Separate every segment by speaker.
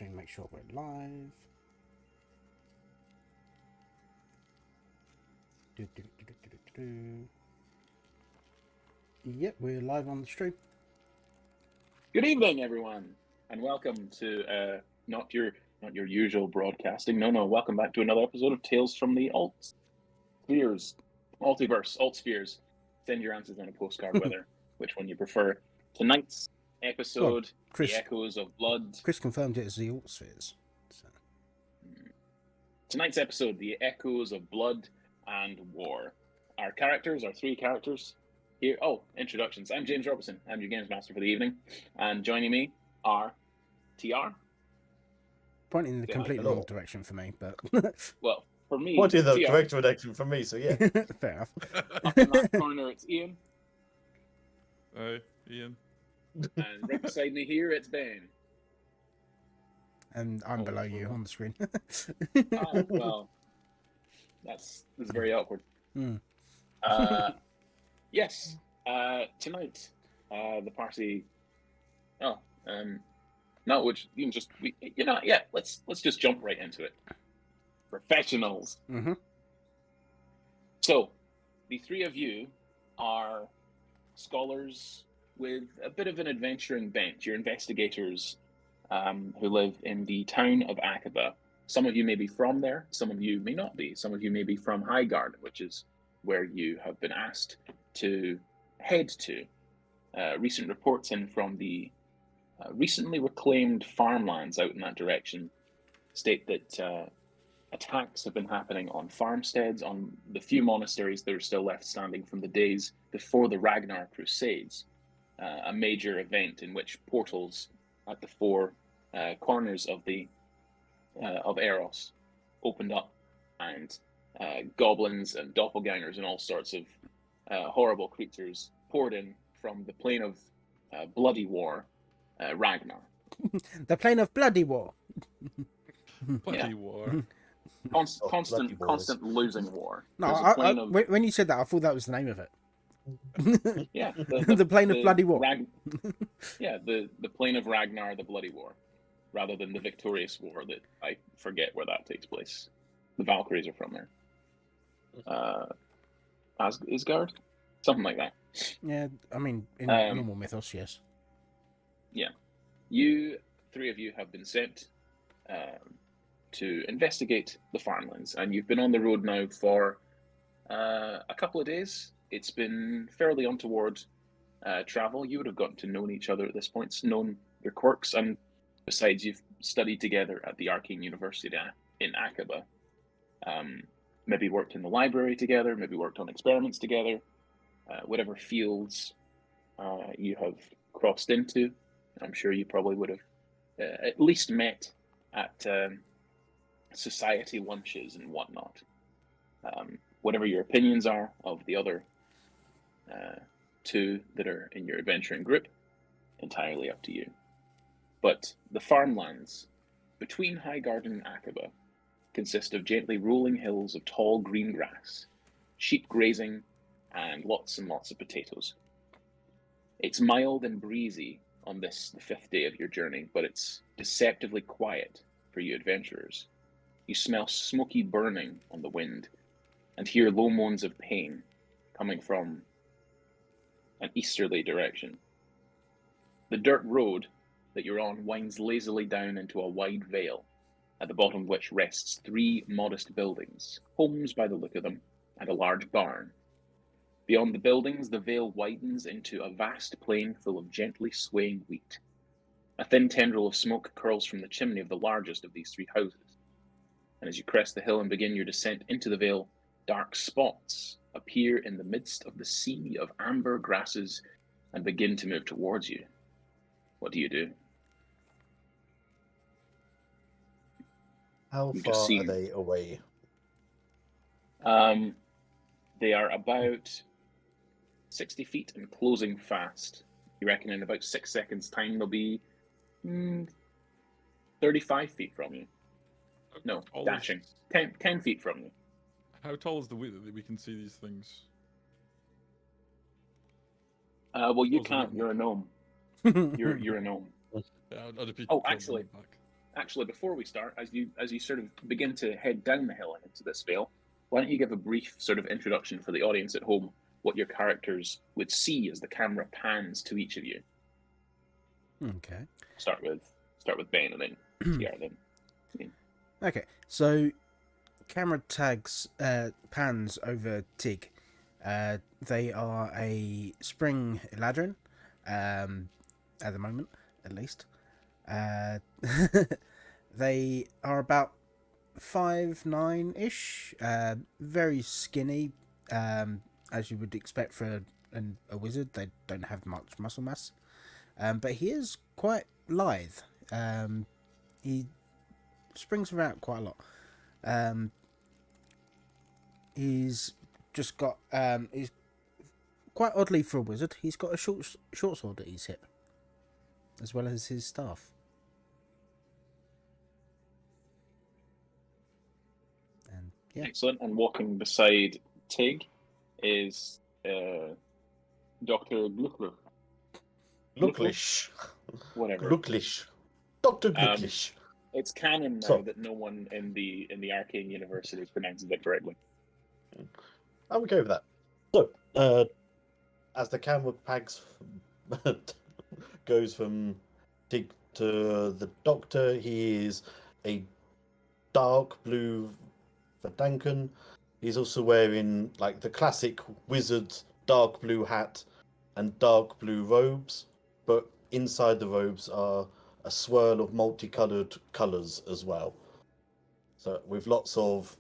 Speaker 1: stream, make sure we're live. Yep, we're live on the stream.
Speaker 2: Good evening, everyone, and welcome to not your usual broadcasting. No, welcome back to another episode of Tales from the Altspheres, Altspheres. Send your answers on a postcard, whether which one you prefer. Tonight's episode,
Speaker 1: Chris,
Speaker 2: The Echoes of Blood.
Speaker 1: Chris confirmed it as the Altspheres. So.
Speaker 2: Tonight's episode, The Echoes of Blood and War. Our characters, our three characters here. Oh, introductions. I'm James Robertson. I'm your games master for the evening, and joining me are TR.
Speaker 1: Pointing in the completely wrong direction for me, but
Speaker 2: well, for me,
Speaker 3: what is the correct direction for me? So yeah,
Speaker 1: fair enough.
Speaker 2: Up in that corner, it's Ian.
Speaker 4: Hi, Ian.
Speaker 2: And right beside me here, it's Ben.
Speaker 1: And I'm below you on the screen.
Speaker 2: Oh, well, this is very awkward. Yes, tonight, the party. No, which you can just let's just jump right into it. Professionals.
Speaker 1: Mm-hmm.
Speaker 2: So, the three of you are scholars with a bit of an adventuring bent. You're investigators who live in the town of Aqaba. Some of you may be from there, some of you may not be. Some of you may be from Highgarden, which is where you have been asked to head to. Recent reports in from the recently reclaimed farmlands out in that direction state that attacks have been happening on farmsteads, on the few monasteries that are still left standing from the days before the Ragnar Crusades, a major event in which portals at the four corners of the of Eros opened up, and goblins and doppelgangers and all sorts of horrible creatures poured in from the plane of bloody war, Ragnar.
Speaker 1: The plane of bloody war.
Speaker 4: Bloody war.
Speaker 2: Constant losing war.
Speaker 1: No, when you said that, I thought that was the name of it.
Speaker 2: Yeah,
Speaker 1: the plane of bloody war.
Speaker 2: The plane of Ragnar, the bloody war, rather than the victorious war that I forget where that takes place. The Valkyries are from there. Asgard, something like that.
Speaker 1: Yeah, I mean, in normal mythos, yes.
Speaker 2: Yeah, you three of you have been sent to investigate the farmlands, and you've been on the road now for a couple of days. It's been fairly untoward travel. You would have gotten to know each other at this point, known your quirks, and besides, you've studied together at the Arcane University in Aqaba. Maybe worked in the library together, maybe worked on experiments together. Whatever fields you have crossed into, I'm sure you probably would have at least met at society lunches and whatnot. Whatever your opinions are of the other two that are in your adventuring group, entirely up to you. But the farmlands between Highgarden and Aqaba consist of gently rolling hills of tall green grass, sheep grazing, and lots of potatoes. It's mild and breezy on this, the fifth day of your journey, but it's deceptively quiet for you adventurers. You smell smoky burning on the wind and hear low moans of pain coming from an easterly direction. The dirt road that you're on winds lazily down into a wide vale, at the bottom of which rests three modest buildings, homes by the look of them, and a large barn. Beyond the buildings, the vale widens into a vast plain full of gently swaying wheat. A thin tendril of smoke curls from the chimney of the largest of these three houses. And as you crest the hill and begin your descent into the vale, dark spots appear in the midst of the sea of amber grasses and begin to move towards you. What do you do?
Speaker 3: How far are they away?
Speaker 2: They are about 60 feet and closing fast. You reckon in about 6 seconds' time they'll be 35 feet from you. No, dashing. 10 feet from you.
Speaker 4: How tall is the width that we can see these things?
Speaker 2: Well, you can't. You're a gnome. You're a gnome.
Speaker 4: Yeah, I'd be
Speaker 2: Oh, actually, actually, before we start, as you sort of begin to head down the hill and into this vale, why don't you give a brief sort of introduction for the audience at home, what your characters would see as the camera pans to each of you.
Speaker 1: Okay.
Speaker 2: Start with Ben and then TR then.
Speaker 1: Okay, so camera tags pans over Tig. They are a spring Eladrin, at the moment, at least. They are about 5'9" ish, very skinny, as you would expect for a wizard. They don't have much muscle mass, but he is quite lithe. He springs around quite a lot. He's just got he's quite oddly for a wizard. He's got a short sword at his hip, as well as his staff. And yeah,
Speaker 2: Excellent. And walking beside Tig is Dr. Gluckler.
Speaker 3: Looklish.
Speaker 2: Whatever.
Speaker 3: Looklish. Dr. Glucklish.
Speaker 2: It's canon now that no one in the Arcane University pronounces it correctly.
Speaker 3: I would go with that. So, as the camera pags goes from Tig to the Doctor, he is a dark blue Verdanken. He's also wearing like the classic wizard dark blue hat and dark blue robes, but inside the robes are a swirl of multicolored colors as well. So with lots of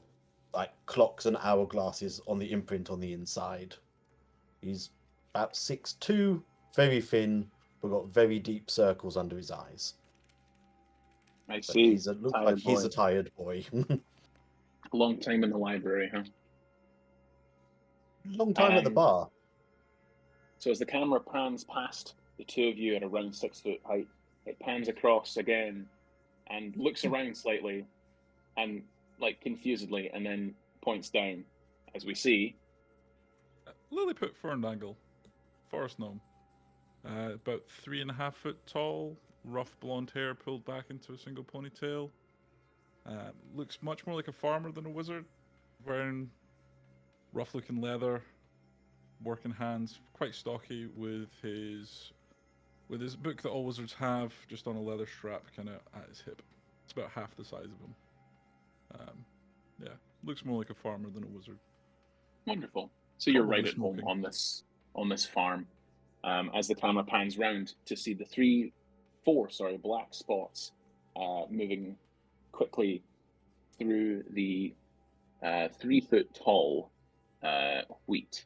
Speaker 3: like clocks and hourglasses on the imprint on the inside. He's about 6'2", very thin, but got very deep circles under his eyes.
Speaker 2: I
Speaker 3: But
Speaker 2: see.
Speaker 3: he's a tired boy.
Speaker 2: Long time in the library, huh?
Speaker 3: Long time at the bar.
Speaker 2: So as the camera pans past the two of you at around 6 foot height, it pans across again and looks around slightly and like confusedly, and then points down as we see
Speaker 4: Lilliput Ferndangle, forest gnome. About 3.5 foot tall, rough blonde hair pulled back into a single ponytail. Looks much more like a farmer than a wizard, wearing rough looking leather, working hands, quite stocky with his book that all wizards have, just on a leather strap kind of at his hip. It's about half the size of him. Yeah, looks more like a farmer than a wizard.
Speaker 2: Wonderful. So you're
Speaker 4: Probably
Speaker 2: right at
Speaker 4: smoking.
Speaker 2: home on this farm. As the camera pans round to see the four black spots moving quickly through the 3 foot tall wheat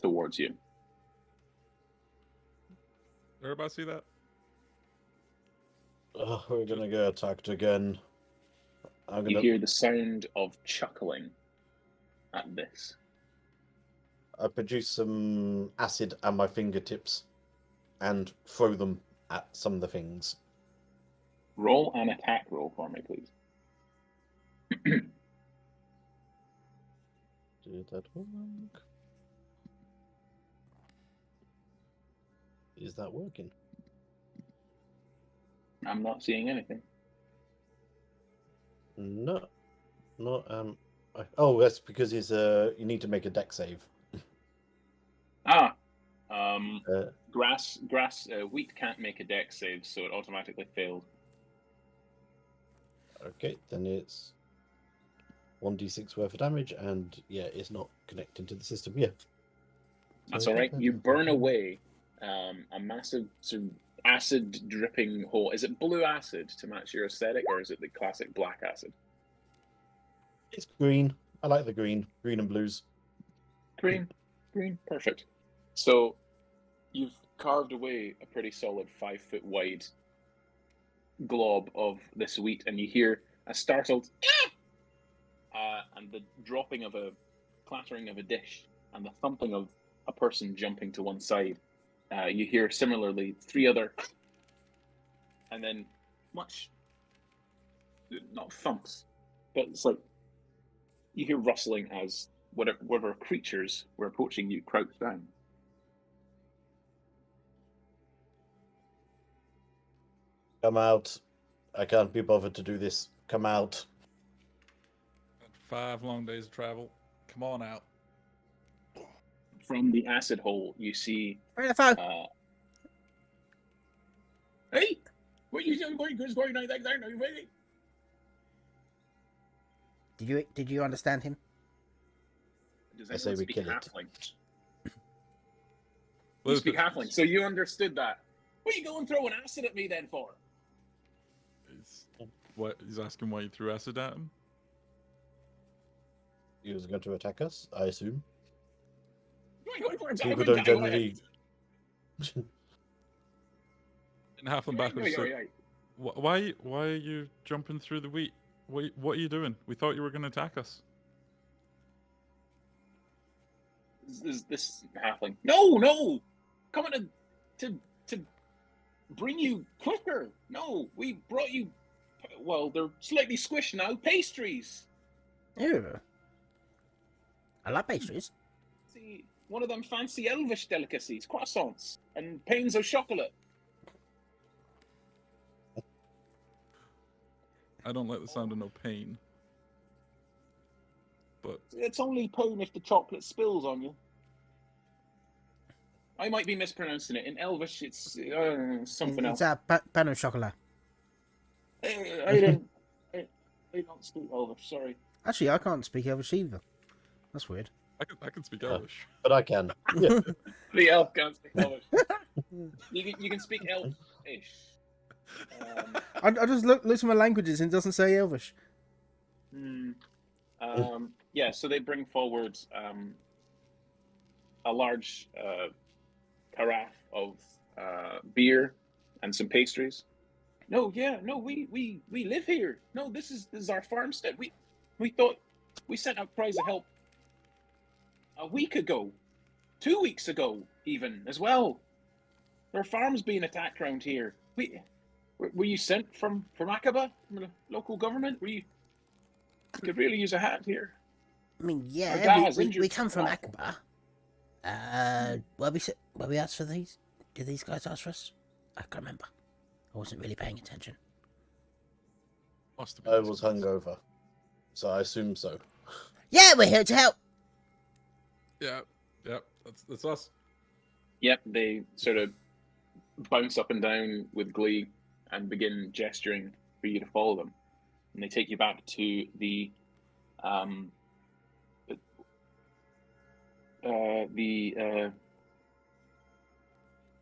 Speaker 2: towards you.
Speaker 4: Everybody see that?
Speaker 3: We're gonna get attacked again.
Speaker 2: You hear the sound of chuckling at this.
Speaker 3: I produce some acid at my fingertips and throw them at some of the things.
Speaker 2: Roll an attack roll for me, please.
Speaker 3: Did that work? Is that working?
Speaker 2: I'm not seeing anything.
Speaker 3: No, not oh, that's because he's you need to make a deck save.
Speaker 2: Wheat can't make a deck save, so it automatically failed.
Speaker 3: Okay, then it's 1d6 worth of damage, and yeah, it's not connecting to the system yet.
Speaker 2: That's all right. You burn away a massive sort of acid dripping hole. Is it blue acid to match your aesthetic, or is it the classic black acid?
Speaker 3: It's green. I like the green and blues.
Speaker 2: Green, perfect. So you've carved away a pretty solid 5 foot wide glob of this wheat, and you hear a startled and the clattering of a dish, and the thumping of a person jumping to one side. You hear similarly 3 other, and then much, not thumps, but it's like you hear rustling as whatever creatures were approaching you crouch down.
Speaker 3: Come out. I can't be bothered to do this. Come out.
Speaker 4: 5 long days of travel. Come on out.
Speaker 2: From the acid hole, you see.
Speaker 1: Where the fuck?
Speaker 2: Hey, what are you doing? What are you going like that? Are you ready?
Speaker 1: Did you understand him?
Speaker 2: Does
Speaker 3: I say
Speaker 2: anyone
Speaker 3: we
Speaker 2: speak
Speaker 3: kill it.
Speaker 2: halfling? You
Speaker 4: Lily
Speaker 2: speak
Speaker 4: puts-
Speaker 2: halfling, so you understood that. What are you going throwing acid at me then for?
Speaker 4: He's asking why you threw acid at him.
Speaker 3: He was going to attack us, I assume.
Speaker 2: What are you going for?
Speaker 3: People don't generally.
Speaker 4: And halfling backwards said, Why are you jumping through the wheat? What are you doing? We thought you were going to attack us.
Speaker 2: This halfling. No! Coming to bring you quicker. No, we brought you. Well, they're slightly squished now. Pastries.
Speaker 1: Ew. I like pastries.
Speaker 2: See, one of them fancy elvish delicacies, croissants and panes of chocolate.
Speaker 4: I don't like the sound of no pain. But
Speaker 2: It's only pain if the chocolate spills on you. I might be mispronouncing it. In Elvish, it's something
Speaker 1: It's
Speaker 2: else.
Speaker 1: a pan au chocolat.
Speaker 2: I don't speak Elvish. Sorry.
Speaker 1: Actually, I can't speak Elvish either. That's weird.
Speaker 4: I can speak Elvish.
Speaker 3: But I can. Yeah.
Speaker 2: The elf can't speak Elvish. You can speak Elfish.
Speaker 1: I just looked at my languages and it doesn't say Elvish.
Speaker 2: Yeah, so they bring forward a large carafe of beer and some pastries. No, we live here. No, this is our farmstead. We thought we sent out cries of help a week ago, 2 weeks ago, even as well. There are farms being attacked around here. Were you sent from Aqaba, from the local government? We could really use a hand here.
Speaker 1: I mean,
Speaker 2: Our
Speaker 1: yeah,
Speaker 2: dad's
Speaker 1: we
Speaker 2: injured.
Speaker 1: come from Aqaba. Were we asked for these? Did these guys ask for us? I can't remember. I wasn't really paying attention.
Speaker 4: Must have been
Speaker 3: I
Speaker 4: these
Speaker 3: was
Speaker 4: guys.
Speaker 3: hungover, so I assume so.
Speaker 1: Yeah, we're here to help.
Speaker 4: Yeah, that's us.
Speaker 2: Yep, they sort of bounce up and down with glee and begin gesturing for you to follow them. And they take you back to the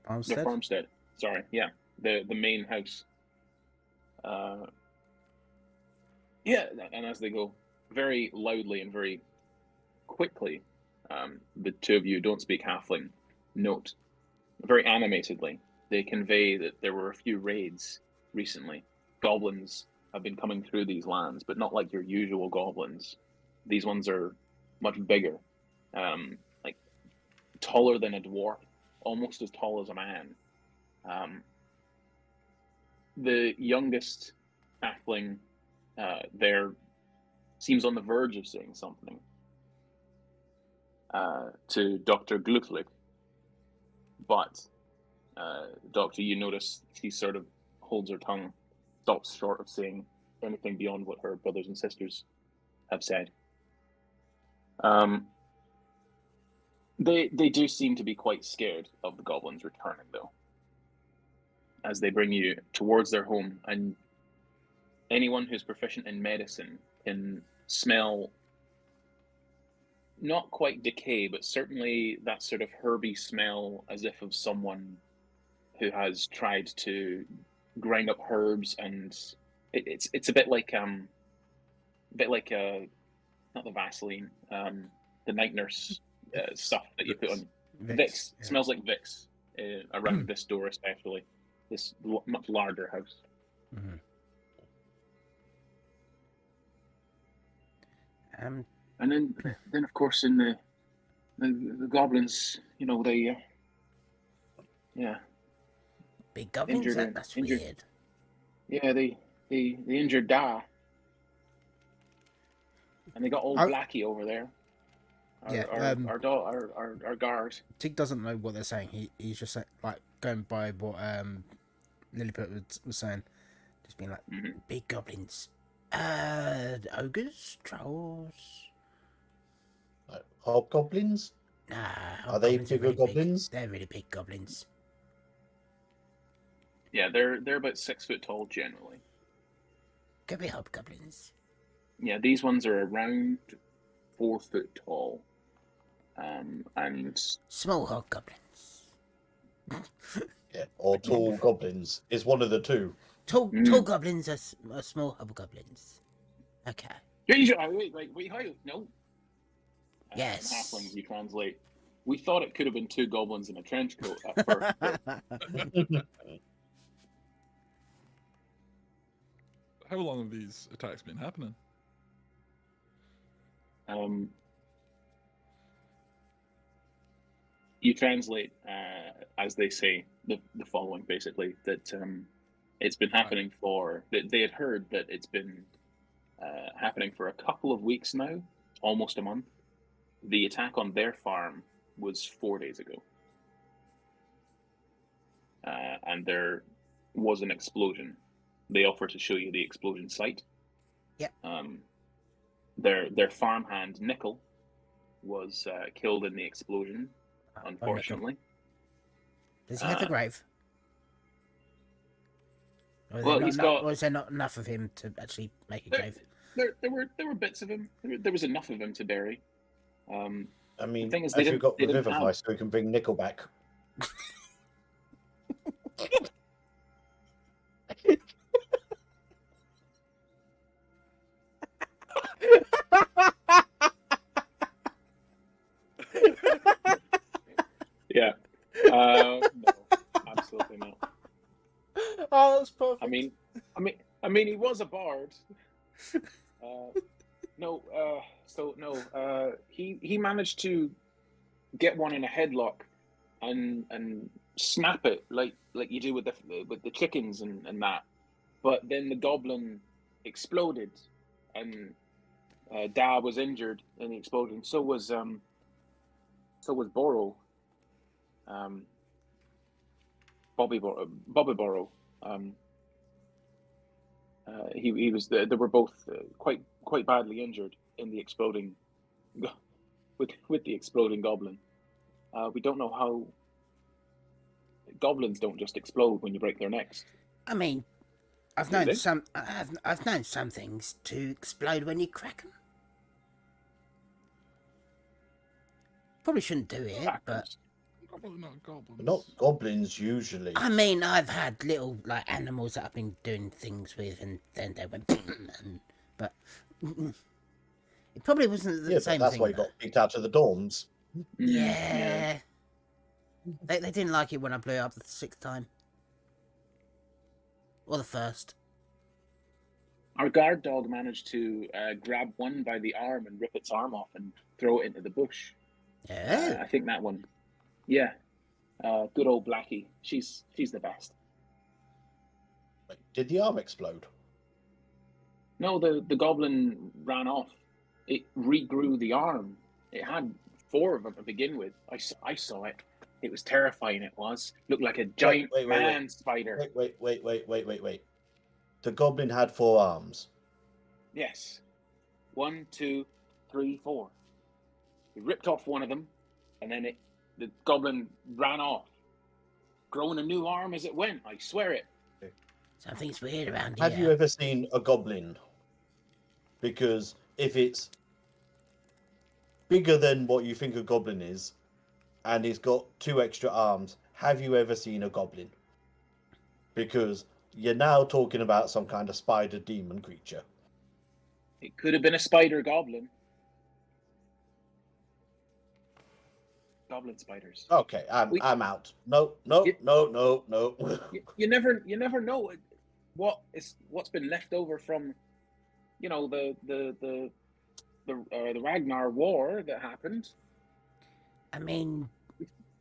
Speaker 1: Armstead?
Speaker 2: farmstead. Sorry, yeah, the main house. Yeah, and as they go very loudly and very quickly, the two of you don't speak halfling. Note, very animatedly, they convey that there were a few raids recently. Goblins have been coming through these lands, but not like your usual goblins. These ones are much bigger, like taller than a dwarf, almost as tall as a man. The youngest halfling there seems on the verge of saying something to Dr. Glucklich, but Doctor, you notice she sort of holds her tongue, stops short of saying anything beyond what her brothers and sisters have said. They do seem to be quite scared of the goblins returning, though, as they bring you towards their home, and anyone who's proficient in medicine can smell not quite decay, but certainly that sort of herby smell, as if of someone who has tried to grind up herbs, and it's a bit like not the Vaseline, the night nurse stuff that you put on. Vicks.
Speaker 1: Yeah.
Speaker 2: Smells like Vicks around this door, especially this much larger house.
Speaker 1: Mm-hmm.
Speaker 2: And then of course in the goblins, you know, they yeah,
Speaker 1: Big goblins?
Speaker 2: Injured-
Speaker 1: That's
Speaker 2: injured.
Speaker 1: weird.
Speaker 2: yeah, they injured Da, and they got old
Speaker 1: I-
Speaker 2: Blackie over there.
Speaker 1: Yeah,
Speaker 2: Our guard.
Speaker 1: Tig doesn't know what they're saying. He's just like going by what Lilliput was saying. Just being like,
Speaker 2: Mhm.
Speaker 1: big goblins. Ogres, trolls.
Speaker 3: Like, hobgoblins?
Speaker 1: Nah,
Speaker 3: Are they
Speaker 1: hobgoblins
Speaker 3: bigger
Speaker 1: really
Speaker 3: goblins?
Speaker 1: Big. They're really big goblins.
Speaker 2: Yeah, they're about 6 foot tall generally.
Speaker 1: Could be hobgoblins.
Speaker 2: Yeah, these ones are around 4 foot tall, and
Speaker 1: Small hobgoblins.
Speaker 3: Yeah, or tall goblins. It's one of the two.
Speaker 1: Tall goblins are small hobgoblins. Okay.
Speaker 2: Wait, how? No.
Speaker 1: Yes.
Speaker 2: Halfling, you translate. We thought it could have been 2 goblins in a trench coat at first, but
Speaker 4: How long have these attacks been happening?
Speaker 2: you translate, as they say, the following basically, that it's been happening for, that they had heard that it's been happening for a couple of weeks now, almost a month. The attack on their farm was 4 days ago. And there was an explosion. They offer to show you the explosion site.
Speaker 1: Yep.
Speaker 2: Their farmhand Nickel was killed in the explosion,
Speaker 1: Oh,
Speaker 2: unfortunately.
Speaker 1: Does he have a grave?
Speaker 2: Well, he's got.
Speaker 1: Or is there not enough of him to actually make a grave?
Speaker 2: There were bits of him. There was enough of him to bury.
Speaker 3: I mean,
Speaker 2: the thing is,
Speaker 3: as we've got
Speaker 2: they didn't
Speaker 3: Revivify,
Speaker 2: have.
Speaker 3: so we can bring Nickel back.
Speaker 2: Yeah. No, absolutely not.
Speaker 1: Oh, that's perfect.
Speaker 2: I mean, he was a bard. He managed to get one in a headlock and snap it like you do with the chickens and that. But then the goblin exploded, and Da was injured in the explosion. So was Borrow. Bobby Borrow. He was there. They were both quite badly injured in the exploding with the exploding goblin. We don't know how goblins don't just explode when you break their necks.
Speaker 1: I mean, I've
Speaker 2: Do
Speaker 1: known
Speaker 2: they?
Speaker 1: some. I've known some things to explode when you crack them. Probably shouldn't do it, but
Speaker 4: Probably not goblins.
Speaker 3: Not goblins usually.
Speaker 1: I mean, I've had little like animals that I've been doing things with, and then they went. But it probably wasn't the same
Speaker 3: but that's
Speaker 1: thing.
Speaker 3: why you got kicked out of the dorms.
Speaker 1: Yeah. They didn't like it when I blew it up the 6th time. Or the 1st.
Speaker 2: Our guard dog managed to grab one by the arm and rip its arm off and throw it into the bush.
Speaker 1: Oh.
Speaker 2: I think that one. Yeah. Good old Blackie. She's the best.
Speaker 3: Wait, did the arm explode?
Speaker 2: No, the goblin ran off. It regrew the arm. It had 4 of them to begin with. I saw it. It was terrifying. It was. Looked like a giant man spider.
Speaker 3: Wait. The goblin had 4 arms.
Speaker 2: Yes. 1, 2, 3, 4. He ripped off one of them, and then the goblin ran off, growing a new arm as it went. I swear it.
Speaker 1: Something's weird around here.
Speaker 3: Have you ever seen a goblin? Because if it's bigger than what you think a goblin is, and it's got 2 extra arms, have you ever seen a goblin? Because you're now talking about some kind of spider demon creature.
Speaker 2: It could have been a spider goblin. Goblin spiders.
Speaker 3: Okay, I'm out. No.
Speaker 2: You never know what's been left over from, the Ragnar War that happened.
Speaker 1: I mean,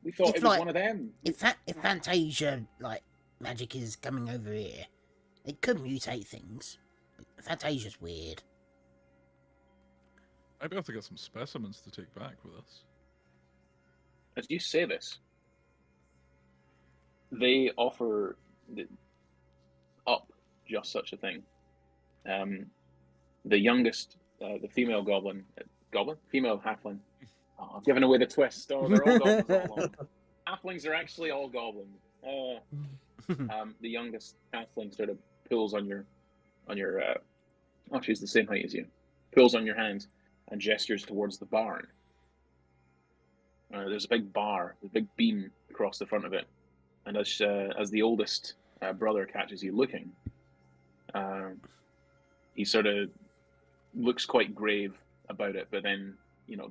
Speaker 2: we thought it was one of them.
Speaker 1: If Fantasia magic is coming over here, it could mutate things. Fantasia's weird.
Speaker 4: I'd be able to get some specimens to take back with us.
Speaker 2: As you say this, they offer up just such a thing. The youngest, the female female halfling. Oh, I've given away the twist. Oh, they're all goblins all along. Halflings are actually all goblins. The youngest halfling sort of pulls on your she's the same height as you. Pulls on your hand and gestures towards the barn. There's a big bar, a big beam across the front of it, and as the oldest brother catches you looking, he sort of looks quite grave about it, but then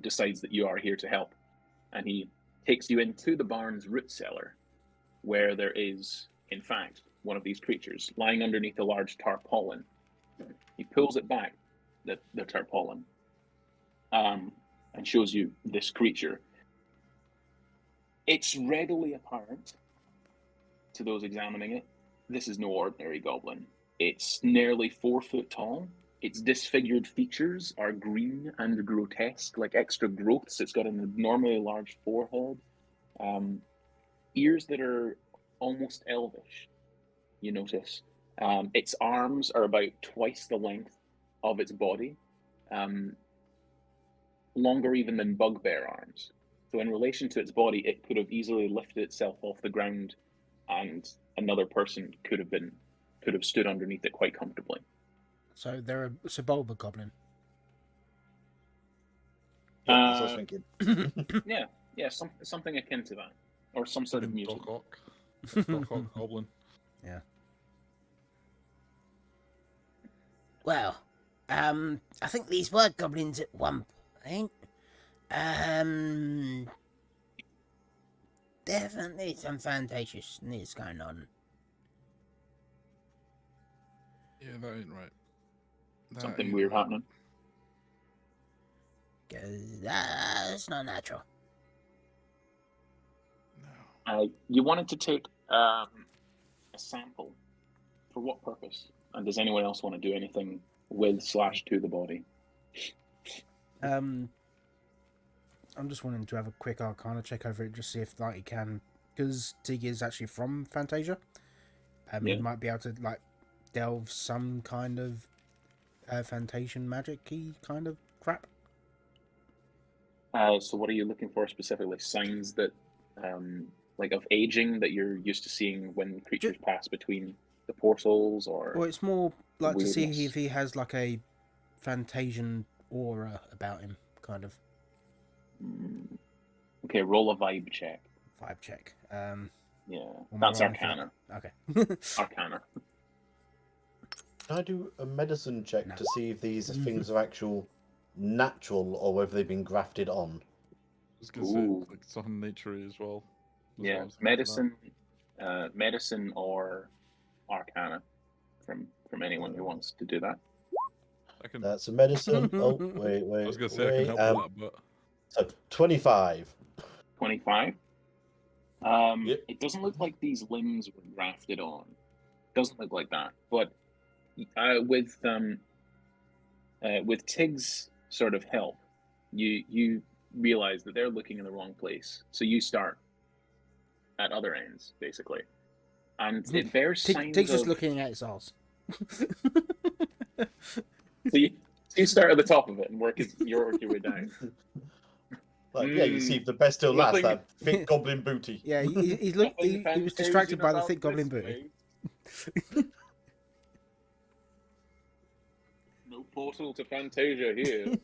Speaker 2: decides that you are here to help, and he takes you into the barn's root cellar, where there is, in fact, one of these creatures lying underneath a large tarpaulin. He pulls it back, the tarpaulin, and shows you this creature. It's readily apparent to those examining it, this is no ordinary goblin. It's nearly 4 foot tall. Its disfigured features are green and grotesque, like extra growths. It's got an abnormally large forehead, ears that are almost elvish, you notice. Its arms are about twice the length of its body, longer even than bugbear arms. So in relation to its body, it could have easily lifted itself off the ground, and another person could have stood underneath it quite comfortably.
Speaker 1: So they're a Sebulba goblin.
Speaker 3: Yeah, that's what I was thinking.
Speaker 2: Yeah, something akin to that, or some sort of mutant.
Speaker 4: Doc Ock goblin.
Speaker 1: Yeah.
Speaker 5: Well, I think these were goblins at one point. Definitely some fantasticness going on.
Speaker 4: Yeah, that ain't right. That
Speaker 2: Something
Speaker 4: ain't
Speaker 2: weird
Speaker 4: right.
Speaker 2: happening.
Speaker 5: Because that's not natural.
Speaker 4: No.
Speaker 2: You wanted to take a sample. For what purpose? And does anyone else want to do anything with / to the body?
Speaker 1: I'm just wanting to have a quick Arcana check over it, just see if he can, because Tig is actually from Fantasia. He might be able to delve some kind of Fantasian magic-y kind of crap.
Speaker 2: So what are you looking for specifically? Signs that, of aging that you're used to seeing when creatures pass between the portals, or?
Speaker 1: Well, it's more like to see
Speaker 2: weirdness?
Speaker 1: if he has a Fantasian aura about him, kind of
Speaker 2: Okay, roll a vibe check.
Speaker 1: vibe check.
Speaker 2: Yeah,
Speaker 1: What am I
Speaker 2: that's
Speaker 1: rolling for
Speaker 2: Arcana.
Speaker 1: that? Okay.
Speaker 2: Arcana.
Speaker 3: Can I do a medicine check
Speaker 1: No.
Speaker 3: to see if these things are actual natural or whether they've been grafted on?
Speaker 4: I was gonna say something nature-y as well. That's what I
Speaker 2: Yeah,
Speaker 4: was thinking
Speaker 2: medicine or Arcana from anyone who wants to do that.
Speaker 4: I can.
Speaker 3: That's a medicine. Oh, wait.
Speaker 4: I was gonna say I can help with that, but
Speaker 3: So 25.
Speaker 2: 25.
Speaker 3: Yep.
Speaker 2: It doesn't look like these limbs were grafted on. Doesn't look like that. But with Tig's sort of help, you realize that they're looking in the wrong place. So you start at other ends, basically, and it bears signs
Speaker 1: Tig's just
Speaker 2: of.
Speaker 1: looking at its arse.
Speaker 2: So you start at the top of it and work your way down.
Speaker 3: Yeah, you see if the best still lasts,
Speaker 2: Nothing-
Speaker 3: that thick goblin booty.
Speaker 1: Yeah, he was distracted by the thick goblin booty.
Speaker 2: No portal to Fantasia here.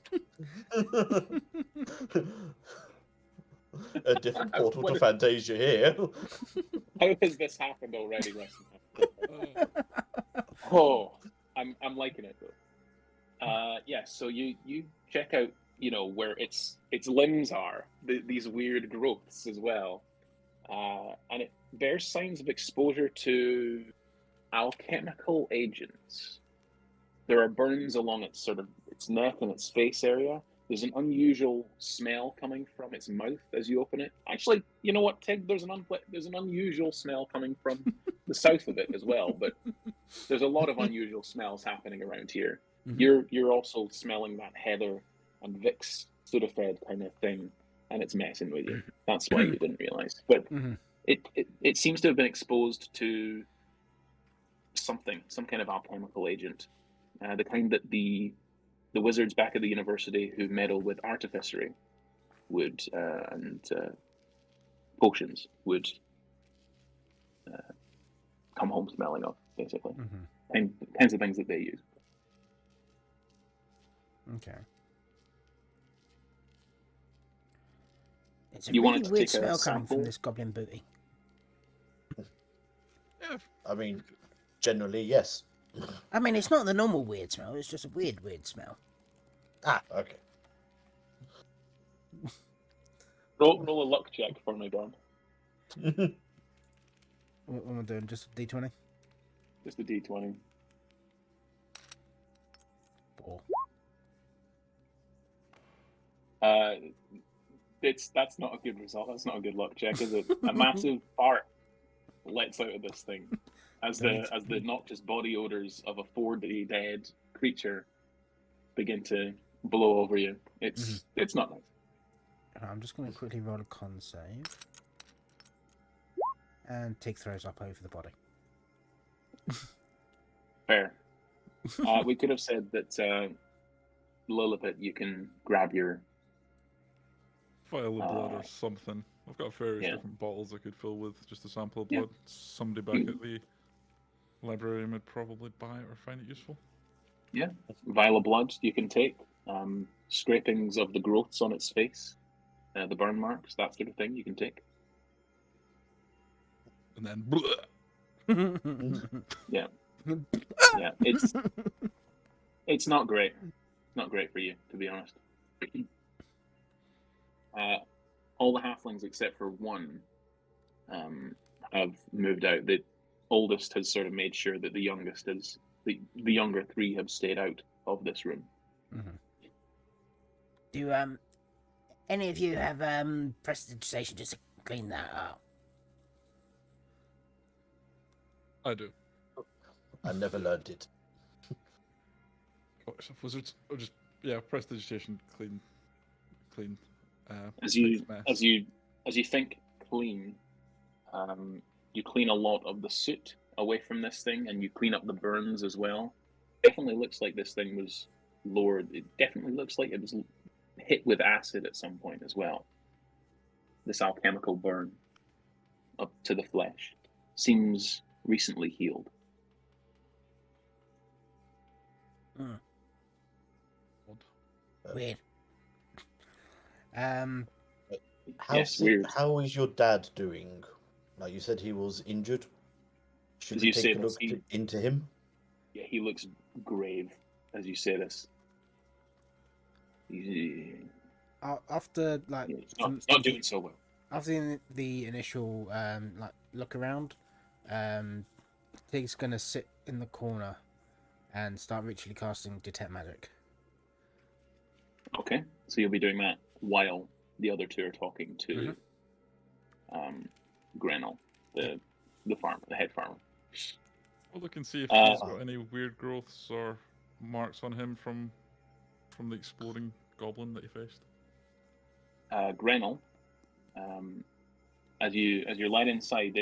Speaker 3: A different portal to Fantasia here.
Speaker 2: How has this happened already, Weston? Oh, I'm liking it though. Yeah, so you check out, where its limbs are, these weird growths as well, and it bears signs of exposure to alchemical agents. There are burns along its neck and its face area. There's an unusual smell coming from its mouth as you open it. Actually, you know what, Tig? There's an unusual smell coming from the south of it as well. But there's a lot of unusual smells happening around here.
Speaker 1: Mhm.
Speaker 2: You're also smelling that heather and Vicks Sudafed kind of thing, and it's messing with you. That's why you didn't realize. But
Speaker 1: Mhm.
Speaker 2: it seems to have been exposed to some kind of alchemical agent, the kind that the wizards back at the university who meddle with artificery would and potions would come home smelling of, basically. Kinds of things that they use.
Speaker 1: Okay.
Speaker 5: It's a
Speaker 2: You
Speaker 5: really
Speaker 2: wanted to
Speaker 5: weird
Speaker 2: take a
Speaker 5: smell coming from
Speaker 2: sample?
Speaker 5: this goblin booty.
Speaker 4: Yeah,
Speaker 3: I mean, generally, yes.
Speaker 5: I mean, it's not the normal weird smell. It's just a weird smell.
Speaker 3: Ah, okay.
Speaker 2: Roll a luck check for me, Don.
Speaker 1: What am I doing? Just a D20?
Speaker 2: Just a D20.
Speaker 1: 4.
Speaker 2: That's not a good result. That's not a good luck check, is it? A massive fart lets out of this thing as the noxious body odors of a 4-day dead creature begin to blow over you. It's not nice.
Speaker 1: I'm just going to quickly roll a con save. And Tig throws up over the body.
Speaker 2: Fair. We could have said that Lilliput, you can grab your
Speaker 4: vial of blood or something. I've got various different bottles I could fill with just a sample of blood. Somebody back at the librarian would probably buy it or find it useful.
Speaker 2: Yeah, vial of blood you can take. Scrapings of the growths on its face, the burn marks, that sort of thing you can take.
Speaker 4: And then
Speaker 2: Yeah, it's not great. Not great for you, to be honest. All the halflings except for one have moved out. The oldest has sort of made sure that the youngest is the younger 3 have stayed out of this room.
Speaker 5: Do any of you have prestidigitation just to clean that up?
Speaker 4: I do.
Speaker 3: I never learned it.
Speaker 4: Wizards, or just prestidigitation, clean.
Speaker 2: As you think clean, you clean a lot of the soot away from this thing, and you clean up the burns as well. Definitely looks like this thing was lowered. It definitely looks like it was hit with acid at some point as well. This alchemical burn up to the flesh seems recently healed.
Speaker 5: Weird.
Speaker 2: Weird.
Speaker 3: How is your dad doing? Like you said, he was injured. Should we take a look into him?
Speaker 2: Yeah, he looks grave as you say this.
Speaker 1: After
Speaker 2: it's not doing so well.
Speaker 1: After the initial look around, Tig's gonna sit in the corner and start ritually casting detect magic.
Speaker 2: Okay, so you'll be doing that while the other 2 are talking to Grenell, the head farmer.
Speaker 4: Well, look and see if he's got any weird growths or marks on him from the exploding goblin that he faced.
Speaker 2: Grenell, as you're led inside,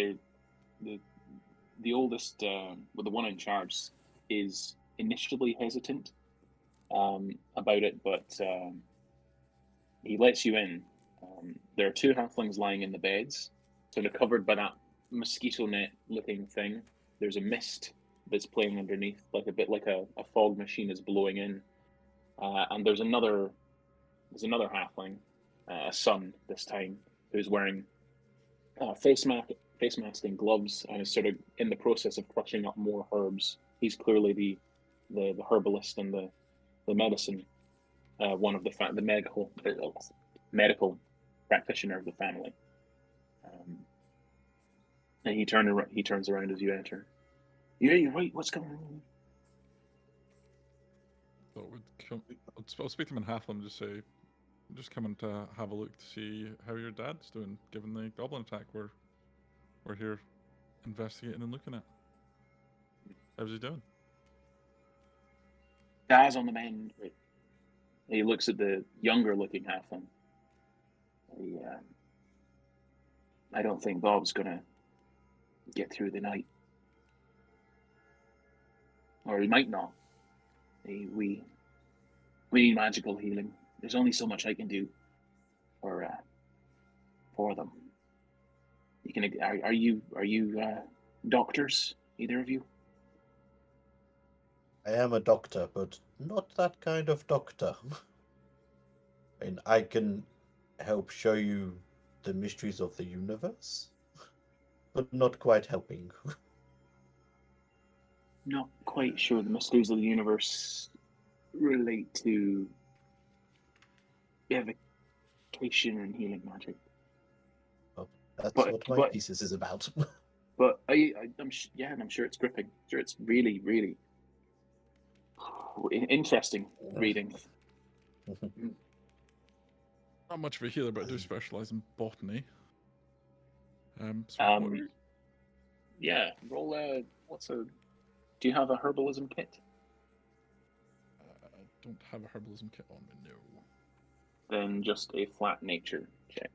Speaker 2: the oldest, the one in charge, is initially hesitant about it, but he lets you in. There are 2 halflings lying in the beds, sort of covered by that mosquito net looking thing. There's a mist that's playing underneath, like a bit like a fog machine is blowing in. And there's another halfling, a son this time, who's wearing face mask and gloves, and is sort of in the process of crushing up more herbs. He's clearly the herbalist and the medicine, one of the medical practitioner of the family. And he turns around as you enter. Yeah, you're right. What's going on?
Speaker 4: I'll speak to him in Halfling, just coming to have a look to see how your dad's doing, given the goblin attack we're here investigating and looking at. How's he doing?
Speaker 2: Dad's on the mend. He looks at the younger looking halfling. I don't think Bob's gonna get through the night. or he might not. We need magical healing. There's only so much I can do for them. You can. Are you doctors? Either of you?
Speaker 3: I am a doctor, but not that kind of doctor. And I can help show you the mysteries of the universe, but not quite helping.
Speaker 2: Not quite sure the mysteries of the universe relate to evocation and healing magic.
Speaker 3: That's
Speaker 2: But-
Speaker 3: what my
Speaker 2: but-
Speaker 3: thesis is about.
Speaker 2: But and I'm sure it's gripping. I'm sure it's really, really interesting reading.
Speaker 4: Not much of a healer, but I do specialize in botany. So what are you-
Speaker 2: Yeah, roll a. Do you have a herbalism kit?
Speaker 4: I don't have a herbalism kit on me, no.
Speaker 2: Then just a flat nature check.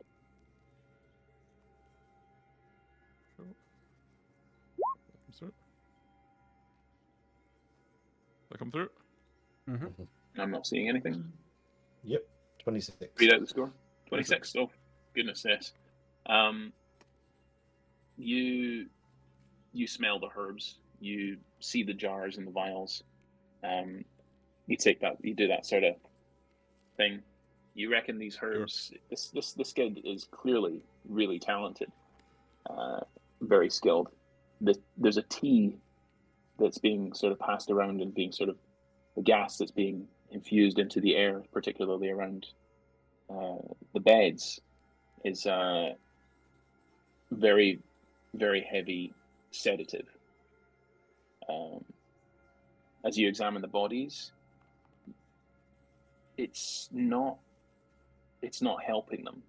Speaker 4: Come through. That come through?
Speaker 2: I'm not seeing anything.
Speaker 3: Yep, 26.
Speaker 2: Read out the score. 26. Oh, goodness, yes. You smell the herbs. You see the jars and the vials. You take that. You do that sort of thing. You reckon these herbs? This kid is clearly really talented, very skilled. There's a tea that's being sort of passed around and being sort of the gas that's being infused into the air, particularly around the beds, is very, very heavy sedative. As you examine the bodies, it's not helping them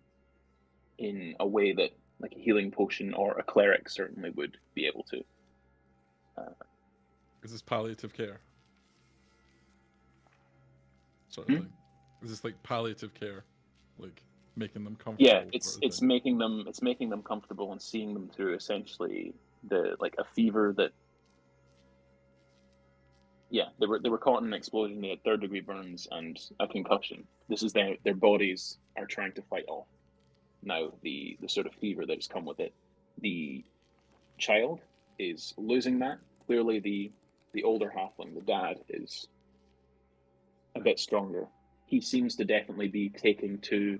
Speaker 2: in a way that like a healing potion or a cleric certainly would be able to.
Speaker 4: Is this palliative care? Sort of thing. Is this like palliative care? Like making them comfortable?
Speaker 2: Yeah,
Speaker 4: sort of
Speaker 2: it's
Speaker 4: thing?
Speaker 2: making them comfortable and seeing them through essentially a fever that. Yeah, they were caught in an explosion. They had third-degree burns and a concussion. This is their bodies are trying to fight off now the sort of fever that has come with it. The child is losing that. Clearly, the older halfling, the dad, is a bit stronger. He seems to definitely be taking to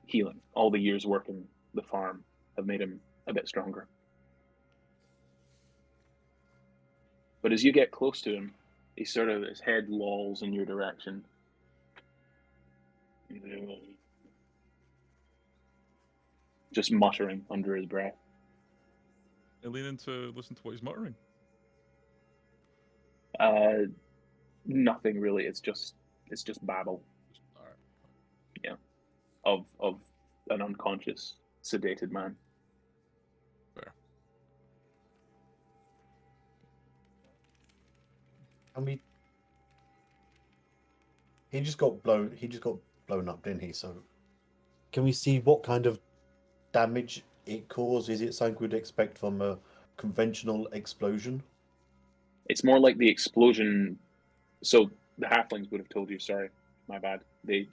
Speaker 2: healing. All the years working the farm have made him a bit stronger. But as you get close to him, his head lolls in your direction. Just muttering under his breath.
Speaker 4: I lean in to listen to what he's muttering.
Speaker 2: Nothing really. It's just babble
Speaker 4: All right.
Speaker 2: of an unconscious, sedated man.
Speaker 4: Fair.
Speaker 3: I mean, he just got blown up, didn't he? So can we see what kind of damage it caused? Is it something we'd expect from a conventional explosion?
Speaker 2: It's more like the explosion. So the halflings would have told you. Sorry, my bad. They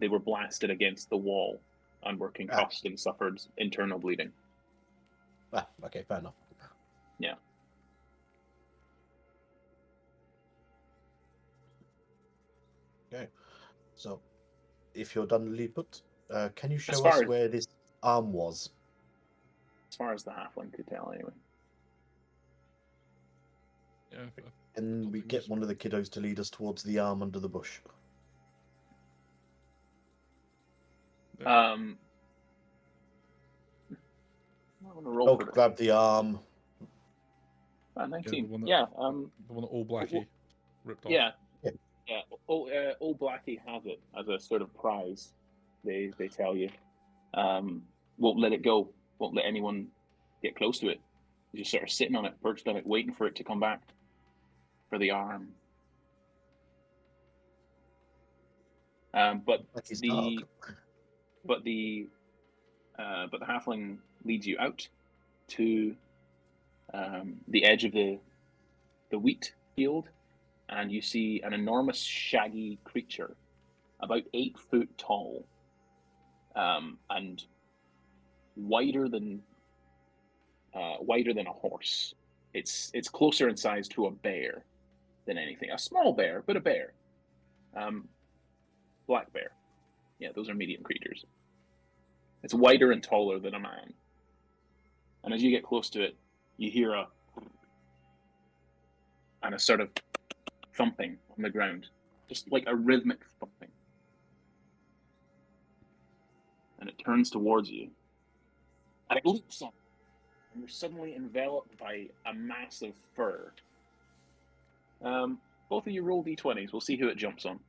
Speaker 2: were blasted against the wall and were concussed and suffered internal bleeding.
Speaker 3: Okay, fair enough.
Speaker 2: Yeah.
Speaker 3: Okay, so if you're done, Lilliput, can you
Speaker 2: As
Speaker 3: show
Speaker 2: far
Speaker 3: us
Speaker 2: as-
Speaker 3: where this arm was?
Speaker 2: As far as the halfling could tell, anyway.
Speaker 4: Yeah.
Speaker 3: Can we
Speaker 4: think
Speaker 3: get
Speaker 4: this-
Speaker 3: one of the kiddos to lead us towards the arm under the bush?
Speaker 2: I'm gonna roll for this.
Speaker 3: Grab the arm.
Speaker 2: 19.
Speaker 4: the one that-
Speaker 2: Yeah.
Speaker 4: The one that old Blackie ripped off.
Speaker 2: Yeah.
Speaker 3: Yeah.
Speaker 2: Yeah. Old Blackie has it as a sort of prize. They tell you. Won't let it go. Won't let anyone get close to it. You're just sort of sitting on it, perched on it, waiting for it to come back for the arm. But
Speaker 3: Like his
Speaker 2: the
Speaker 3: dog.
Speaker 2: but the halfling leads you out to the edge of the wheat field, and you see an enormous shaggy creature, about 8 foot tall, and wider than a horse. It's closer in size to a bear than anything. A small bear, but a bear. Black bear. Yeah, those are medium creatures. It's wider and taller than a man. And as you get close to it, you hear a sort of thumping on the ground, just like a rhythmic thumping. And it turns towards you, and it leaps on, and you're suddenly enveloped by a massive fur. Both of you roll d20s. We'll see who it jumps on.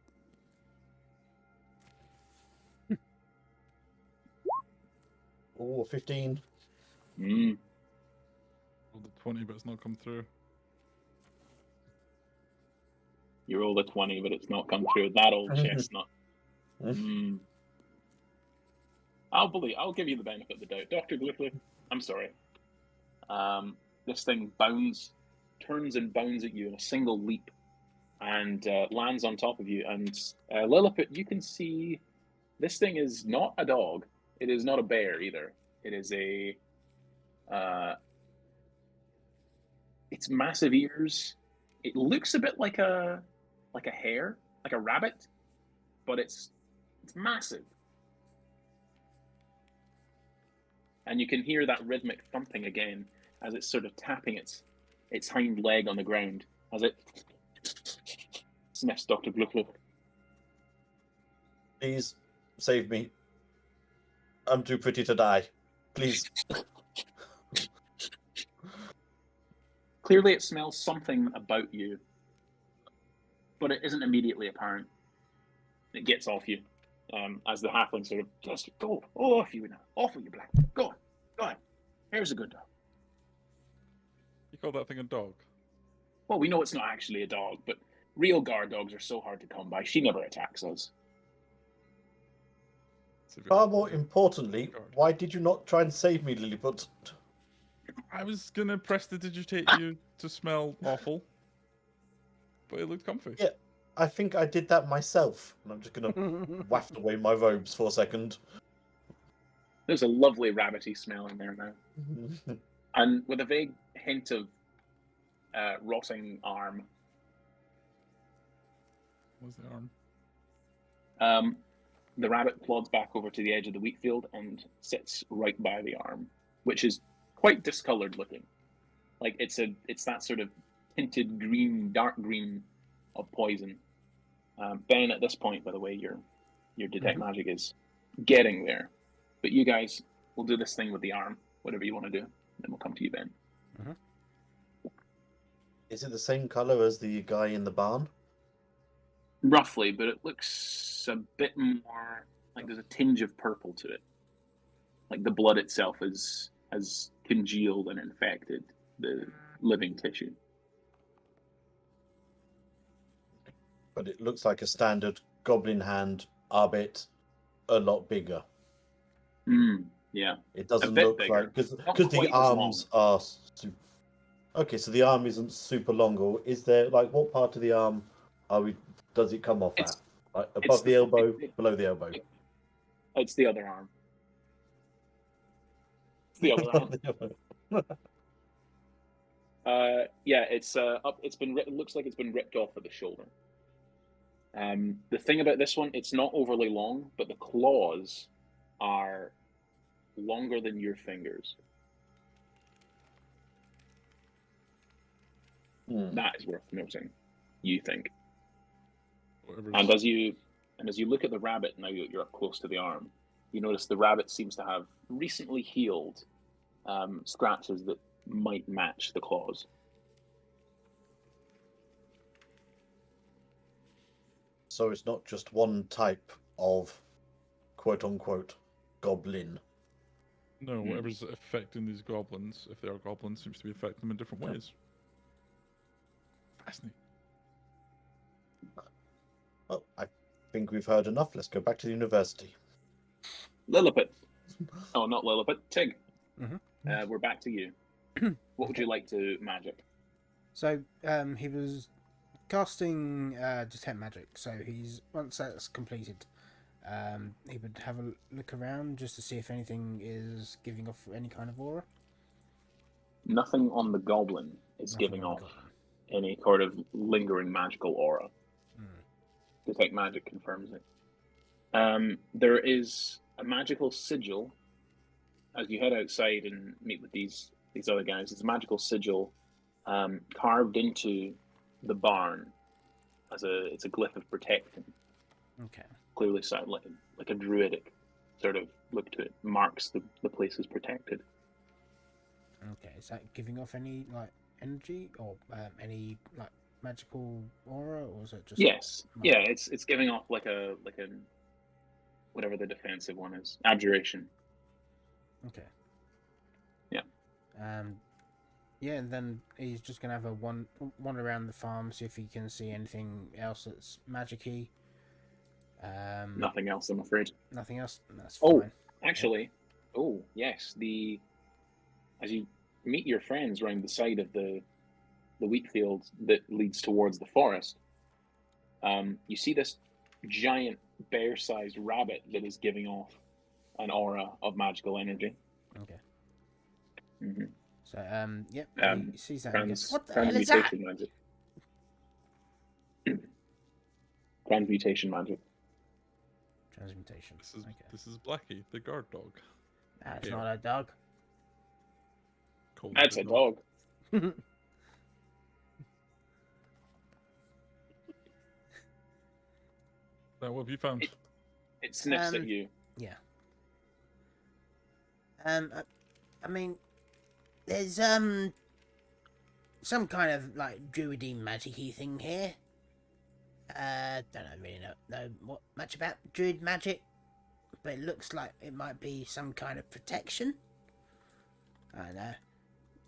Speaker 3: Oh, 15.
Speaker 2: Mm.
Speaker 4: Rolled a 20, but it's not come through.
Speaker 2: You rolled a 20, but it's not come through. That old chestnut. Mm. I'll give you the benefit of the doubt. Dr. Gliffley, I'm sorry. This thing turns and bounds at you in a single leap, and lands on top of you. And Lilliput, you can see this thing is not a dog. It is not a bear either. It is it's massive ears. It looks a bit like a hare, like a rabbit, but it's massive. And you can hear that rhythmic thumping again as it's sort of tapping its hind leg on the ground as it sniffs Dr. Gluckluck.
Speaker 3: Please save me. I'm too pretty to die. Please.
Speaker 2: Clearly it smells something about you, but it isn't immediately apparent. It gets off you as the halfling sort of, just go, off you now, off with you, black. Go on. Here's a good dog.
Speaker 4: You call that thing a dog?
Speaker 2: Well, we know it's not actually a dog, but real guard dogs are so hard to come by. She never attacks us.
Speaker 3: Far more importantly,
Speaker 4: Guard.
Speaker 3: why did you not try and save me, Lilliput?
Speaker 4: I was gonna prestidigitate you to smell awful, but it looked comfy.
Speaker 3: Yeah. I think I did that myself. And I'm just going to waft away my robes for a second.
Speaker 2: There's a lovely rabbity smell in there now. And with a vague hint of rotting arm.
Speaker 4: What's the arm?
Speaker 2: The rabbit plods back over to the edge of the wheat field and sits right by the arm, which is quite discolored looking. Like it's that sort of tinted green, dark green of poison. Ben, at this point, by the way, your detect magic is getting there. But you guys will do this thing with the arm, whatever you want to do. Then we'll come to you, Ben.
Speaker 3: Is it the same color as the guy in the barn?
Speaker 2: Roughly, but it looks a bit more like there's a tinge of purple to it. Like the blood itself has congealed and infected the living tissue.
Speaker 3: But it looks like a standard goblin hand, albeit a lot bigger.
Speaker 2: Yeah.
Speaker 3: It doesn't
Speaker 2: bit
Speaker 3: look
Speaker 2: bigger.
Speaker 3: like because
Speaker 2: Not
Speaker 3: the
Speaker 2: quite as
Speaker 3: arms are. Okay, so the arm isn't super long, or is there like what part of the arm are we? Does it come off at? Like above the elbow, below the elbow?
Speaker 2: It's the other arm. It's the other arm. Yeah, it's up. It looks like it's been ripped off at the shoulder. The thing about this one, it's not overly long, but the claws are longer than your fingers. That is worth noting, you think. And as you look at the rabbit, now you're up close to the arm, you notice the rabbit seems to have recently healed scratches that might match the claws.
Speaker 3: So it's not just one type of quote-unquote goblin.
Speaker 4: No, whatever's affecting these goblins, if they are goblins, seems to be affecting them in different ways. Fascinating.
Speaker 3: Well, I think we've heard enough. Let's go back to the university.
Speaker 2: Lilliput. Oh, not Lilliput. Tig. We're back to you. What would you like to magic?
Speaker 1: So he was casting detect magic. So he's once that's completed, he would have a look around just to see if anything is giving off any kind of aura.
Speaker 2: Nothing on the goblin is
Speaker 1: Nothing
Speaker 2: giving
Speaker 1: on the
Speaker 2: off
Speaker 1: goblin.
Speaker 2: any sort of lingering magical aura. Detect magic confirms it. There is a magical sigil. As you head outside and meet with these other guys, there's a magical sigil carved into the barn as it's a glyph of protection.
Speaker 1: Okay.
Speaker 2: Clearly sound like a druidic sort of look to it. Marks the place is protected.
Speaker 1: Okay. Is that giving off any like energy or any like magical aura, or is it just?
Speaker 2: Yes. Yeah. It's giving off like a whatever the defensive one is. Abjuration.
Speaker 1: Okay.
Speaker 2: Yeah.
Speaker 1: Yeah, and then he's just gonna have a wander around the farm, see if he can see anything else that's magic-y.
Speaker 2: Nothing else, I'm afraid.
Speaker 1: Nothing else. That's
Speaker 2: Oh,
Speaker 1: fine.
Speaker 2: actually, oh yes. As you meet your friends around the side of the wheat field that leads towards the forest, you see this giant bear-sized rabbit that is giving off an aura of magical energy.
Speaker 1: Okay.
Speaker 2: Mm-hmm.
Speaker 1: So, yep, he sees that and goes,
Speaker 5: What the hell is that?
Speaker 2: Transmutation magic. Transmutation magic.
Speaker 1: Transmutation.
Speaker 4: This is Blackie, the guard dog.
Speaker 5: That's
Speaker 4: Yeah.
Speaker 5: not a dog.
Speaker 4: Cold
Speaker 2: That's a dog.
Speaker 4: Now, what have you found?
Speaker 2: It sniffs at you.
Speaker 1: Yeah.
Speaker 5: I mean, there's some kind of like druidy magic-y thing here. Don't really know much about druid magic, but it looks like it might be some kind of protection. I don't know.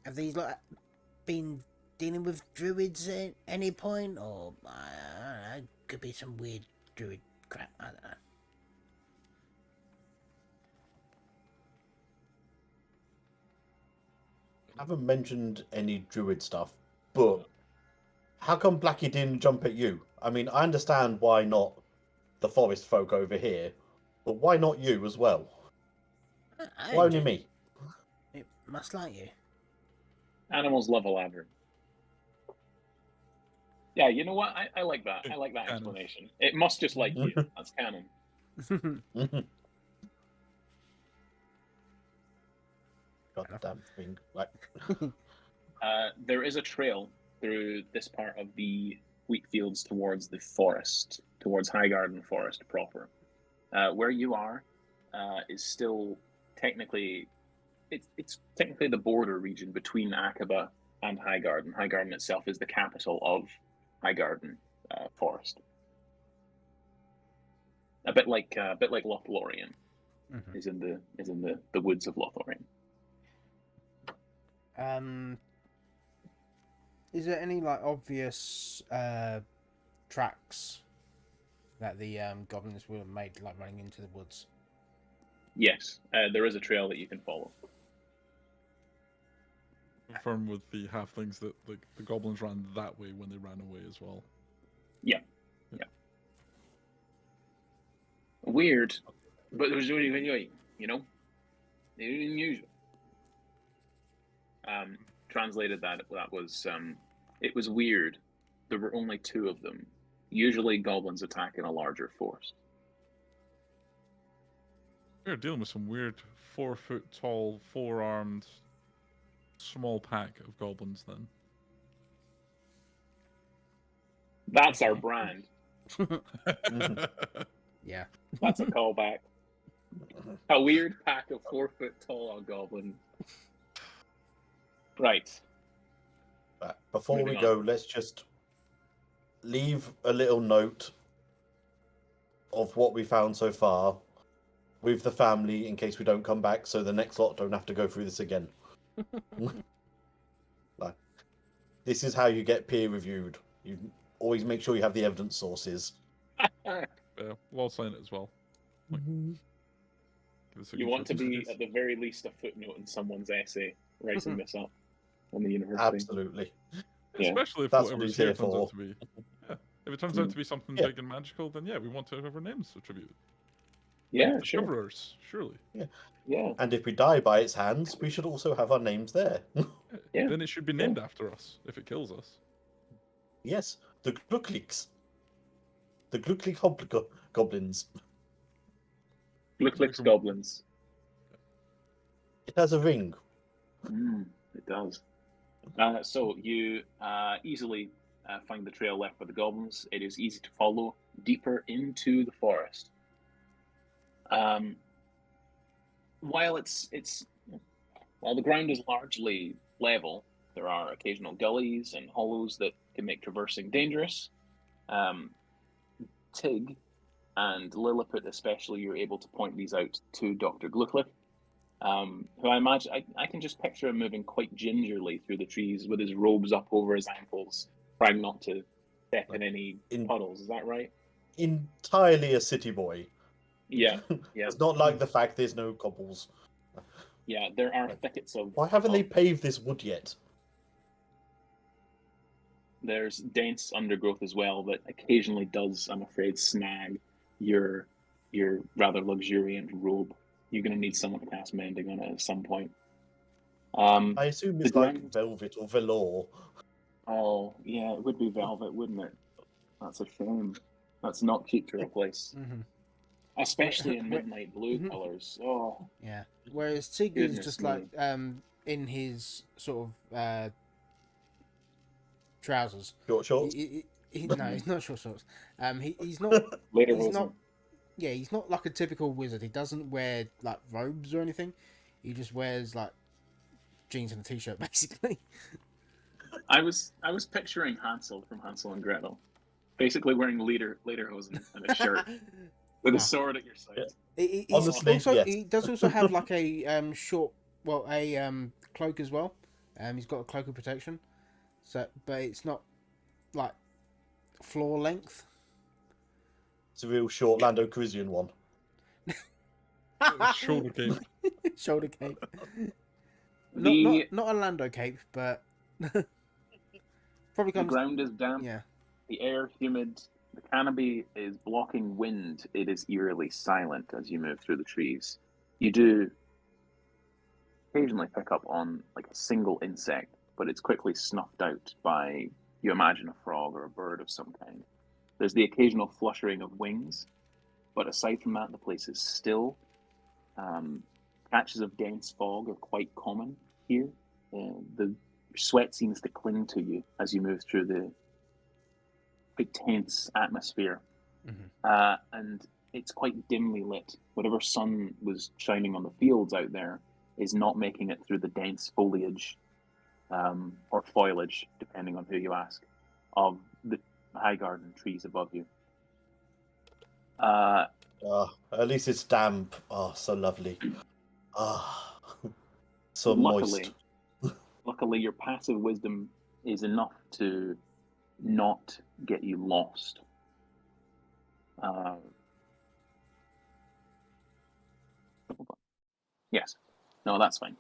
Speaker 5: Have these like been dealing with druids at any point, or I don't know? Could be some weird druid crap. I don't know.
Speaker 3: I haven't mentioned any druid stuff, but how come Blackie didn't jump at you? I mean, I understand why not the forest folk over here, but why not you as well? Why only me?
Speaker 5: It must like you.
Speaker 2: Animals love a ladder. Yeah, you know what? I like that. I like that
Speaker 4: Canon.
Speaker 2: explanation. It must just like you. That's canon.
Speaker 3: Goddamn thing! Like,
Speaker 2: There is a trail through this part of the wheat fields towards the forest, towards Highgarden Forest proper. Where you are is still technically, it's technically the border region between Akaba and Highgarden. Highgarden itself is the capital of Highgarden Forest. A bit like Lothlorien is in the woods of Lothlorien.
Speaker 1: Is there any like obvious tracks that the goblins would have made, like running into the woods?
Speaker 2: Yes, there is a trail that you can follow.
Speaker 4: Confirm with the halflings that the goblins ran that way when they ran away as well.
Speaker 2: Yeah. Weird, but it was really, you know, unusual. Translated that was it was weird. There were only two of them. Usually, goblins attack in a larger force.
Speaker 4: We're dealing with some weird 4 foot tall, 4-armed, small pack of goblins then.
Speaker 2: That's our brand.
Speaker 1: Yeah.
Speaker 2: That's a callback. A weird pack of 4 foot tall goblins. Right.
Speaker 3: But before
Speaker 2: Moving
Speaker 3: we go,
Speaker 2: on.
Speaker 3: let's just leave a little note of what we found so far with the family in case we don't come back, so the next lot don't have to go through this again. Like, this is how you get peer reviewed. You always make sure you have the evidence sources.
Speaker 4: We'll sign it as well.
Speaker 2: You want to be, at the very least, a footnote in someone's essay writing this up on the university.
Speaker 3: Absolutely.
Speaker 2: Yeah.
Speaker 4: Especially if
Speaker 3: That's what
Speaker 4: whatever's
Speaker 3: he's
Speaker 4: here
Speaker 3: here
Speaker 4: turns
Speaker 3: for.
Speaker 4: out to be If it turns out to be something
Speaker 3: Yeah.
Speaker 4: big and magical, then yeah, we want to have our names attributed.
Speaker 2: Yeah,
Speaker 4: Like
Speaker 2: sure.
Speaker 4: discoverers, surely.
Speaker 2: Yeah,
Speaker 3: And if we die by its hands, we should also have our names there.
Speaker 2: Yeah.
Speaker 4: Then it should be named after us if it kills us.
Speaker 3: Yes, the Gluckliks. The Glucklik goblins.
Speaker 2: Glucklick's goblins.
Speaker 3: It has a ring.
Speaker 2: It does. So you easily find the trail left by the goblins. It is easy to follow deeper into the forest. While while the ground is largely level, there are occasional gullies and hollows that can make traversing dangerous. Tig and Lilliput especially, you're able to point these out to Dr. Glucklick, who I imagine, I can just picture him moving quite gingerly through the trees with his robes up over his ankles, trying not to step in any puddles. Is that right?
Speaker 3: Entirely a city boy.
Speaker 2: Yeah.
Speaker 3: It's not like the fact there's no cobbles.
Speaker 2: Yeah, there are thickets of...
Speaker 3: Why haven't they paved this wood yet?
Speaker 2: There's dense undergrowth as well that occasionally does, I'm afraid, snag your rather luxuriant robe. You're going to need someone to cast mending on it at some point.
Speaker 3: I assume it's like
Speaker 2: ground...
Speaker 3: velvet or velour.
Speaker 2: Oh, yeah, it would be velvet, wouldn't it? That's a shame. That's not cute to replace. Especially in midnight blue colours. Oh.
Speaker 1: Yeah. Whereas Tig is just like in his sort of trousers.
Speaker 3: Short shorts?
Speaker 1: No, he's not short shorts. He's not.
Speaker 2: Later
Speaker 1: he's not. Yeah, he's not like a typical wizard. He doesn't wear like robes or anything. He just wears like jeans and a t-shirt, basically.
Speaker 2: I was picturing Hansel from Hansel and Gretel, basically wearing lederhosen and a shirt with a sword at your side.
Speaker 3: Honestly,
Speaker 1: also,
Speaker 3: yes.
Speaker 1: He does also have like a cloak as well. He's got a cloak of protection. So, but it's not like floor length.
Speaker 3: It's a real short Lando Calrissian one.
Speaker 4: Shoulder cape.
Speaker 1: Shoulder cape. Not a Lando cape, but probably comes.
Speaker 2: The ground is damp.
Speaker 1: Yeah.
Speaker 2: The air humid. The canopy is blocking wind. It is eerily silent as you move through the trees. You do occasionally pick up on like a single insect, but it's quickly snuffed out by, you imagine, a frog or a bird of some kind. There's the occasional fluttering of wings, but aside from that, the place is still. Patches of dense fog are quite common here. The sweat seems to cling to you as you move through the quite tense atmosphere. And it's quite dimly lit. Whatever sun was shining on the fields out there is not making it through the dense foliage or foliage, depending on who you ask, of the high garden trees above you.
Speaker 3: At least it's damp. Oh, so lovely. So moist.
Speaker 2: Luckily, your passive wisdom is enough to not get you lost. Yes. No, that's fine.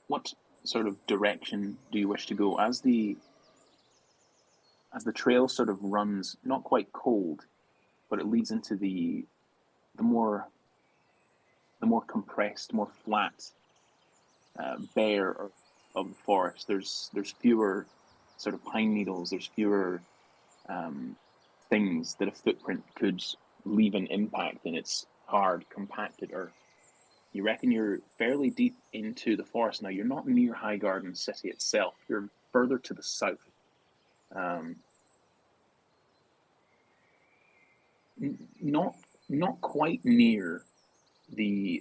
Speaker 2: What sort of direction do you wish to go as the trail sort of runs not quite cold, but it leads into the more compressed, more flat, bare of the forest. There's fewer sort of pine needles. There's fewer things that a footprint could leave an impact in its hard, compacted earth. You reckon you're fairly deep into the forest now. You're not near Highgarden City itself. You're further to the south. Not quite near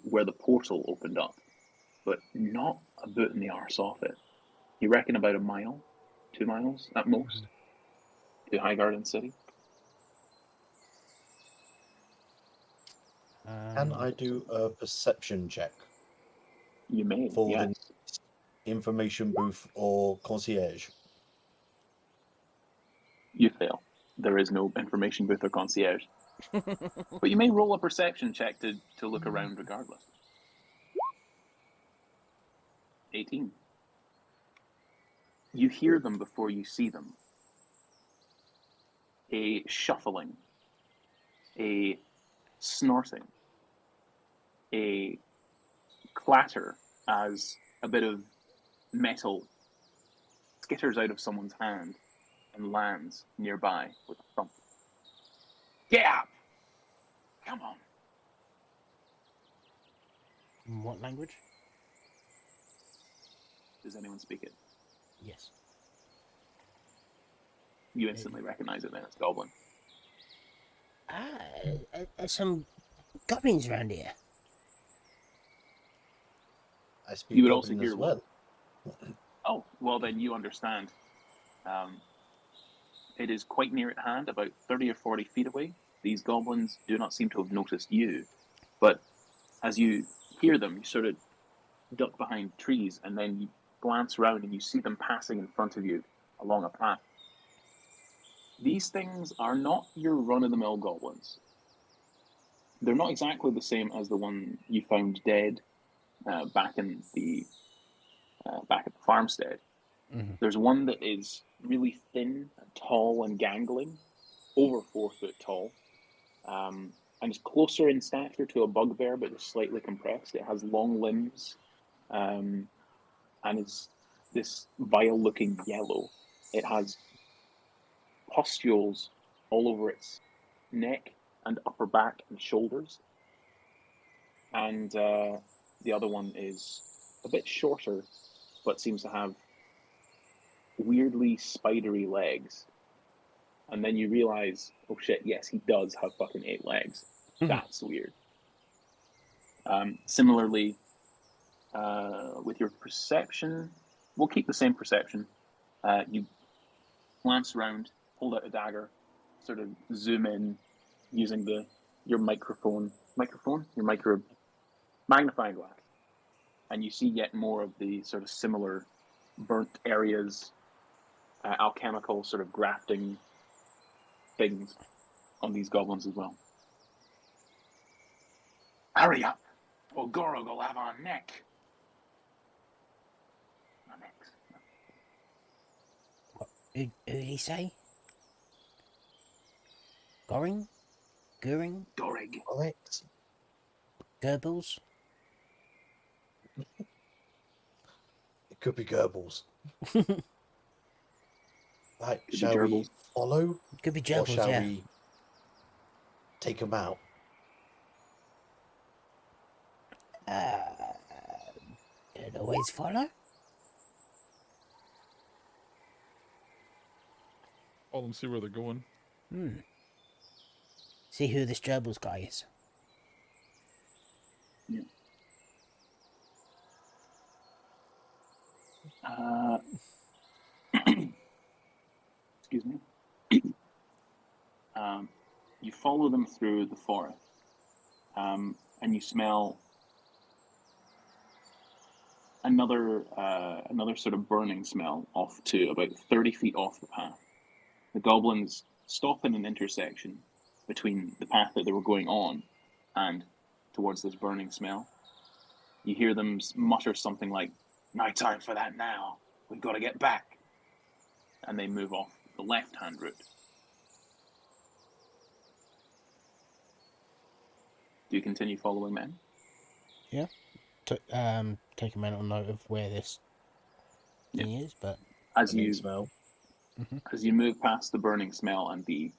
Speaker 2: where the portal opened up, but not a boot in the arse off it. You reckon about a mile, 2 miles at most, to Highgarden City.
Speaker 3: Can I do a perception check
Speaker 2: You may,
Speaker 3: for
Speaker 2: yes.
Speaker 3: the information booth or concierge?
Speaker 2: You fail. There is no information booth or concierge. But you may roll a perception check to look around regardless. 18. You hear them before you see them. A shuffling, a snorting, a clatter as a bit of metal skitters out of someone's hand and lands nearby with a thump. Get up! Come on!
Speaker 1: In what language?
Speaker 2: Does anyone speak it?
Speaker 1: Yes.
Speaker 2: You instantly recognize it then, it's Goblin.
Speaker 5: Some goblins around here.
Speaker 3: I speak
Speaker 2: You would also
Speaker 3: Goblin
Speaker 2: hear
Speaker 3: as well.
Speaker 2: Oh, well then you understand. It is quite near at hand, about 30 or 40 feet away. These goblins do not seem to have noticed you, but as you hear them, you sort of duck behind trees, and then you glance around and you see them passing in front of you along a path. These things are not your run-of-the-mill goblins. They're not exactly the same as the one you found dead back at the farmstead.
Speaker 1: Mm-hmm.
Speaker 2: There's one that is really thin and tall and gangling, over 4 foot tall, and is closer in stature to a bugbear, but is slightly compressed. It has long limbs, and is this vile-looking yellow. It has pustules all over its neck and upper back and shoulders. And the other one is a bit shorter, but seems to have weirdly spidery legs. And then you realize, oh shit, yes, he does have fucking 8 legs. That's weird. Similarly, with your perception, we'll keep the same perception. You glance around, hold out a dagger, sort of zoom in using your magnifying glass, and you see yet more of the sort of similar burnt areas, alchemical sort of grafting things on these goblins as well. Hurry up, or Gorog will have our neck. Our necks.
Speaker 5: Who did he say? Goring? Goring?
Speaker 2: Gorig.
Speaker 3: Correct.
Speaker 5: Goebbels?
Speaker 3: It could be Goebbels. Right,
Speaker 2: Could be
Speaker 3: shall we
Speaker 2: gerbils.
Speaker 3: follow,
Speaker 5: Could be
Speaker 3: or
Speaker 5: Goebbels,
Speaker 3: shall
Speaker 5: yeah.
Speaker 3: we take them out?
Speaker 5: Don't always follow.
Speaker 4: Follow them, see where they're going.
Speaker 5: See who this Goebbels guy is.
Speaker 2: Yeah. Excuse me. You follow them through the forest, and you smell another sort of burning smell off to about 30 feet off the path. The goblins stop in an intersection between the path that they were going on and towards this burning smell. You hear them mutter something like, "No time for that now. We've got to get back." And they move off the left-hand route. Do you continue following them?
Speaker 1: Yeah. Take a mental note of where this thing is, but
Speaker 2: As
Speaker 3: Burning
Speaker 2: you
Speaker 3: smell.
Speaker 2: as you move past the burning smell and the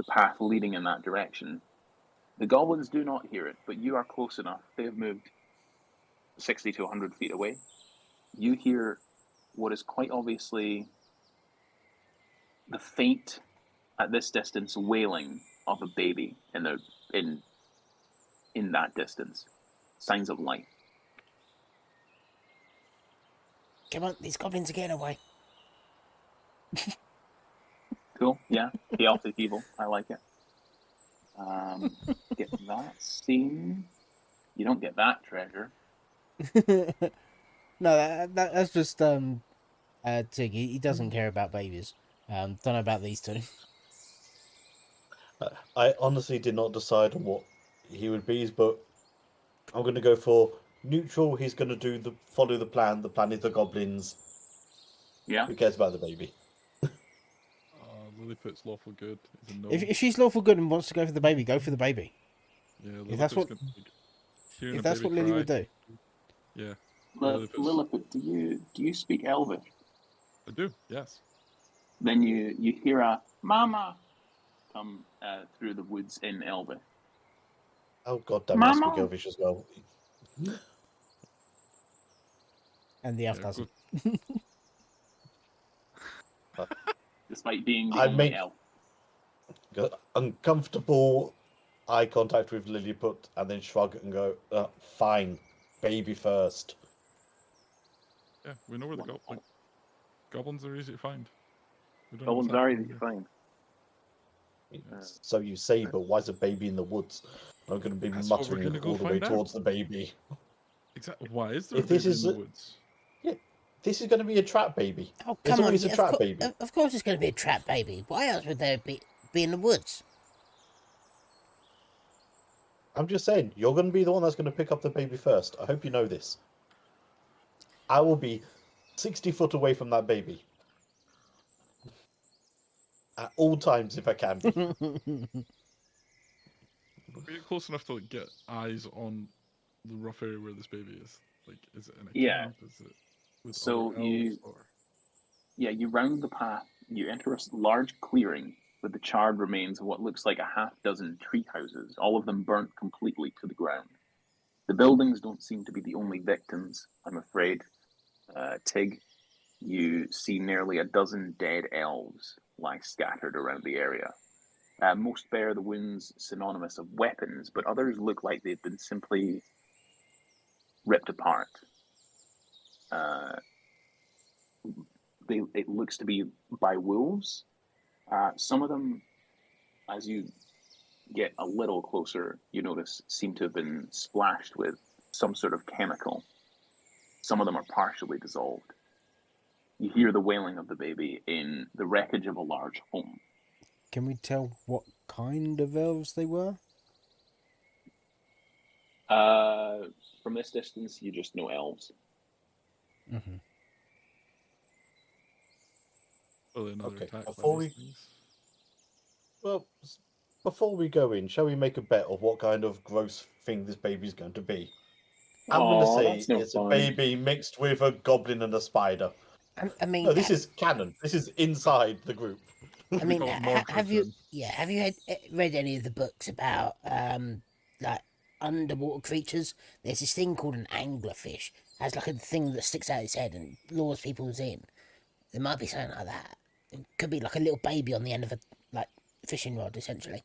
Speaker 2: path leading in that direction, the goblins do not hear it, but you are close enough. They have moved 60 to 100 feet away. You hear what is quite obviously the faint, at this distance, wailing of a baby in that distance. Signs of life.
Speaker 5: Come on, these goblins are getting away.
Speaker 2: Cool, yeah. Chaotic evil. I like it. Get that scene. You don't get that treasure.
Speaker 1: no, that's just Tig. He doesn't care about babies. Don't know about these two.
Speaker 3: I honestly did not decide on what he would be, but I'm going to go for neutral. He's going to follow the plan. The plan is the goblins.
Speaker 2: Yeah.
Speaker 3: Who cares about the baby?
Speaker 4: Lilliput's lawful good is a no.
Speaker 1: If she's lawful good and wants to go for the baby, go for the baby.
Speaker 4: Yeah,
Speaker 1: If that's
Speaker 4: Lilliput's
Speaker 1: what-
Speaker 4: gonna, hearing
Speaker 1: If
Speaker 4: a
Speaker 1: that's
Speaker 4: baby
Speaker 1: what Lily
Speaker 4: cry,
Speaker 1: would do.
Speaker 4: Yeah,
Speaker 2: Lilliput, do you speak Elvish?
Speaker 4: I do. Yes.
Speaker 2: Then you hear a mama come through the woods in Elvish.
Speaker 3: Oh god damn it! I speak
Speaker 2: Mama!
Speaker 3: Elvish as well.
Speaker 1: And the elf
Speaker 4: Yeah,
Speaker 1: doesn't.
Speaker 2: Despite being the
Speaker 3: I
Speaker 2: only
Speaker 3: make-
Speaker 2: elf.
Speaker 3: Got uncomfortable eye contact with Lilliput, and then shrug and go, "Fine, baby first."
Speaker 4: Yeah, we know where the
Speaker 2: Wonderful.
Speaker 4: goblins are easy to find. We don't know
Speaker 2: Goblins
Speaker 4: what's
Speaker 2: are
Speaker 4: happening
Speaker 2: easy to
Speaker 4: there.
Speaker 2: find.
Speaker 3: So you say, but why's a baby in the woods? I'm going to be
Speaker 4: That's what we're
Speaker 3: muttering
Speaker 4: gonna go
Speaker 3: all the way
Speaker 4: find out.
Speaker 3: towards the baby.
Speaker 4: Exactly. Why is there
Speaker 3: If
Speaker 4: a
Speaker 3: this
Speaker 4: baby
Speaker 3: is
Speaker 4: in the
Speaker 3: a-
Speaker 4: woods?
Speaker 3: This is going to be a trap baby.
Speaker 5: Oh,
Speaker 3: There's
Speaker 5: come on.
Speaker 3: always a
Speaker 5: yeah,
Speaker 3: trap baby.
Speaker 5: Of course it's going to be a trap baby. Why else would there be in the woods?
Speaker 3: I'm just saying, you're going to be the one that's going to pick up the baby first. I hope you know this. I will be 60 foot away from that baby. At all times, if I can be.
Speaker 4: Are you close enough to like, get eyes on the rough area where this baby is? Like, is it in a
Speaker 2: Yeah.
Speaker 4: camp? Is it with
Speaker 2: So
Speaker 4: other
Speaker 2: you-
Speaker 4: elves? Or...
Speaker 2: Yeah, you round the path, you enter a large clearing with the charred remains of what looks like a half dozen tree houses, all of them burnt completely to the ground. The buildings don't seem to be the only victims, I'm afraid. Tig, you see nearly a dozen dead elves lie scattered around the area. Most bear the wounds synonymous of weapons, but others look like they've been simply ripped apart. It looks to be by wolves. Some of them, as you get a little closer, you notice seem to have been splashed with some sort of chemical. Some of them are partially dissolved. You hear the wailing of the baby in the wreckage of a large home.
Speaker 1: Can we tell what kind of elves they were?
Speaker 2: From this distance, you just know elves.
Speaker 1: Mm-hmm.
Speaker 4: Probably another
Speaker 3: Okay,
Speaker 4: attack by
Speaker 3: before
Speaker 4: these
Speaker 3: we-
Speaker 4: things.
Speaker 3: Well, before we go in, shall we make a bet of what kind of gross thing this baby's going to be? I'm going to
Speaker 2: Aw,
Speaker 3: say
Speaker 2: that's no
Speaker 3: it's
Speaker 2: fun.
Speaker 3: a baby mixed with a goblin and a spider.
Speaker 5: I mean,
Speaker 3: No, this is canon. This is inside the group.
Speaker 5: I mean,
Speaker 4: call it Mordred
Speaker 5: have you?
Speaker 4: then.
Speaker 5: Yeah, have you read any of the books about like underwater creatures? There's this thing called an anglerfish. Has like a thing that sticks out its head and lures people's in. There might be something like that. It could be like a little baby on the end of a like fishing rod, essentially.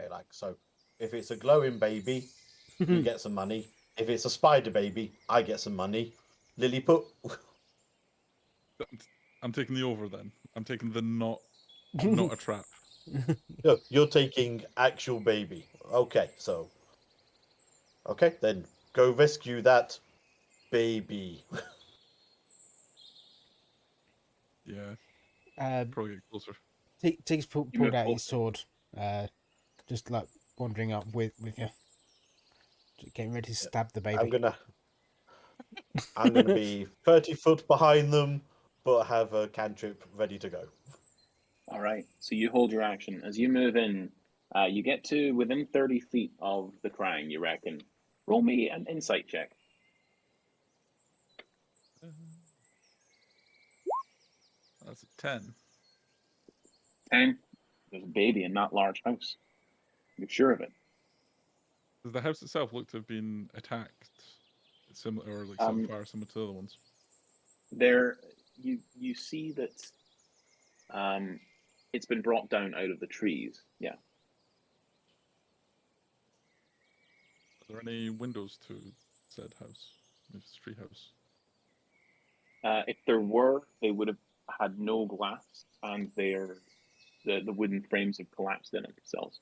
Speaker 3: Okay, so if it's a glowing baby, you get some money. If it's a spider baby, I get some money. Lilliput,
Speaker 4: I'm taking the over then. I'm taking the not a trap.
Speaker 3: you're taking actual baby. Okay, then go rescue that baby.
Speaker 4: Yeah, probably get closer.
Speaker 1: Tiggs
Speaker 2: You
Speaker 1: pulled
Speaker 2: move
Speaker 1: out
Speaker 2: closer.
Speaker 1: his sword, just like wandering up with you, just getting ready to stab the baby.
Speaker 3: I'm gonna be 30 foot behind them, but have a cantrip ready to go.
Speaker 2: All right, so you hold your action. As you move in, you get to within 30 feet of the crying, you reckon. Roll me an insight check.
Speaker 4: That's a 10.
Speaker 2: 10. There's a baby in that large house. You're sure of it.
Speaker 4: Does the house itself look to have been attacked? Similar or like set on fire, similar to the other ones?
Speaker 2: There, you see that it's been brought down out of the trees. Yeah.
Speaker 4: Are there any windows to said house? This tree house.
Speaker 2: If there were, they would have had no glass, and the wooden frames have collapsed in themselves.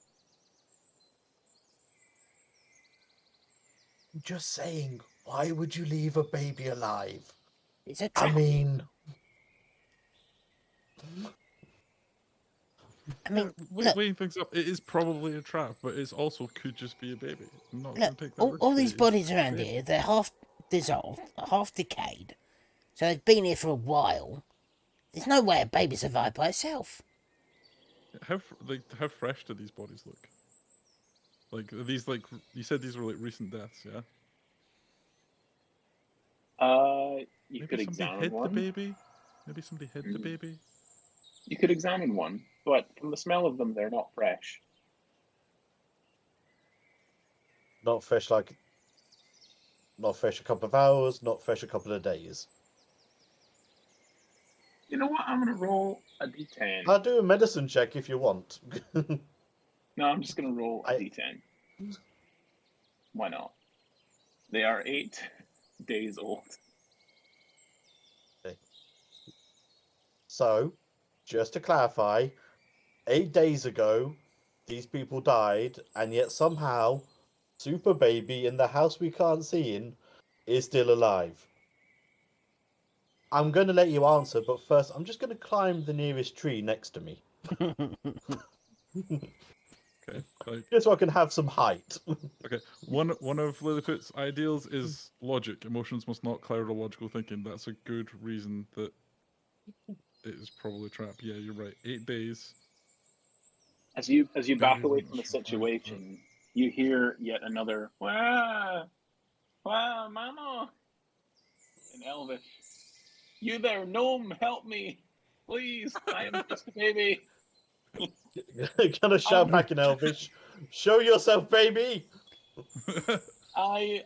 Speaker 3: Just saying, why would you leave a baby alive?
Speaker 5: It's a
Speaker 3: I
Speaker 5: trap.
Speaker 3: mean,
Speaker 5: I mean,
Speaker 4: Yeah,
Speaker 5: look,
Speaker 4: weighing things up, it is probably a trap, but it also could just be a baby. I'm not going
Speaker 5: look,
Speaker 4: to take that
Speaker 5: all,
Speaker 4: risk.
Speaker 5: all
Speaker 4: It
Speaker 5: these
Speaker 4: is
Speaker 5: bodies
Speaker 4: a
Speaker 5: around
Speaker 4: baby.
Speaker 5: here, they're half dissolved, half decayed. So they've been here for a while. There's no way a baby survived by itself.
Speaker 4: How fresh do these bodies look? Like, are these like you said these were like recent deaths, yeah?
Speaker 2: You
Speaker 4: Maybe
Speaker 2: could
Speaker 4: somebody
Speaker 2: examine
Speaker 4: hid the
Speaker 2: one.
Speaker 4: baby. Maybe somebody hid the
Speaker 2: Mm.
Speaker 4: baby.
Speaker 2: You could examine one, but from the smell of them, they're not fresh.
Speaker 3: Not fresh a couple of hours, not fresh a couple of days.
Speaker 2: You know what? I'm gonna roll a d10.
Speaker 3: I'll do a medicine check if you want.
Speaker 2: No, I'm just gonna roll a d10. Why not? They are 8 days old.
Speaker 3: So, just to clarify, 8 days ago, these people died, and yet somehow, Super Baby in the house we can't see in is still alive. I'm going to let you answer, but first, I'm just going to climb the nearest tree next to me.
Speaker 4: Okay, like
Speaker 3: Just so I can have some height.
Speaker 4: okay. One of Lilliput's ideals is logic. Emotions must not cloud our logical thinking. That's a good reason that it is probably a trap. Yeah, you're right. 8 days.
Speaker 2: As you back
Speaker 4: Baby
Speaker 2: away
Speaker 4: wouldn't
Speaker 2: from the
Speaker 4: have survived
Speaker 2: situation, you hear yet another "Wah, wah, mama!" in Elvish. You there, gnome? Help me, please! I am just a baby.
Speaker 3: Can I shout back in Elvish? Show yourself, baby!
Speaker 4: that.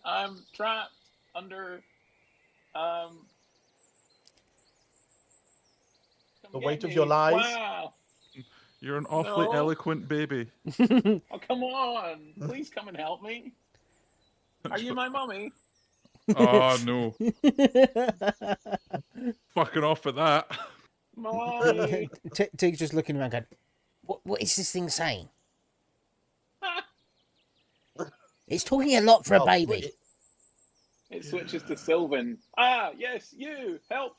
Speaker 2: I'm trapped under
Speaker 3: The
Speaker 2: come
Speaker 3: weight
Speaker 2: get
Speaker 3: of your
Speaker 2: me.
Speaker 3: lies?
Speaker 2: Wow.
Speaker 4: You're an awfully
Speaker 2: No.
Speaker 4: eloquent baby.
Speaker 2: Oh, come on. Please come and help me. Are you my mummy?
Speaker 4: Oh no! Fucking off at that.
Speaker 2: Mommy.
Speaker 1: Tig's just looking around going,
Speaker 5: What is this thing saying? It's talking a lot for a
Speaker 3: Oh,
Speaker 5: baby.
Speaker 2: It switches to Sylvan. Ah, yes, you. Help.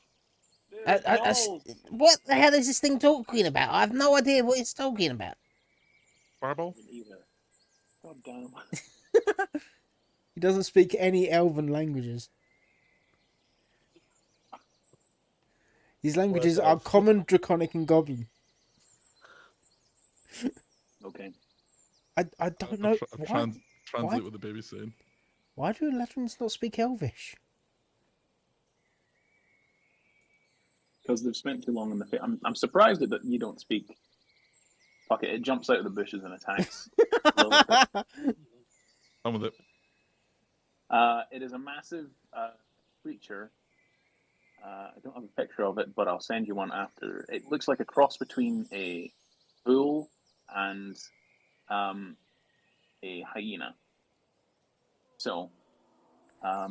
Speaker 5: I- I- I s-
Speaker 2: Gnolls.
Speaker 5: what the hell is this thing talking about? I have no idea what it's talking about.
Speaker 4: Fireball.
Speaker 2: Either. God damn.
Speaker 1: he doesn't speak any elven languages. His languages are
Speaker 3: elf.
Speaker 1: common, draconic, and goblin.
Speaker 2: Okay.
Speaker 1: I don't know why.
Speaker 4: Translate what the baby's saying.
Speaker 1: Why do Latins not speak Elvish?
Speaker 2: Because they've spent too long in the I'm surprised that you don't speak. Fuck it, it jumps out of the bushes and attacks.
Speaker 4: Come with it.
Speaker 2: It is a massive creature. I don't have a picture of it, but I'll send you one after. It looks like a cross between a bull and a hyena. So,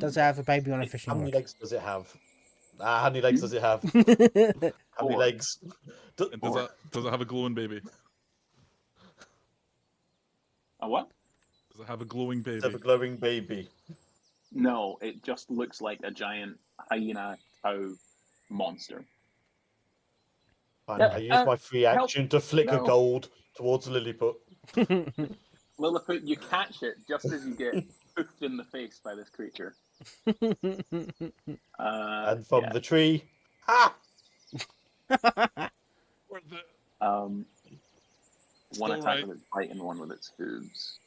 Speaker 1: Does it have a baby on a
Speaker 3: How
Speaker 1: fishing
Speaker 3: many
Speaker 1: rod?
Speaker 3: legs does it have? How many legs does it have? How many
Speaker 2: 4.
Speaker 3: legs?
Speaker 4: And does it have a glowing baby?
Speaker 2: A what?
Speaker 4: Does it have a glowing
Speaker 3: Does it
Speaker 4: baby?
Speaker 3: have a glowing baby?
Speaker 2: No, it just looks like a giant hyena cow monster.
Speaker 3: Fine.
Speaker 2: Yeah,
Speaker 3: I use my free
Speaker 2: help.
Speaker 3: action to flicker
Speaker 2: No.
Speaker 3: gold towards Lilliput.
Speaker 2: Lilliput, you catch it just as you get poofed in the face by this creature.
Speaker 3: And from
Speaker 2: Yeah.
Speaker 3: the tree, ha!
Speaker 4: Where the
Speaker 2: One
Speaker 4: Still
Speaker 2: attack
Speaker 4: right.
Speaker 2: with its bite and one with its hooves.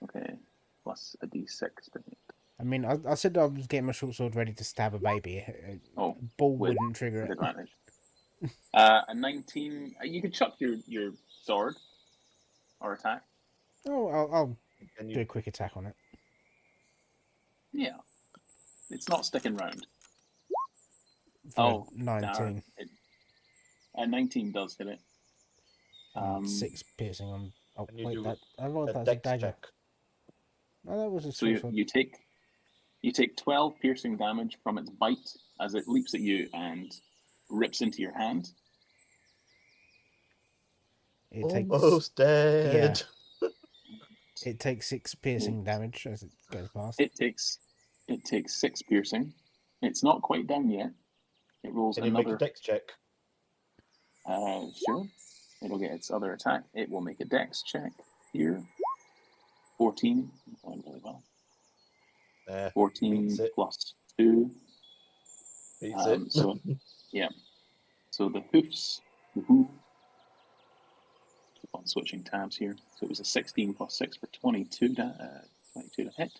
Speaker 2: Okay, plus a d6 to hit.
Speaker 1: I mean, I said I was getting my short sword ready to stab a baby. A
Speaker 2: Oh,
Speaker 1: ball
Speaker 2: with
Speaker 1: wouldn't trigger it.
Speaker 2: advantage. A 19. You can chuck your sword or attack.
Speaker 1: Oh, I'll
Speaker 3: Can
Speaker 1: do
Speaker 3: you
Speaker 1: a quick attack on it.
Speaker 2: Yeah, it's not sticking round.
Speaker 1: For
Speaker 2: Oh,
Speaker 1: 19.
Speaker 2: darn. 19 does hit it.
Speaker 1: And 6 piercing on. Oh,
Speaker 3: Can you
Speaker 1: wait,
Speaker 3: do
Speaker 1: that. I rolled
Speaker 3: a
Speaker 1: that as a
Speaker 3: dex
Speaker 1: dagger.
Speaker 3: check?
Speaker 1: No, that was a
Speaker 2: So
Speaker 1: short sword.
Speaker 2: you take 12 piercing damage from its bite as it leaps at you and rips into your hand.
Speaker 1: It takes.
Speaker 3: Almost dead.
Speaker 1: It takes 6 piercing damage as it goes past.
Speaker 2: It takes 6 piercing. It's not quite done yet. It rolls
Speaker 3: Can you make a
Speaker 2: another.
Speaker 3: dex check?
Speaker 2: Sure. It'll get its other attack. It will make a dex check here. 14. Going really well. 14
Speaker 3: beats it.
Speaker 2: plus 2.
Speaker 3: Beats it.
Speaker 2: So, yeah. So the hoofs. Woohoo. Keep on switching tabs here. So it was a 16 plus 6 for 22 to hit.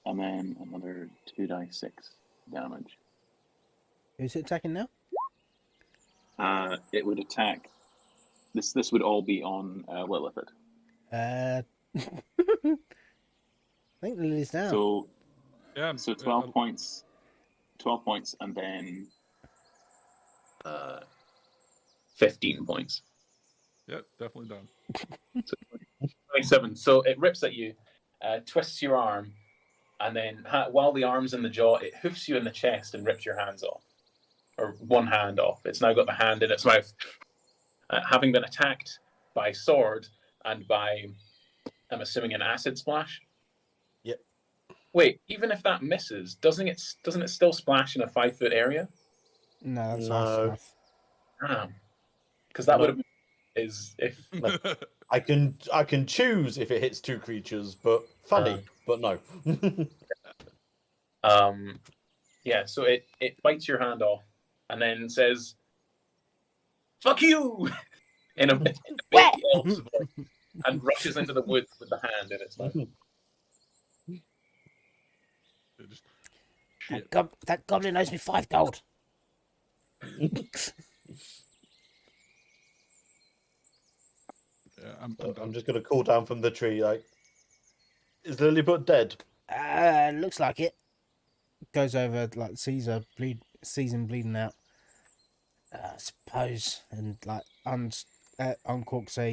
Speaker 2: And then another 2d6 damage.
Speaker 1: Who's it attacking now?
Speaker 2: It would attack. This would all be on Lilliput.
Speaker 1: I think Lily's down.
Speaker 2: So
Speaker 4: Yeah.
Speaker 2: 12 points. 12 points and then 15 points.
Speaker 4: Yeah, definitely down.
Speaker 2: So 27. So it rips at you, twists your arm, and then while the arm's in the jaw, it hoofs you in the chest and rips your hands off. Or one hand off. It's now got the hand in its mouth. Having been attacked by sword and by, I'm assuming, an acid splash.
Speaker 3: Yep.
Speaker 2: Wait, even if that misses, doesn't it still splash in a 5-foot area?
Speaker 1: No, that's
Speaker 3: No.
Speaker 1: nice.
Speaker 2: Because that
Speaker 3: No.
Speaker 2: would have been if
Speaker 3: I can choose if it hits 2 creatures, but funny, but no.
Speaker 2: yeah. So it bites your hand off and then says, "Fuck you!" in a big elf's voice, and rushes into the woods with the hand in its mouth.
Speaker 4: Just, shit.
Speaker 5: That goblin owes me 5 gold.
Speaker 4: Yeah,
Speaker 3: I'm just gonna call down from the tree, like, is Lilliput dead?
Speaker 5: Looks like it.
Speaker 1: Goes over, like, sees him bleeding out.
Speaker 5: I suppose.
Speaker 1: And, like, uncorks a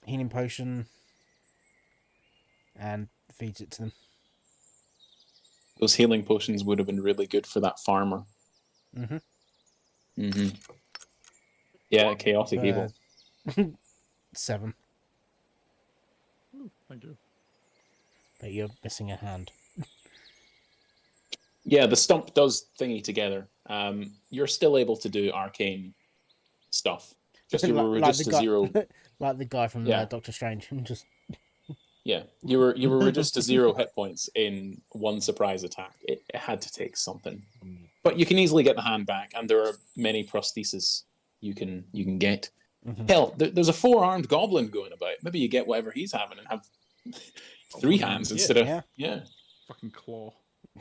Speaker 1: healing potion and feeds it to them.
Speaker 2: Those healing potions would have been really good for that farmer. Yeah, chaotic evil.
Speaker 1: 7.
Speaker 4: Ooh, thank you.
Speaker 1: But you're missing a hand.
Speaker 2: Yeah, the stump does thingy together. You're still able to do arcane stuff. Just you were reduced to 0.
Speaker 1: Like the guy from Doctor Strange. Just
Speaker 2: Yeah, you were reduced to 0 hit points in one surprise attack. It had to take something, but you can easily get the hand back, and there are many prostheses you can get. Hell, there's a 4-armed goblin going about. Maybe you get whatever he's having and have 3 hands instead of
Speaker 4: Fucking claw.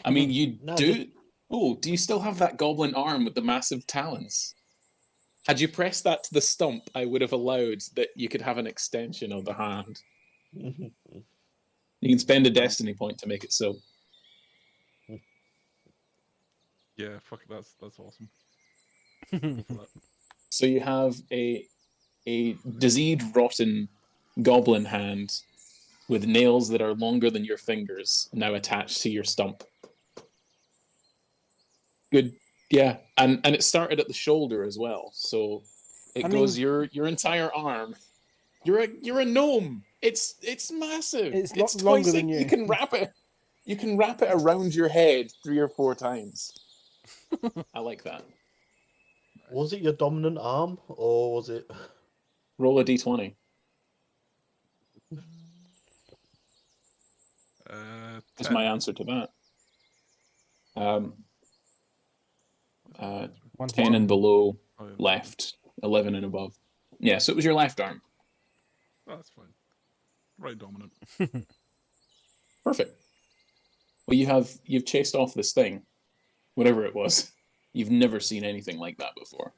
Speaker 2: I mean, you
Speaker 3: No,
Speaker 2: do. Oh, do you still have that goblin arm with the massive talons? Had you pressed that to the stump, I would have allowed that you could have an extension of the hand. You can spend a destiny point to make it so.
Speaker 4: Yeah, fuck, that's awesome.
Speaker 2: So you have a diseased, rotten goblin hand with nails that are longer than your fingers now attached to your stump. Good, yeah, and it started at the shoulder as well, so it goes your entire arm. You're a gnome. It's massive.
Speaker 1: It's longer than you.
Speaker 2: You can wrap it. You can wrap it around your head 3 or 4 times. I like that.
Speaker 3: Was it your dominant arm, or was it?
Speaker 2: Roll a d20. That's my answer to that. 10 and below, left. 11 and above. Yeah, so it was your left arm.
Speaker 4: Oh, that's fine. Right dominant.
Speaker 2: Perfect. Well, you've chased off this thing, whatever it was. You've never seen anything like that before.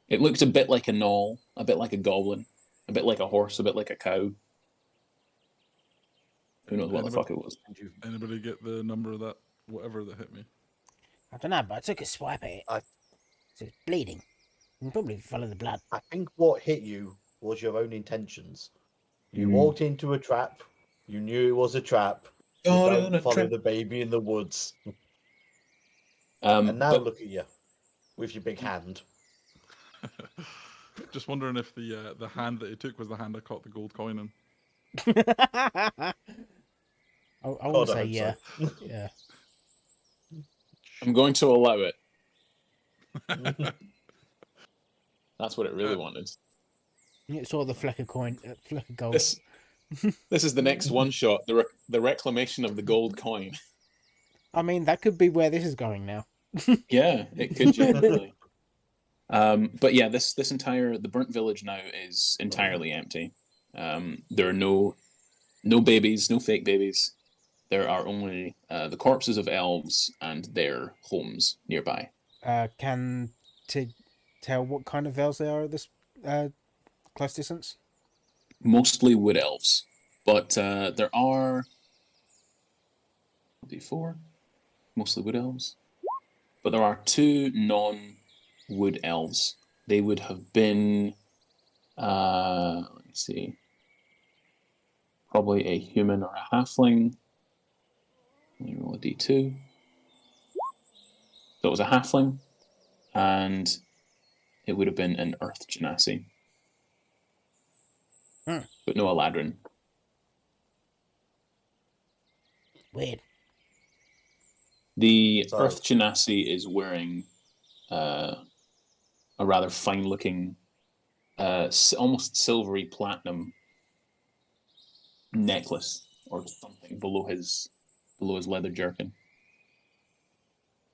Speaker 2: It looked a bit like a gnoll, a bit like a goblin, a bit like a horse, a bit like a cow. Who knows what the fuck it was?
Speaker 4: Anybody get the number of that, whatever that hit me?
Speaker 5: I don't know, but I took a swipe at it. So it's bleeding. You can probably follow the blood.
Speaker 3: I think what hit you was your own intentions. You walked into a trap. You knew it was a trap. You don't follow the baby in the woods. And now look at you with your big hand.
Speaker 4: Just wondering if the hand that he took was the hand I caught the gold coin in.
Speaker 1: I will say yeah.
Speaker 3: So.
Speaker 1: Yeah.
Speaker 2: I'm going to allow it. That's what it really wanted.
Speaker 1: You saw the fleck of coin, fleck of gold.
Speaker 2: This is the next one shot. The reclamation of the gold coin.
Speaker 1: I mean, that could be where this is going now.
Speaker 2: Yeah, it could genuinely. But yeah, this entire the burnt village now is entirely empty. There are no babies, no fake babies. There are only the corpses of elves and their homes nearby.
Speaker 1: Can Tig tell what kind of elves they are at this close distance?
Speaker 2: Mostly wood elves, but there are D4, mostly wood elves. But there are two non-wood elves. They would have been, let me see, probably a human or a halfling. Let me roll a d2. So it was a halfling, and it would have been an earth genasi. But no Eladrin.
Speaker 5: Weird.
Speaker 2: The
Speaker 3: So-
Speaker 2: earth genasi is wearing a rather fine-looking, almost silvery platinum necklace or something below his leather jerkin.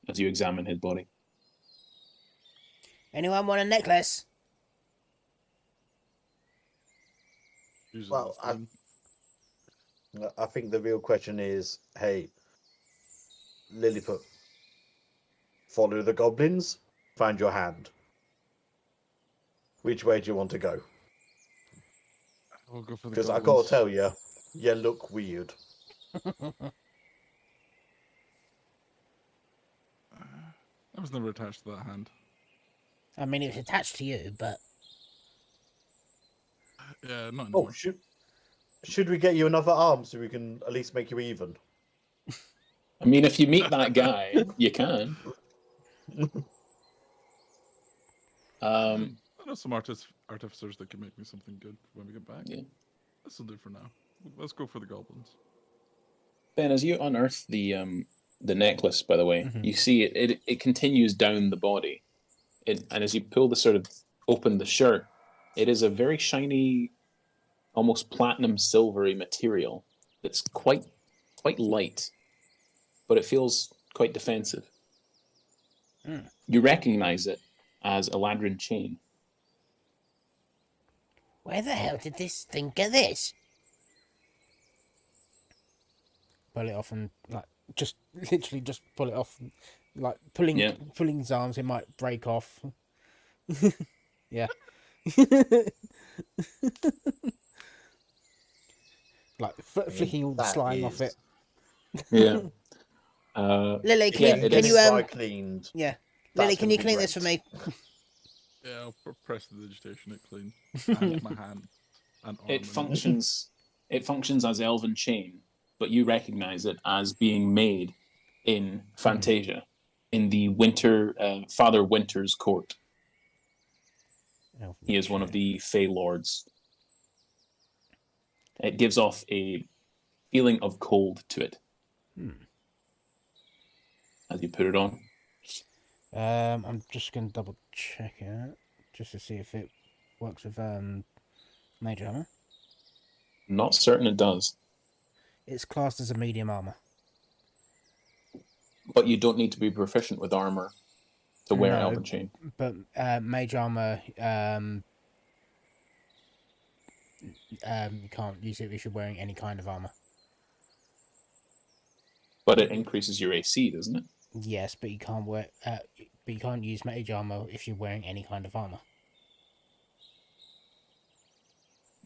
Speaker 2: As you examine his body,
Speaker 5: Anyone want a necklace?
Speaker 4: Usually
Speaker 3: Well,
Speaker 4: that's done.
Speaker 3: I think the real question is, hey, Lilliput, follow the goblins, find your hand. Which way do you want to go?
Speaker 4: We'll go for the
Speaker 3: Because I
Speaker 4: goblins.
Speaker 3: gotta tell you, you look weird.
Speaker 4: I was never attached to that hand.
Speaker 5: I mean, it was attached to you, but
Speaker 4: Yeah, not
Speaker 3: Oh,
Speaker 4: anymore.
Speaker 3: should we get you another arm so we can at least make you even?
Speaker 2: I mean, if you meet that guy, you can.
Speaker 4: I know some artificers that can make me something good when we get back.
Speaker 2: Yeah.
Speaker 4: This will do for now. Let's go for the goblins.
Speaker 2: Ben, as you unearth the necklace, by the way, you see it continues down the body, and as you pull the sort of open the shirt, it is a very shiny, almost platinum silvery material that's quite light, but it feels quite defensive. You recognize it as a Ladrin chain.
Speaker 5: where the hell did this thing get this?
Speaker 1: Pull it off and like just literally just pull it off, like pulling
Speaker 2: Yeah.
Speaker 1: his arms. It might break off. Yeah. Like flicking all the
Speaker 3: that
Speaker 1: slime off it.
Speaker 2: Yeah.
Speaker 5: Lily,
Speaker 2: Yeah,
Speaker 5: can
Speaker 2: it
Speaker 5: you,
Speaker 2: is.
Speaker 3: Dry cleaned.
Speaker 5: yeah,
Speaker 3: That's
Speaker 5: Lily, can
Speaker 3: gonna
Speaker 5: you
Speaker 3: be
Speaker 5: clean this for
Speaker 3: great.
Speaker 5: me?
Speaker 4: Yeah, I'll press the digitation it clean. And my hand and arm.
Speaker 2: It functions. It functions as elven chain, but you recognize it as being made in Fantasia, in the Father Winter's court. He is one of the Fey Lords. It gives off a feeling of cold to it as you put it on.
Speaker 1: I'm just gonna double check it just to see if it works with major armor.
Speaker 2: Not certain it does,
Speaker 1: It's classed as a medium armor.
Speaker 2: but you don't need to be proficient with armor to wear
Speaker 1: No.
Speaker 2: elven chain.
Speaker 1: But mage armor, you can't use it if you're wearing any kind of armor.
Speaker 2: But it increases your AC, doesn't it?
Speaker 1: Yes, but you can't wear. But you can't use mage armor if you're wearing any kind of armor.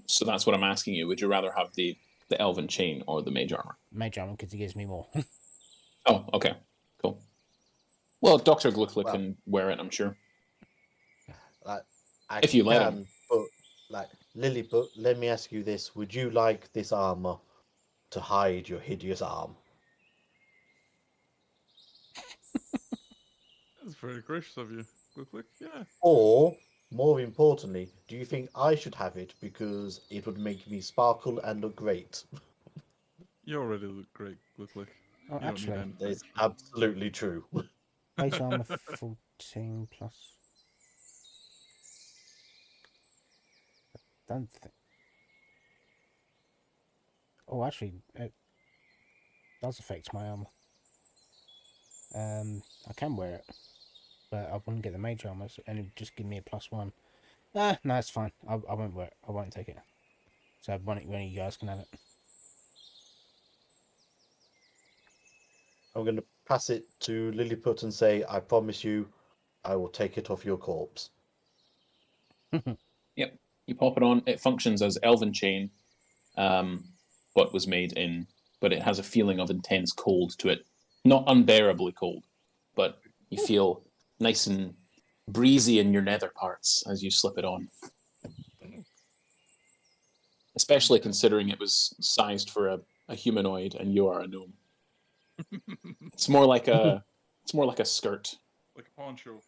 Speaker 2: So that's what I'm asking you. Would you rather have the elven chain or the mage armor?
Speaker 1: Mage armor because it gives me more.
Speaker 2: Oh, okay, cool. Well, Dr. Glucklick
Speaker 3: Well-
Speaker 2: can wear it, I'm sure.
Speaker 3: Like, I
Speaker 2: If you let
Speaker 3: can,
Speaker 2: him.
Speaker 3: But like Lilliput, let me ask you this: would you like this armor to hide your hideous arm?
Speaker 4: That's very gracious of you. Click. Yeah.
Speaker 3: Or, more importantly, do you think I should have it because it would make me sparkle and look great?
Speaker 4: You already look great, Click.
Speaker 1: Oh,
Speaker 4: You don't need
Speaker 1: actually,
Speaker 4: anything
Speaker 3: It's
Speaker 4: extra.
Speaker 3: absolutely true.
Speaker 1: mage armor 14 plus. don't think. Oh, actually, it does affect my armor. I can wear it, but I wouldn't get the mage armor, and it would just give me a +1. No, it's fine. I won't wear it. I won't take it. So one of you guys can have it.
Speaker 3: I'm going to pass it to Lilliput and say, I promise you, I will take it off your corpse.
Speaker 2: Yep. You pop it on. It functions as elven chain, but it has a feeling of intense cold to it. Not unbearably cold, but you feel nice and breezy in your nether parts as you slip it on. Especially considering it was sized for a humanoid and you are a gnome. It's more like a skirt.
Speaker 4: Like a poncho.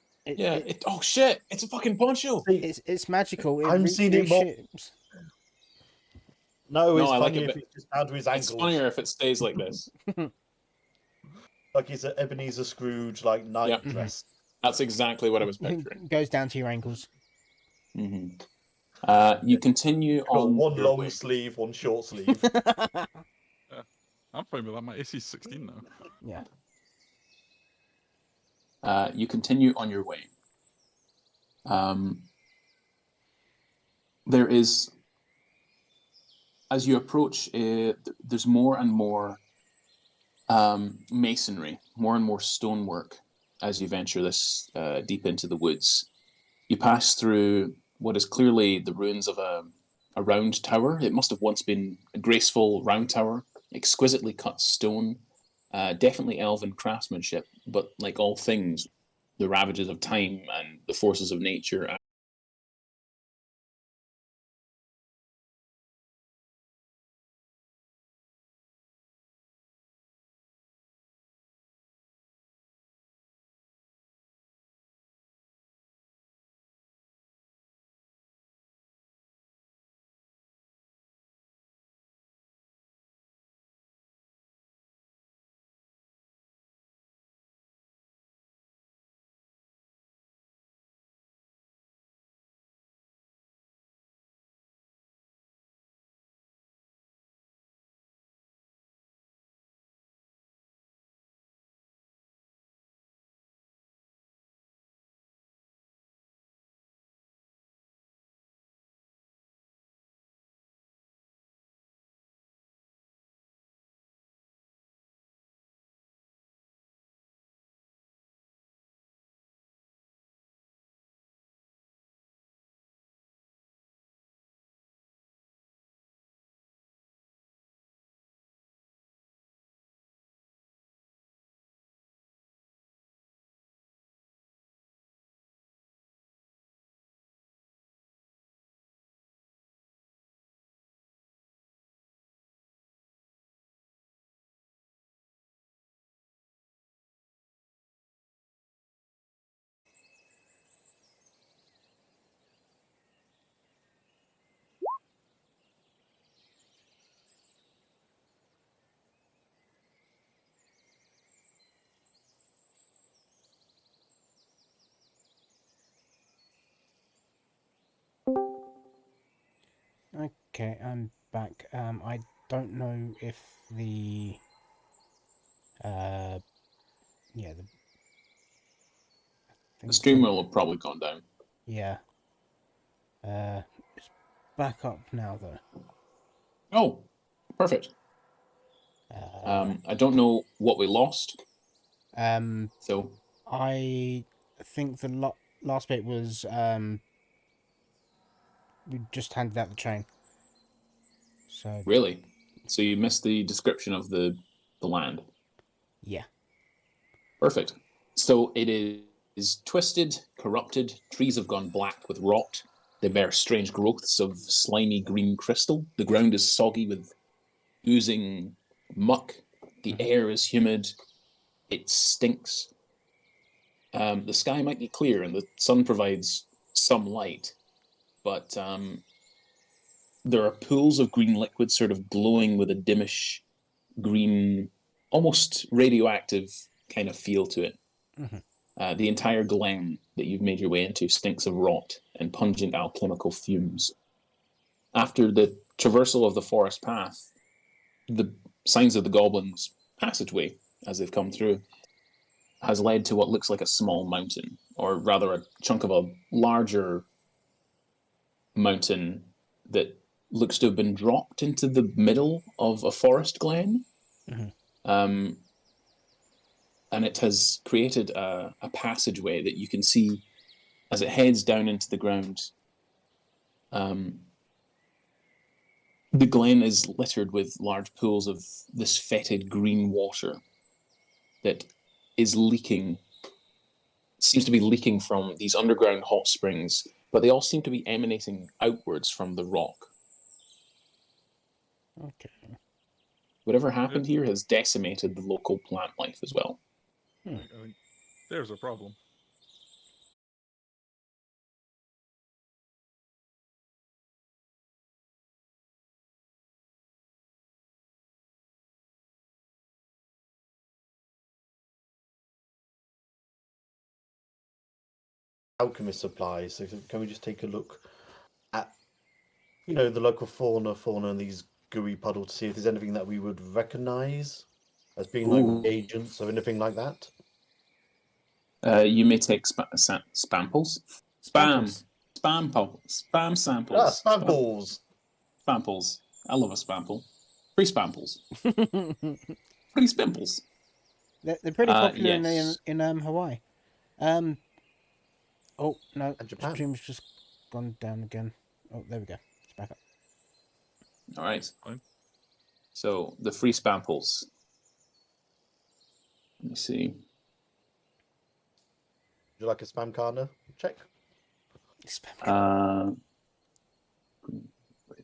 Speaker 2: Oh shit! It's a fucking poncho.
Speaker 1: It's magical. It
Speaker 3: I'm seeing it more.
Speaker 1: reshapes.
Speaker 3: No, it's
Speaker 2: I like
Speaker 3: funny
Speaker 2: it,
Speaker 3: if it's just down to his ankles.
Speaker 2: It's funnier if it stays like this.
Speaker 3: Like it's an Ebenezer Scrooge like night dress.
Speaker 2: That's exactly what I was picturing.
Speaker 1: Goes down to your ankles.
Speaker 2: You continue on
Speaker 3: one
Speaker 2: your
Speaker 3: long
Speaker 2: way.
Speaker 3: sleeve, one short sleeve.
Speaker 4: I'm fine with that. My AC's 16 now.
Speaker 1: Yeah.
Speaker 2: You continue on your way. There is, as you approach, there's more and more masonry, more and more stonework as you venture this deep into the woods. You pass through what is clearly the ruins of a round tower. It must have once been a graceful round tower, exquisitely cut stone, definitely elven craftsmanship, but like all things, the ravages of time and the forces of nature.
Speaker 1: Okay, I'm back. I don't know if the yeah,
Speaker 2: The stream will have probably gone down.
Speaker 1: Yeah. It's back up now though.
Speaker 2: Oh, perfect. I don't know what we lost. So
Speaker 1: I think the last bit was we just handed out the chain. So
Speaker 2: really, so you missed the description of the land.
Speaker 1: yeah.
Speaker 2: Perfect. So it is twisted, corrupted. Trees have gone black with rot. They bear strange growths of slimy green crystal. The ground is soggy with oozing muck. The air is humid. It stinks. The sky might be clear and the sun provides some light, but there are pools of green liquid sort of glowing with a dimmish green, almost radioactive kind of feel to it. The entire glen that you've made your way into stinks of rot and pungent alchemical fumes. After the traversal of the forest path, the signs of the goblins' passageway, as they've come through, has led to what looks like a small mountain, or rather a chunk of a larger mountain that looks to have been dropped into the middle of a forest glen.
Speaker 1: Mhm.
Speaker 2: And it has created a passageway that you can see as it heads down into the ground. The glen is littered with large pools of this fetid green water that is leaking, seems to be leaking from these underground hot springs, but they all seem to be emanating outwards from the rock.
Speaker 1: Okay.
Speaker 2: Whatever happened here has decimated the local plant life as well.
Speaker 4: I think there's a problem.
Speaker 3: Alchemist supplies. So can we just take a look at, the local fauna, and these gooey puddles to see if there's anything that we would recognize as being like
Speaker 2: Ooh.
Speaker 3: agents or anything like that?
Speaker 2: You may take spamples.
Speaker 5: Spamples.
Speaker 2: Spam samples.
Speaker 3: Spamples!
Speaker 2: Spamples. I love a spample. Free spamples. Free spimples.
Speaker 1: They're pretty popular
Speaker 2: Yes.
Speaker 1: in Hawaii. Oh no,
Speaker 3: And Japan.
Speaker 1: stream's just gone down again. Oh, there we go. It's back up.
Speaker 2: All right.
Speaker 4: Fine.
Speaker 2: So the free spamples. Let me see.
Speaker 3: Would you like a spam corner? Check.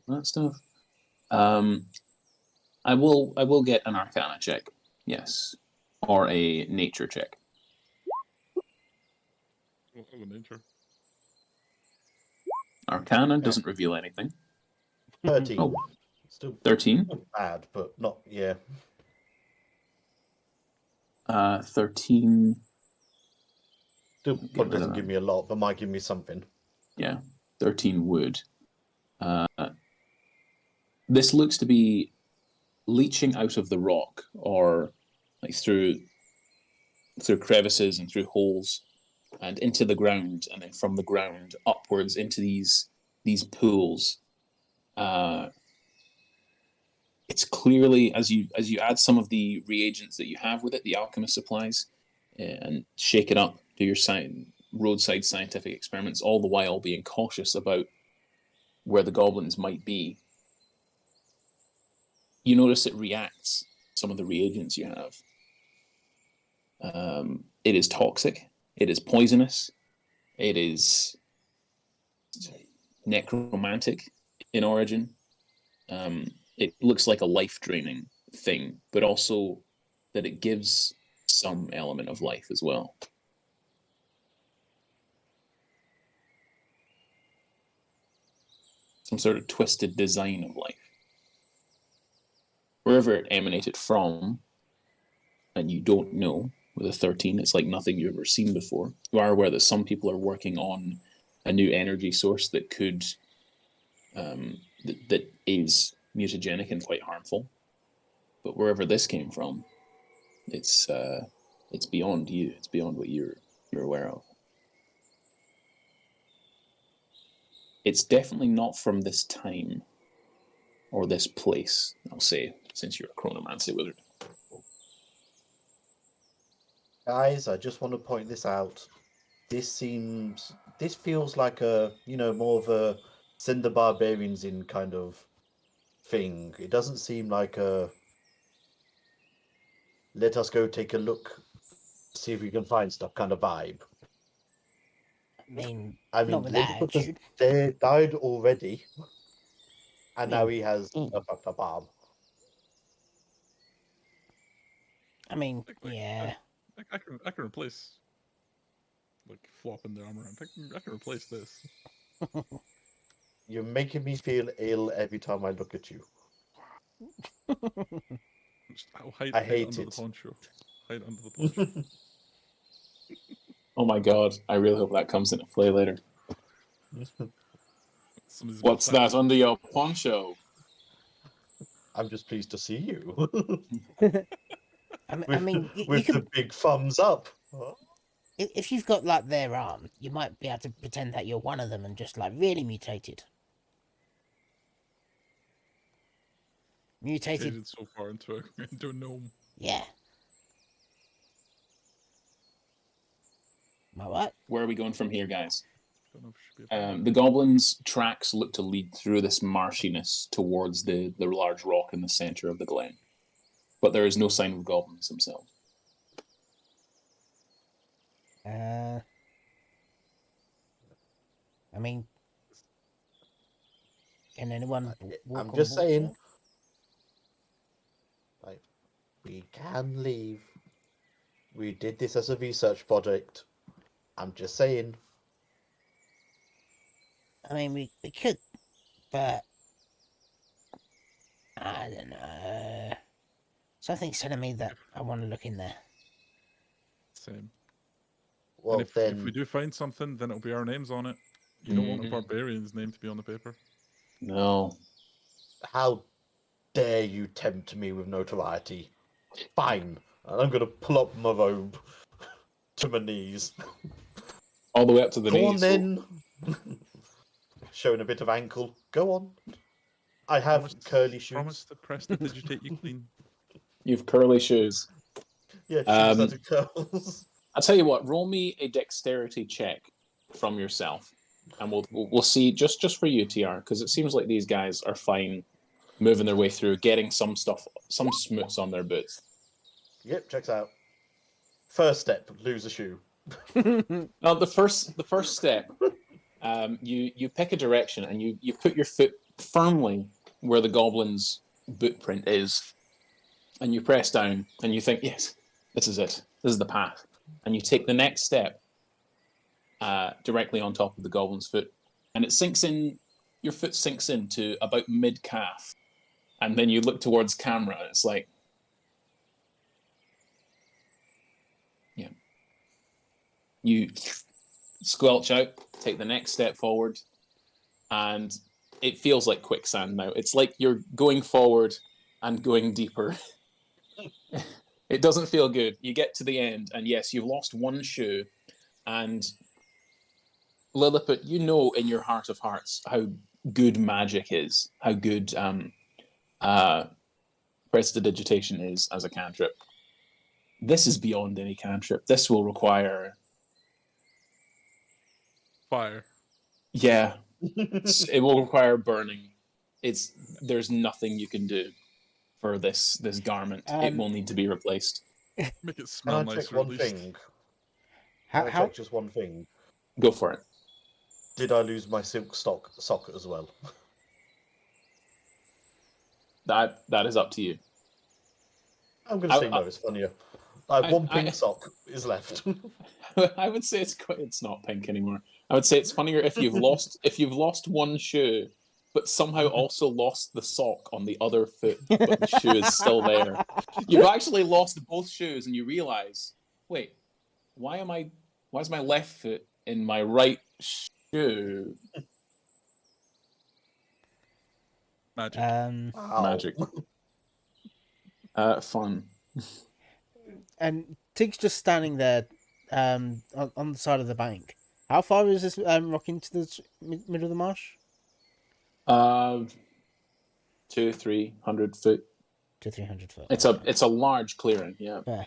Speaker 2: That stuff. I will get an Arcana check. Yes, or a Nature check.
Speaker 4: Oh, nature.
Speaker 2: Arcana doesn't reveal anything.
Speaker 3: 13.
Speaker 2: Oh,
Speaker 3: Still
Speaker 2: 13.
Speaker 3: not bad, but not, yeah.
Speaker 2: 13.
Speaker 3: Still
Speaker 2: Get
Speaker 3: probably
Speaker 2: rid of
Speaker 3: doesn't
Speaker 2: that.
Speaker 3: give me a lot, but might give me something.
Speaker 2: Yeah, 13 wood. This looks to be leaching out of the rock, or like through crevices and through holes and into the ground, and then from the ground upwards into these pools. It's clearly, as you add some of the reagents that you have with it, the alchemist supplies, and shake it up, do your roadside scientific experiments, all the while being cautious about where the goblins might be. You notice it reacts some of the reagents you have. It is toxic. It is poisonous. It is necromantic in origin. It looks like a life-draining thing, but also that it gives some element of life as well. Some sort of twisted design of life. Wherever it emanated from, and you don't know, with a 13, it's like nothing you've ever seen before. You are aware that some people are working on a new energy source that could, that is mutagenic and quite harmful. But wherever this came from, it's beyond you. It's beyond what you're aware of. It's definitely not from this time or this place, I'll say, since you're a chronomancy wizard.
Speaker 3: Guys, I just want to point this out. This feels like a, more of a send the barbarians in kind of thing. It doesn't seem like a let us go take a look, see if we can find stuff kind of vibe.
Speaker 5: Not with that
Speaker 3: Lilliput has
Speaker 5: attitude.
Speaker 3: died already, and now
Speaker 5: Mm.
Speaker 3: he has a fucked up arm.
Speaker 5: Yeah.
Speaker 4: I can replace, like, flopping the armor around. I can replace this.
Speaker 3: You're making me feel ill every time I look at you.
Speaker 4: I'll hide
Speaker 3: I hate
Speaker 4: under
Speaker 3: it.
Speaker 4: the poncho. Hide under the poncho.
Speaker 2: Oh my god, I really hope that comes into play later.
Speaker 4: Somebody's
Speaker 2: What's that under your poncho?
Speaker 3: I'm just pleased to see you.
Speaker 5: I mean, you
Speaker 3: With
Speaker 5: could,
Speaker 3: the big thumbs up.
Speaker 5: if you've got like their arm, you might be able to pretend that you're one of them and just like really mutated. Mutated,
Speaker 4: so far into a gnome.
Speaker 5: yeah. My what?
Speaker 2: Where are we going from here, guys?
Speaker 4: Don't know if it should be a
Speaker 2: The goblins' tracks look to lead through this marshiness towards the large rock in the center of the glen. But there is no sign of goblins themselves.
Speaker 5: I mean, can anyone walk
Speaker 3: I'm
Speaker 5: on
Speaker 3: just
Speaker 5: water?
Speaker 3: saying. Like, we can leave. We did this as a research project. I'm just saying.
Speaker 5: I mean, we could, but I don't know. Something's telling me that I want to look in there.
Speaker 4: Same.
Speaker 3: Well,
Speaker 4: and
Speaker 3: then.
Speaker 4: if we do find something, then it'll be our names on it. You don't want a barbarian's name to be on the paper.
Speaker 2: No.
Speaker 3: How dare you tempt me with notoriety? Fine. And I'm going to pull up my robe to my knees.
Speaker 2: All the way up to the
Speaker 3: Go
Speaker 2: knees.
Speaker 3: on then. Showing a bit of ankle. Go on. I have curly shoes.
Speaker 4: Promise to prestidigitate you clean.
Speaker 2: You've curly shoes.
Speaker 3: Yeah, shoes that are curls.
Speaker 2: I'll tell you what. Roll me a dexterity check from yourself, and we'll see. Just for you, TR, because it seems like these guys are fine, moving their way through, getting some smuts on their boots.
Speaker 3: Yep, checks out. First step: lose a shoe.
Speaker 2: Now, the first step, you pick a direction and you put your foot firmly where the goblin's boot print is, and you press down and you think, yes, this is it. This is the path. And you take the next step directly on top of the goblin's foot, and it sinks in. Your foot sinks into about mid calf, and then you look towards camera. And it's like, yeah, you squelch out, take the next step forward, and it feels like quicksand now. It's like you're going forward and going deeper. It doesn't feel good. You get to the end, and yes, you've lost one shoe, and Lilliput, you know in your heart of hearts how good magic is, how good prestidigitation is as a cantrip. This is beyond any cantrip. This will require...
Speaker 4: Fire.
Speaker 2: Yeah. It will require burning. There's nothing you can do for this garment. It will need to be replaced.
Speaker 4: Make it
Speaker 3: Can
Speaker 4: smell
Speaker 3: I
Speaker 4: nicer
Speaker 3: check
Speaker 4: at
Speaker 3: one
Speaker 4: least.
Speaker 3: thing?
Speaker 5: How?
Speaker 3: Can I check just one thing?
Speaker 2: Go for it.
Speaker 3: Did I lose my silk sock as well?
Speaker 2: That is up to you.
Speaker 3: I'm going to say no. It's funnier. I have one pink sock is left.
Speaker 2: I would say it's not pink anymore. I would say it's funnier if you've lost one shoe, but somehow also lost the sock on the other foot, but the shoe is still there. You've actually lost both shoes, and you realize, wait, why is my left foot in my right shoe?
Speaker 4: Magic.
Speaker 2: Magic. Fun.
Speaker 1: And Tig's just standing there, on the side of the bank. How far is this rock into the middle of the marsh?
Speaker 2: 200-300 foot.
Speaker 1: To 300 foot.
Speaker 2: It's a large clearing. Yeah.
Speaker 1: Yeah.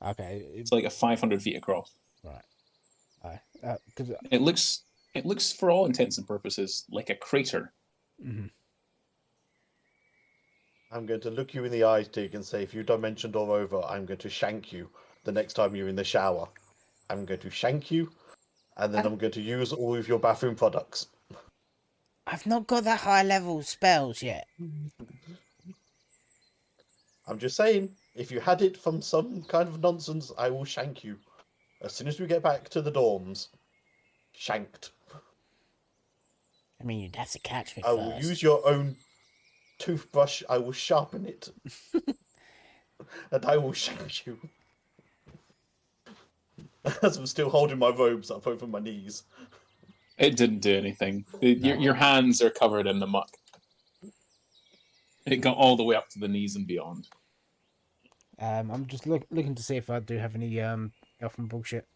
Speaker 1: Okay.
Speaker 2: It's like a 500 feet across.
Speaker 1: Right.
Speaker 2: It looks for all intents and purposes like a crater.
Speaker 1: Mm-hmm.
Speaker 3: I'm going to look you in the eyes, Tig, and say, if you dimension door over, I'm going to shank you the next time you're in the shower. I'm going to shank you, and then I'm going to use all of your bathroom products.
Speaker 5: I've not got that high level spells yet.
Speaker 3: I'm just saying, if you had it from some kind of nonsense, I will shank you. As soon as we get back to the dorms. Shanked.
Speaker 5: I mean, you'd have to catch me
Speaker 3: I
Speaker 5: first.
Speaker 3: will use your own toothbrush, I will sharpen it. And I will shank you. As I'm still holding my robes up over my knees.
Speaker 2: It didn't do anything.
Speaker 1: No.
Speaker 2: Your hands are covered in the muck. It got all the way up to the knees and beyond.
Speaker 1: I'm just looking to see if I do have any elfin bullshit.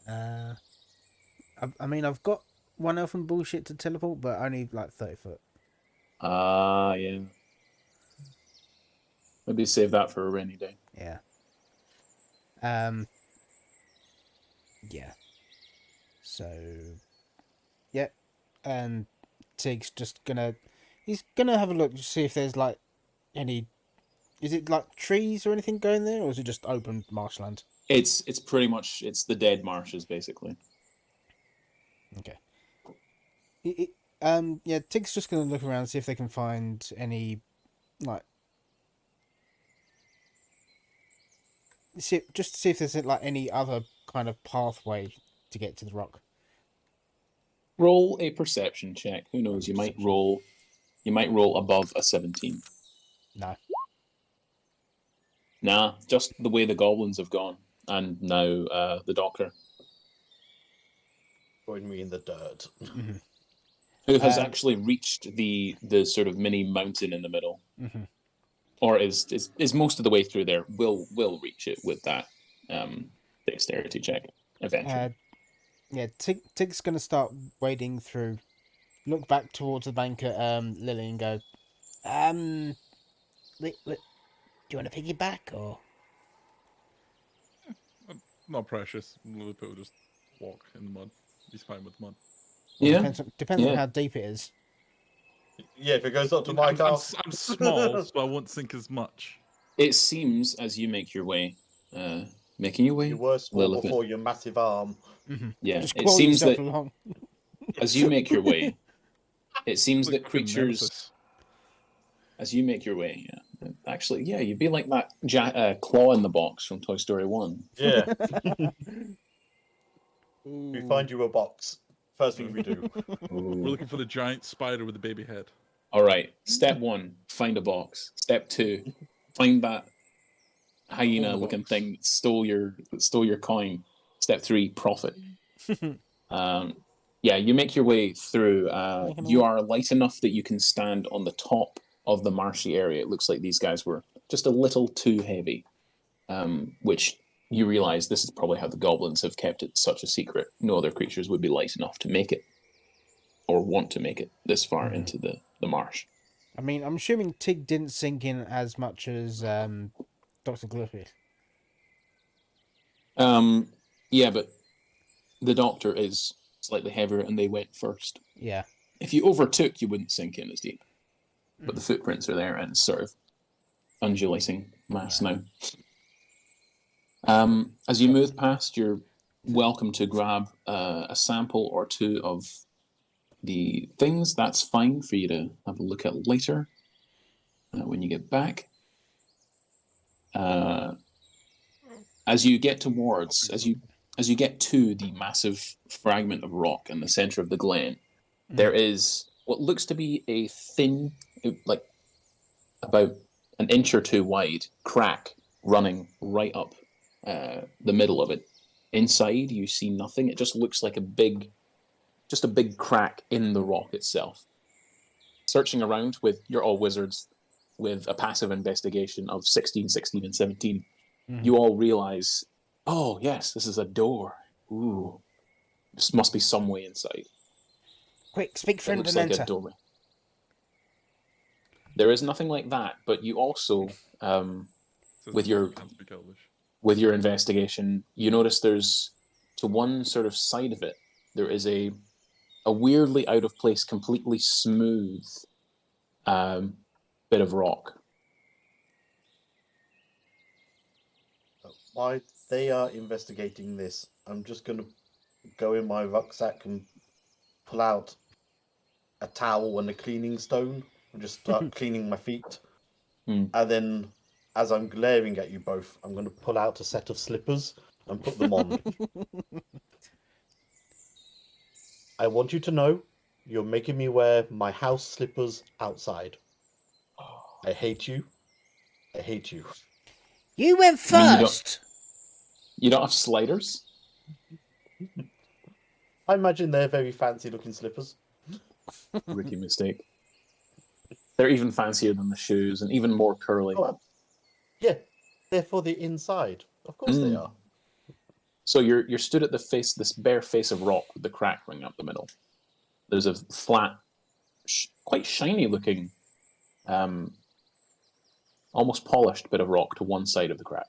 Speaker 1: I mean, I've got one elfin bullshit to teleport, but only like 30 foot.
Speaker 2: Ah, yeah. Maybe save that for a rainy day.
Speaker 1: Yeah. Yeah. So, yeah, and Tig's just he's gonna have a look to see if there's like any. Is it like trees or anything going there, or is it just open marshland?
Speaker 2: It's pretty much the dead marshes basically.
Speaker 1: Okay. Yeah, Tig's just gonna look around, see if they can find any, like, just to see if there's like any other kind of pathway to get to the rock.
Speaker 2: Roll a perception check. Who knows? You might roll above a 17.
Speaker 1: No.
Speaker 2: Nah, just the way the goblins have gone, and now the doctor,
Speaker 3: Join me in the dirt.
Speaker 1: Mm-hmm.
Speaker 2: who has actually reached the sort of mini mountain in the middle,
Speaker 1: Mm-hmm.
Speaker 2: or is most of the way through there. Will reach it with that dexterity check eventually.
Speaker 1: Yeah, Tig's gonna start wading through, look back towards the bank at Lily and go, do you want to piggyback or?
Speaker 4: Not precious. Lilliput will just walk in the mud. He's fine with mud.
Speaker 1: Well,
Speaker 2: Yeah,
Speaker 1: depends on how deep it is.
Speaker 3: Yeah, if it goes up to
Speaker 4: I'm,
Speaker 3: my
Speaker 4: I'm,
Speaker 3: calf.
Speaker 4: I'm small, so I won't sink as much.
Speaker 2: It seems as you make your way, making your way.
Speaker 3: You were small
Speaker 2: Lilliput.
Speaker 3: before your massive arm.
Speaker 1: Mm-hmm.
Speaker 2: Yeah,
Speaker 1: Just
Speaker 2: it
Speaker 1: crawl
Speaker 2: seems
Speaker 1: yourself
Speaker 2: that
Speaker 1: along.
Speaker 2: as you make your way, it seems
Speaker 4: Like
Speaker 2: that
Speaker 4: fucking
Speaker 2: creatures.
Speaker 4: Nemesis.
Speaker 2: As you make your way, yeah. Actually, yeah, you'd be like that claw in the box from Toy Story 1.
Speaker 3: Yeah.
Speaker 4: Ooh.
Speaker 3: We find you a box. First thing we do.
Speaker 4: We're looking for the giant spider with the baby head.
Speaker 2: All right. Step 1, find a box. Step 2, find that hyena-looking
Speaker 4: box.
Speaker 2: thing that stole your coin. Step 3, profit. Yeah, you make your way through. You are light enough that you can stand on the top of the marshy area. It looks like these guys were just a little too heavy, which you realize this is probably how the goblins have kept it such a secret. No other creatures would be light enough to make it or want to make it this far into the marsh.
Speaker 1: I mean, I'm assuming Tig didn't sink in as much as Dr. Glippy.
Speaker 2: Yeah, but the doctor is slightly heavier and they went first.
Speaker 1: Yeah.
Speaker 2: If you overtook, you wouldn't sink in as deep. But the footprints are there and it's sort of undulating mass now. As you move past, you're welcome to grab a sample or two of the things. That's fine for you to have a look at later when you get back. As you get towards, as you get to the massive fragment of rock in the center of the glen, there is what looks to be a thin, like about an inch or two wide crack running right up the middle of it. Inside, you see nothing. It just looks like a big crack in the rock itself. Searching around with, you're all wizards, with a passive investigation of 16, 16, and 17, you all realize, oh, yes, this is a door. Ooh, this must be some way inside.
Speaker 1: Quick, speak friend
Speaker 2: It looks
Speaker 1: and
Speaker 2: like
Speaker 1: enter.
Speaker 2: a doorway. There is nothing like that, but you also,
Speaker 4: Says
Speaker 2: with
Speaker 4: the
Speaker 2: your
Speaker 4: dog can't speak Elvish.
Speaker 2: with your investigation, you notice there's, to one sort of side of it, there is a weirdly out of place, completely smooth bit of rock.
Speaker 3: While they are investigating this, I'm just going to go in my rucksack and pull out a towel and a cleaning stone and just start cleaning my feet. And then, as I'm glaring at you both, I'm going to pull out a set of slippers and put them on. I want you to know you're making me wear my house slippers outside. I hate you. I hate you.
Speaker 5: You went
Speaker 2: I mean,
Speaker 5: first.
Speaker 2: you don't have sliders?
Speaker 3: I imagine they're very fancy-looking slippers.
Speaker 2: Rookie mistake. They're even fancier than the shoes and even more curly.
Speaker 3: Oh, yeah, they're for the inside. Of course they are.
Speaker 2: So you're stood at this bare face of rock with the crack running up the middle. There's a flat, quite shiny looking, almost polished bit of rock to one side of the crack.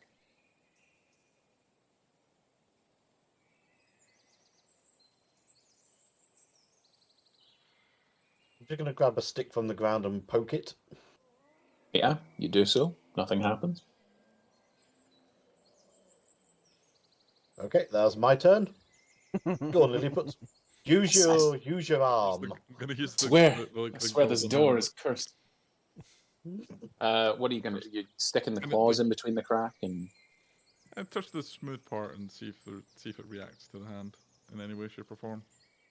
Speaker 3: I'm just going to grab a stick from the ground and poke it.
Speaker 2: Yeah, you do so. Nothing happens.
Speaker 3: Okay, that was my turn. Go on, Lilliput. Use your arm.
Speaker 4: I'm gonna use the.
Speaker 2: I swear this
Speaker 4: golden
Speaker 2: door
Speaker 4: hand.
Speaker 2: is cursed. What are you gonna? You sticking the claws in between the crack and?
Speaker 4: And touch the smooth part and see if it reacts to the hand in any way, shape, or form.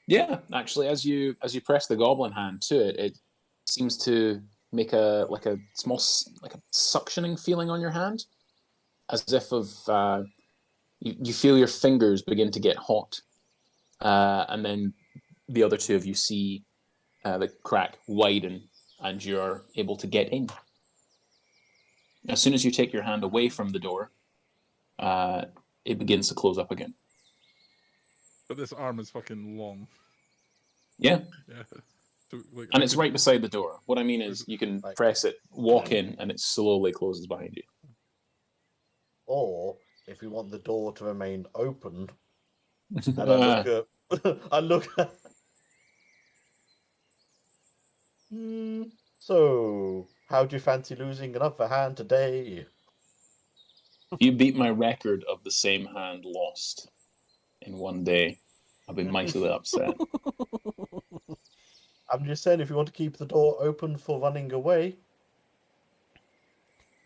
Speaker 2: Yeah, actually, as you press the goblin hand to it, it seems to make a small suctioning feeling on your hand, as if you feel your fingers begin to get hot, and then the other two of you see the crack widen, and you're able to get in. As soon as you take your hand away from the door, it begins to close up again.
Speaker 4: But this arm is fucking long.
Speaker 2: Yeah.
Speaker 4: Yeah. So, like,
Speaker 2: And it's right beside the door. What I mean is you can
Speaker 3: Like-
Speaker 2: press it, walk in, and it slowly closes behind you.
Speaker 3: Or, if you want the door to remain open, and I look at... I look at... So, how do you fancy losing another hand today?
Speaker 2: If you beat my record of the same hand lost in one day, I'll be mightily upset.
Speaker 3: I'm just saying, if you want to keep the door open for running away,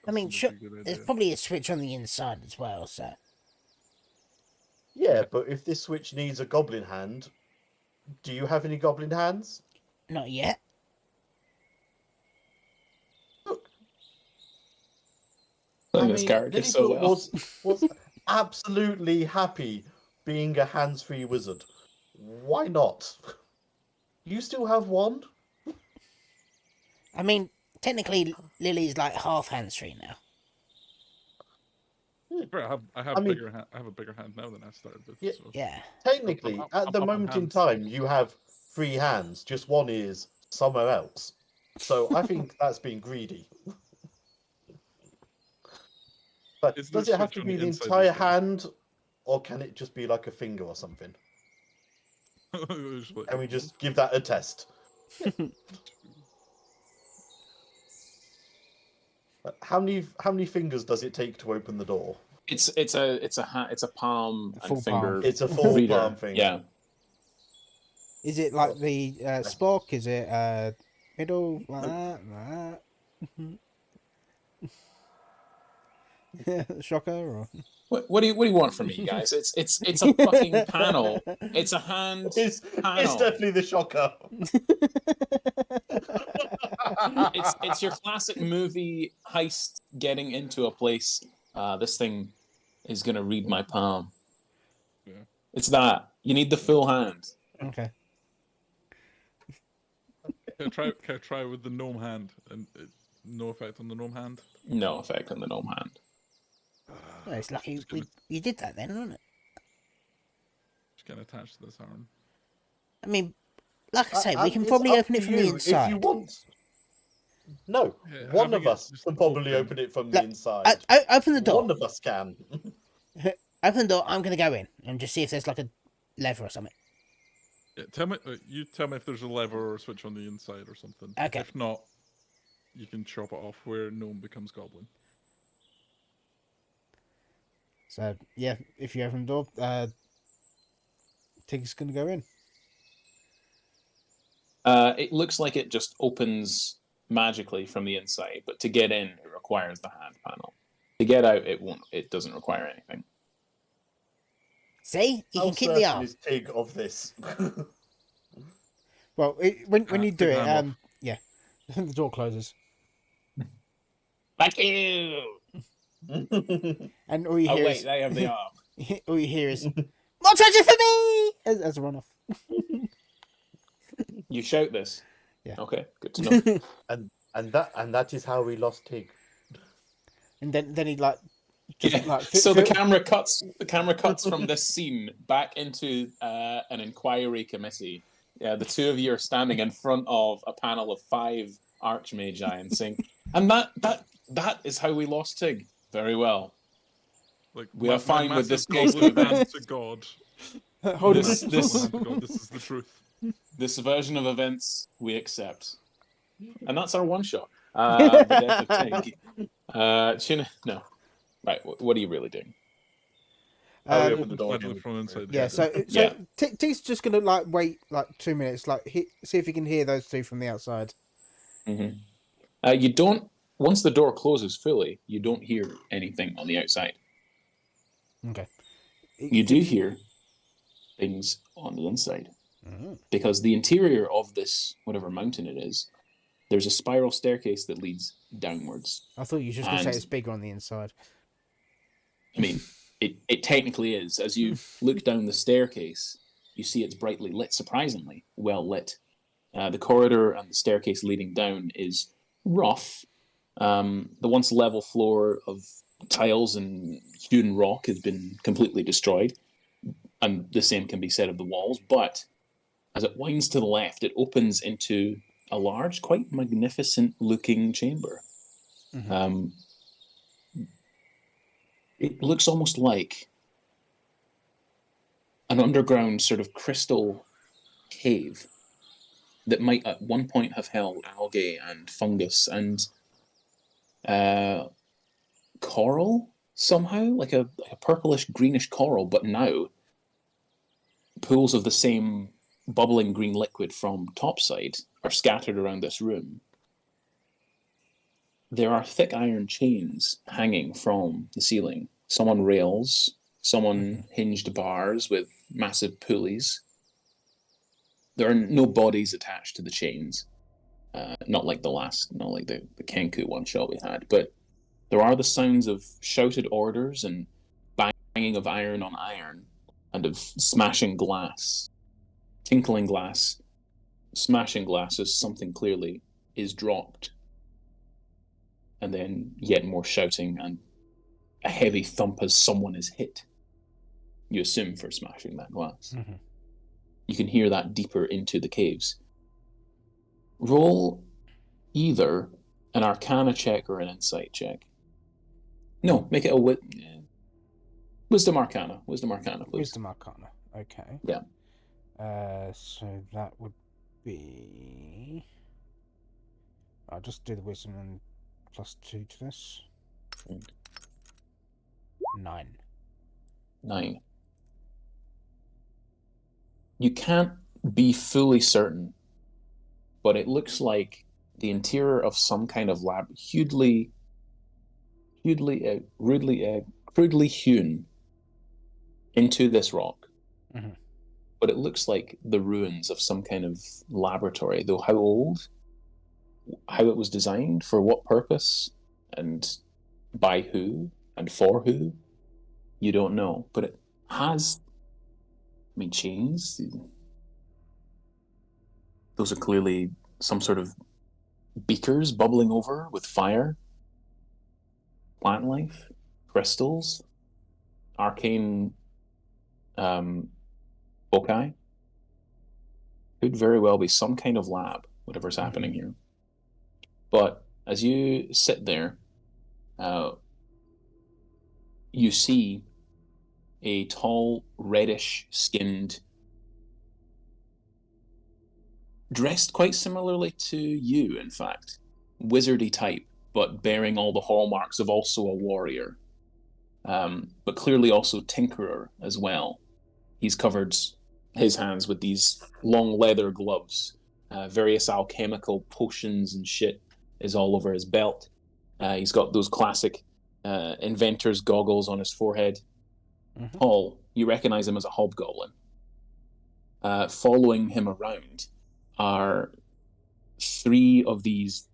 Speaker 5: I mean,
Speaker 4: that's a
Speaker 5: sure,
Speaker 4: good
Speaker 5: there's
Speaker 4: idea.
Speaker 5: probably a switch on the inside as well, so...
Speaker 3: yeah, but if this switch needs a goblin hand, do you have any goblin hands?
Speaker 5: Not yet.
Speaker 2: I this character so
Speaker 3: Lilliput
Speaker 2: well.
Speaker 3: was absolutely happy being a hands-free wizard. Why not? You still have one?
Speaker 5: I mean, technically, Lily's like half hands-free now.
Speaker 4: Fair, I have a bigger hand now than I started with.
Speaker 3: Yeah.
Speaker 4: So.
Speaker 5: Yeah.
Speaker 3: Technically, at the
Speaker 4: I'm
Speaker 3: moment in
Speaker 4: hands.
Speaker 3: time, you have 3 hands. Just one is somewhere else. So I think that's being greedy. But
Speaker 4: Is there
Speaker 3: does
Speaker 4: a
Speaker 3: it have
Speaker 4: switch
Speaker 3: to
Speaker 4: on
Speaker 3: be
Speaker 4: the
Speaker 3: the
Speaker 4: inside
Speaker 3: entire
Speaker 4: as well?
Speaker 3: hand, or can it just be like a finger or something?
Speaker 4: Usually-
Speaker 3: Can we just give that a test? How many fingers does it take to open the door?
Speaker 2: It's a palm
Speaker 1: Full
Speaker 2: and finger.
Speaker 3: It's a full
Speaker 2: reader.
Speaker 3: palm thing.
Speaker 2: Yeah.
Speaker 1: Is it like the Spock? Is it middle like that? Like that? Shocker or
Speaker 2: What do you want from me, guys? It's a fucking panel. It's a hand
Speaker 3: It's
Speaker 2: panel.
Speaker 3: definitely the shocker.
Speaker 2: It's your classic movie heist getting into a place. This thing is gonna read my palm.
Speaker 4: Yeah.
Speaker 2: It's that. You need the full hand.
Speaker 1: okay.
Speaker 4: Can I try with the gnome hand and no effect on the gnome hand?
Speaker 2: No effect on the gnome hand.
Speaker 5: Well, it's lucky
Speaker 4: Just gonna-
Speaker 5: you did that then, wasn't it?
Speaker 4: Just get attached to this arm.
Speaker 5: I mean, like I say, we can
Speaker 3: It's
Speaker 5: probably
Speaker 3: up
Speaker 5: open it
Speaker 3: to
Speaker 5: from the
Speaker 3: you if
Speaker 5: inside.
Speaker 3: you want. No,
Speaker 4: Yeah,
Speaker 3: one
Speaker 4: having
Speaker 3: of
Speaker 4: it
Speaker 3: us
Speaker 4: just
Speaker 3: can probably
Speaker 4: open.
Speaker 3: open it from the
Speaker 5: Look,
Speaker 3: inside.
Speaker 5: Open the door.
Speaker 3: One of us can.
Speaker 5: Open the door. I'm going to go in and just see if there's like a lever or something.
Speaker 4: Yeah, tell me. You tell me if there's a lever or a switch on the inside or something.
Speaker 5: Okay.
Speaker 4: If not, you can chop it off where gnome becomes goblin.
Speaker 1: So yeah, if you open the door, Tig's gonna go in.
Speaker 2: It looks like it just opens magically from the inside, but to get in, it requires the hand panel. To get out, it won't. It doesn't require anything.
Speaker 5: See, you
Speaker 3: How
Speaker 5: can keep the
Speaker 3: certain
Speaker 5: arm.
Speaker 3: is Tig of this?
Speaker 1: Well, when you do
Speaker 4: take
Speaker 1: it,
Speaker 4: the hand off.
Speaker 1: yeah, the door closes,
Speaker 2: Thank you.
Speaker 1: and all you
Speaker 2: Oh
Speaker 1: hear
Speaker 2: wait, they have the arm.
Speaker 1: all you hear is More treasure for me! As a runoff.
Speaker 2: You shout this.
Speaker 1: Yeah.
Speaker 2: Okay, good to know.
Speaker 3: And that is how we lost Tig.
Speaker 1: And then he like just
Speaker 2: Yeah.
Speaker 1: like
Speaker 2: So the camera cuts. The camera cuts from this scene back into an inquiry committee. Yeah, the two of you are standing in front of a panel of 5 archmagi and saying, "And that is how we lost Tig. Very well.
Speaker 4: Like
Speaker 2: We are fine with this case of
Speaker 4: goblin hand
Speaker 2: events.
Speaker 4: to God.
Speaker 1: hold
Speaker 2: This-
Speaker 1: it.
Speaker 2: this-
Speaker 4: Hand to God. This is the truth.
Speaker 2: This version of events we accept." And that's our one shot. The death of Tig. No. Right. What are you really doing?
Speaker 3: Oh, we
Speaker 1: Um,
Speaker 3: opened the door
Speaker 4: Slightly
Speaker 3: again.
Speaker 4: from inside.
Speaker 1: yeah, so
Speaker 2: Yeah.
Speaker 1: Tig's just gonna like wait like 2 minutes, like see if he can hear those two from the outside.
Speaker 2: Mm-hmm. You don't. Once the door closes fully, you don't hear anything on the outside.
Speaker 1: Okay.
Speaker 2: You do hear things on the inside
Speaker 1: Mhm.
Speaker 2: because the interior of this whatever mountain it is, there's a spiral staircase that leads downwards.
Speaker 1: I thought you were just gonna say
Speaker 2: And-
Speaker 1: it's bigger on the inside.
Speaker 2: I mean, it technically is. As you look down the staircase, you see it's brightly lit, surprisingly well lit. The corridor and the staircase leading down is rough. The once level floor of tiles and hewn rock has been completely destroyed, and the same can be said of the walls. But as it winds to the left, it opens into a large, quite magnificent-looking chamber.
Speaker 1: Mhm.
Speaker 2: It looks almost like an underground sort of crystal cave that might at one point have held algae and fungus and coral somehow, like a purplish greenish coral, but now pools of the same bubbling green liquid from topside are scattered around this room. There are thick iron chains hanging from the ceiling, some on rails, some on hinged bars with massive pulleys. There are no bodies attached to the chains, not like the Kenku one shot we had, but there are the sounds of shouted orders and banging of iron on iron, and of smashing glass, tinkling glass, smashing glass as something clearly is dropped, and then yet more shouting and a heavy thump as someone is hit. You assume for smashing that glass.
Speaker 1: Mhm.
Speaker 2: You can hear that deeper into the caves. Roll either an Arcana check or an Insight check. No, make it a Wisdom Arcana. Wisdom Arcana, please.
Speaker 1: Wisdom Arcana. Okay.
Speaker 2: Yeah.
Speaker 1: So that would be. I'll just do the wisdom and +2 to this. 9.
Speaker 2: 9. You can't be fully certain, but it looks like the interior of some kind of lab, crudely hewn into this rock.
Speaker 1: Mhm.
Speaker 2: But it looks like the ruins of some kind of laboratory, though how old, how it was designed, for what purpose, and by who, and for who, you don't know. But it has, chains. Those are clearly some sort of beakers bubbling over with fire, plant life, crystals, arcane foci. Could very well be some kind of lab, whatever's happening here. But as you sit there, you see a tall, reddish-skinned, dressed quite similarly to you, in fact, wizardy type, but bearing all the hallmarks of also a warrior, but clearly also tinkerer as well. He's covered his hands with these long leather gloves. Various alchemical potions and shit is all over his belt. He's got those classic inventor's goggles on his forehead.
Speaker 1: Mhm.
Speaker 2: Paul, you recognize him as a hobgoblin. Following him around are 3 of these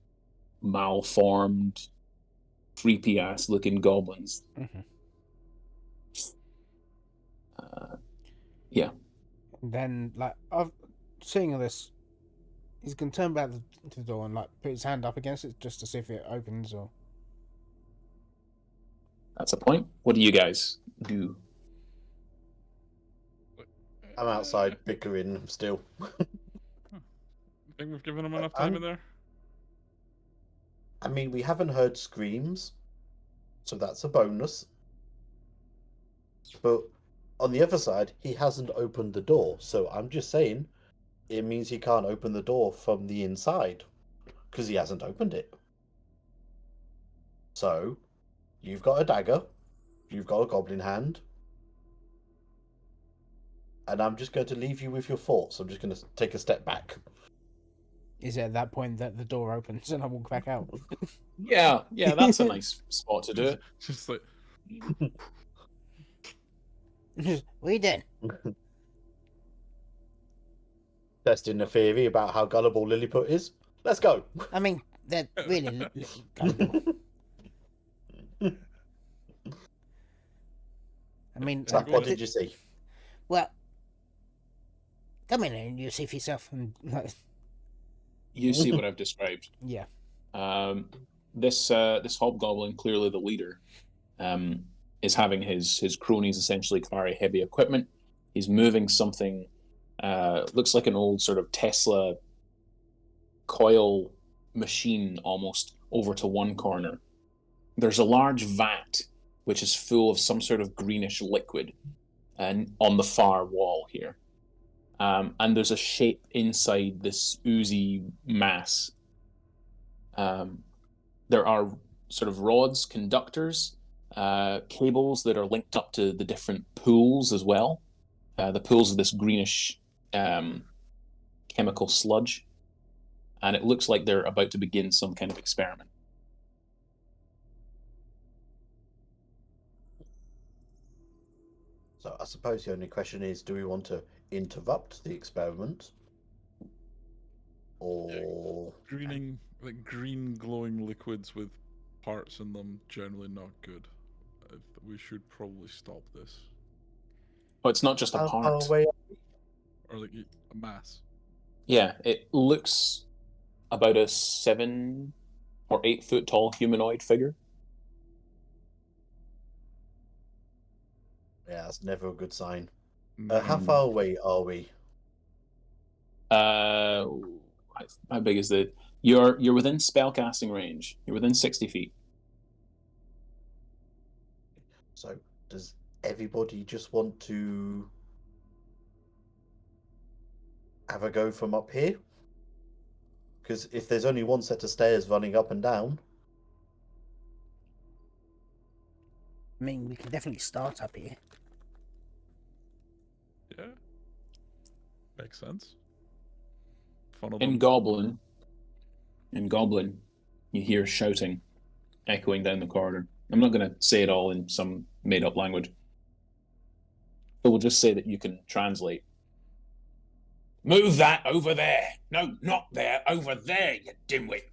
Speaker 2: malformed, creepy-ass looking goblins.
Speaker 1: Mhm. Then, like, I've seeing all this, he's gonna turn back to the door and like put his hand up against it just to see if it opens or.
Speaker 2: That's a point. What do you guys do?
Speaker 3: I'm outside bickering still.
Speaker 4: Think we've given him enough time in there?
Speaker 3: I mean, we haven't heard screams, so that's a bonus. But on the other side, he hasn't opened the door, so I'm just saying it means he can't open the door from the inside because he hasn't opened it. So, you've got a dagger, you've got a goblin hand, and I'm just going to leave you with your thoughts. I'm just going to take a step back.
Speaker 1: Is it at that point that the door opens and I walk back out?
Speaker 2: Yeah, that's a nice spot to do it.
Speaker 4: Just like,
Speaker 5: What are you doing?
Speaker 3: Testing the theory about how gullible Lilliput is. Let's go.
Speaker 5: I mean, they're really gullible. I mean,
Speaker 3: Sam, what did you see?
Speaker 5: Well, come in and you see for yourself. And
Speaker 2: You see what I've described.
Speaker 1: Yeah.
Speaker 2: This hobgoblin, clearly the leader, is having his cronies essentially carry heavy equipment. He's moving something, looks like an old sort of Tesla coil machine almost, over to one corner. There's a large vat which is full of some sort of greenish liquid, and on the far wall here. And there's a shape inside this oozy mass. There are sort of rods, conductors, cables that are linked up to the different pools as well. The pools of this greenish chemical sludge. And it looks like they're about to begin some kind of experiment.
Speaker 3: So I suppose the only question is, do we want to interrupt the experiment? Or...
Speaker 4: green glowing liquids with parts in them, generally not good. We should probably stop this.
Speaker 2: Oh, it's not just a
Speaker 3: How
Speaker 2: part.
Speaker 3: far away?
Speaker 4: Or like a mass.
Speaker 2: Yeah, it looks about a 7 or 8 foot tall humanoid figure.
Speaker 3: Yeah, that's never a good sign. How far away are we?
Speaker 2: How big is it? You're within spellcasting range. You're within 60 feet.
Speaker 3: So, does everybody just want to have a go from up here? Because if there's only one set of stairs running up and down...
Speaker 5: I mean, we can definitely start up here.
Speaker 4: Yeah. Makes sense. Funnel
Speaker 2: In
Speaker 4: them.
Speaker 2: Goblin, you hear shouting echoing down the corridor. I'm not going to say it all in some made-up language. But we'll just say that you can translate. Move that over there. No, not there. Over there, you dimwit.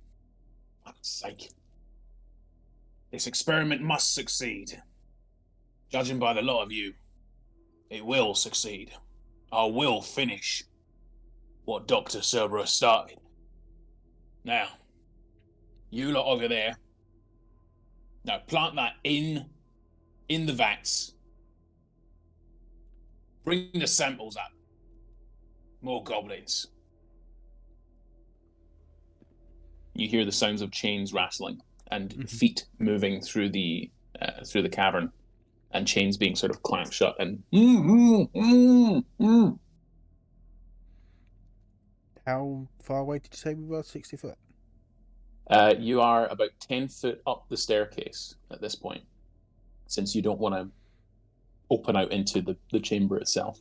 Speaker 2: For fuck's sake. This experiment must succeed. Judging by the lot of you, it will succeed. I will finish what Dr. Cerberus started. Now, you lot over there. Now, plant that in the vats. Bring the samples up. More goblins. You hear the sounds of chains rattling and feet moving through the cavern, and chains being sort of clamped shut. And
Speaker 1: How far away did you say we were? 60 foot.
Speaker 2: You are about 10 foot up the staircase at this point, since you don't want to open out into the chamber itself.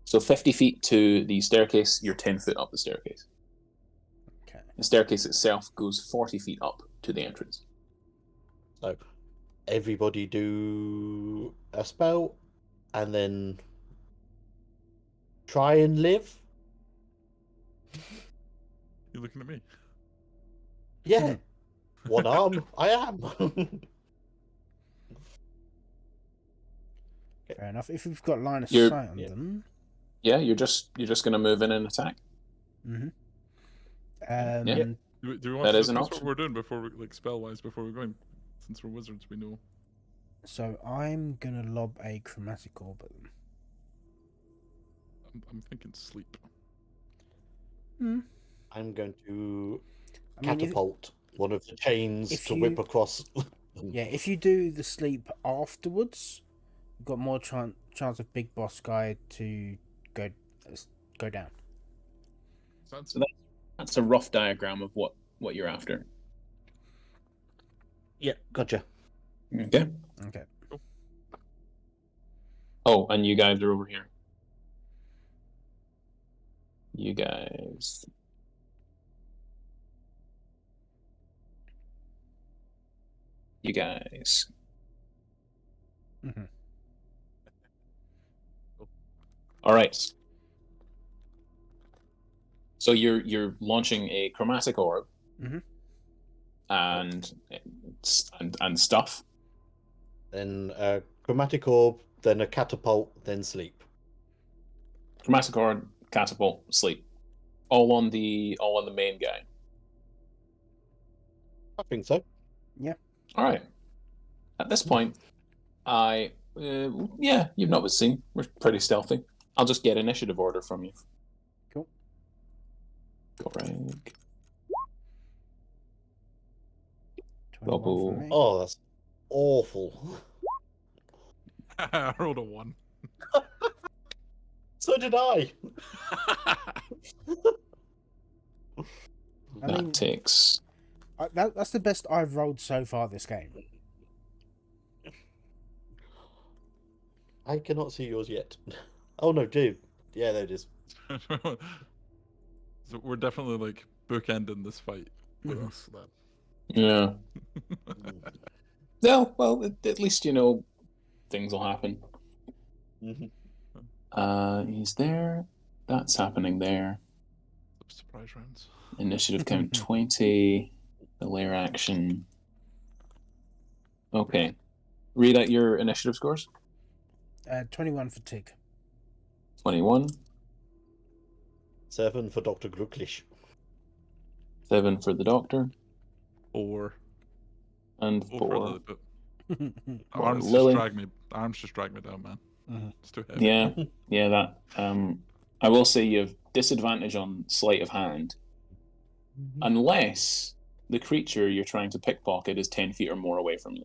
Speaker 2: So 50 feet to the staircase, you're 10 foot up the staircase.
Speaker 1: Okay.
Speaker 2: The staircase itself goes 40 feet up to the entrance.
Speaker 3: So, everybody do a spell, and then try and live?
Speaker 4: You looking at me?
Speaker 3: Yeah. One arm, I am.
Speaker 1: Fair enough. If we've got line of
Speaker 2: You're-
Speaker 1: sight on
Speaker 3: yeah.
Speaker 1: them.
Speaker 2: Yeah, you're just gonna move in and attack.
Speaker 1: Mm-hmm.
Speaker 2: Yeah.
Speaker 4: Do we want
Speaker 2: That
Speaker 4: to
Speaker 2: is an
Speaker 4: discuss what
Speaker 2: option.
Speaker 4: we're doing before we, like, spell-wise, before we're going? Since we're wizards, we know.
Speaker 1: So I'm gonna lob a chromatic orb at them.
Speaker 4: I'm thinking sleep.
Speaker 3: I'm going to
Speaker 1: I mean,
Speaker 3: catapult one of the chains
Speaker 1: if
Speaker 3: to
Speaker 1: you-
Speaker 3: whip across.
Speaker 1: yeah, if you do the sleep afterwards, you've got more chance of Big Boss Guy to go down.
Speaker 2: So that's a rough diagram of what you're after.
Speaker 3: Yeah, gotcha.
Speaker 2: Okay.
Speaker 1: Okay.
Speaker 2: Oh, and you guys are over here. You guys.
Speaker 1: Mm-hmm.
Speaker 2: All right. So you're launching a chromatic orb.
Speaker 1: Mm-hmm.
Speaker 2: And stuff.
Speaker 3: Then a chromatic orb, then a catapult, then sleep.
Speaker 2: Chromatic orb, catapult, sleep. All on the main guy.
Speaker 3: I think so.
Speaker 2: All right. At this point, you've not been seen. We're pretty stealthy. I'll just get initiative order from you.
Speaker 1: Cool.
Speaker 2: Go right.
Speaker 1: 21
Speaker 2: Double.
Speaker 1: for me.
Speaker 3: Oh, that's awful.
Speaker 4: I rolled a 1.
Speaker 3: So did I.
Speaker 1: I
Speaker 2: That
Speaker 1: mean,
Speaker 2: takes.
Speaker 1: that's the best I've rolled so far this game.
Speaker 3: I cannot see yours yet. Oh no, dude. Yeah, there it is.
Speaker 4: So we're definitely, like, bookending this fight with
Speaker 1: Mhm.
Speaker 4: us then.
Speaker 2: Yeah. Well, at least you know things will happen. He's there. That's happening there.
Speaker 4: Surprise rounds.
Speaker 2: Initiative count 20. The layer action. Okay. Read out your initiative scores.
Speaker 1: 21 for Tig.
Speaker 2: 21.
Speaker 3: 7 for Dr. Glucklich.
Speaker 2: 7 for the doctor.
Speaker 4: 4.
Speaker 2: And
Speaker 4: 4
Speaker 2: 4.
Speaker 4: for Lily, but
Speaker 2: For
Speaker 4: arms
Speaker 2: Lily.
Speaker 4: just drag me down, man.
Speaker 1: Mhm.
Speaker 4: It's too heavy.
Speaker 2: Yeah, that. I will say you have disadvantage on sleight of hand, unless the creature you're trying to pickpocket is 10 feet or more away from you.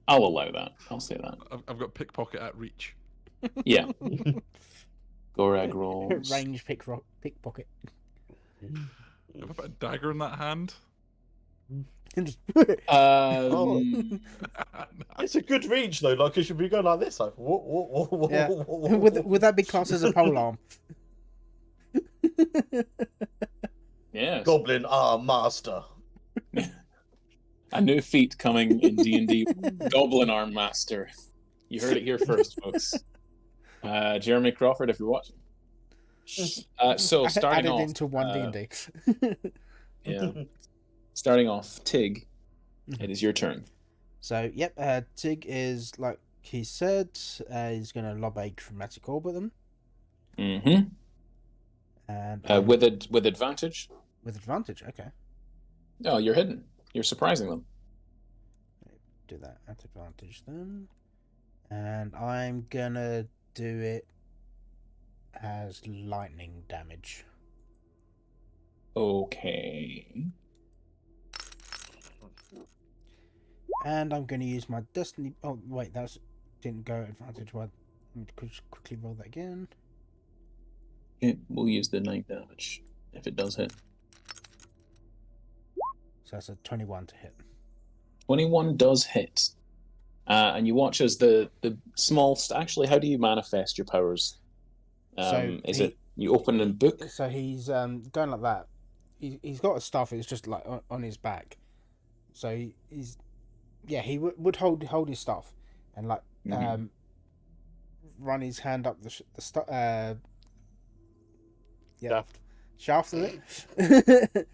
Speaker 2: I'll allow that. I'll say that.
Speaker 4: I've got pickpocket at reach.
Speaker 2: Yeah. Gorag rolls.
Speaker 1: Range pickpocket.
Speaker 4: If I put a dagger in that hand,
Speaker 1: Just-
Speaker 3: It's a good reach though, like it should be going like this, like
Speaker 1: Yeah. Would that be classed as a pole arm?
Speaker 2: Yes.
Speaker 3: Goblin arm master.
Speaker 2: A new feat coming in D&D. Goblin Arm Master. You heard it here first, folks. Jeremy Crawford, if you're watching. So starting
Speaker 1: added
Speaker 2: off,
Speaker 1: into 1D&D.
Speaker 2: yeah. Starting off, Tig, it is your turn.
Speaker 1: So, yep, Tig is, like he said, he's going to lob a chromatic orb at them.
Speaker 2: Mm-hmm.
Speaker 1: And
Speaker 2: With advantage.
Speaker 1: with advantage, okay.
Speaker 2: Oh, you're hidden. You're surprising them.
Speaker 1: Do that at advantage then. And I'm going to do it as lightning damage.
Speaker 2: Okay.
Speaker 1: And I'm going to use my destiny... Oh, wait, that didn't go at advantage. Well, let me quickly roll that again.
Speaker 2: We'll use the 9 damage if it does hit.
Speaker 1: So that's a 21 to hit.
Speaker 2: 21 does hit. And you watch as the small... Actually, how do you manifest your powers? Is it you open a book?
Speaker 1: So he's going like that. He's got a staff. It's just like on his back. So he's... Yeah, he would hold his staff and like run his hand up the shaft of it.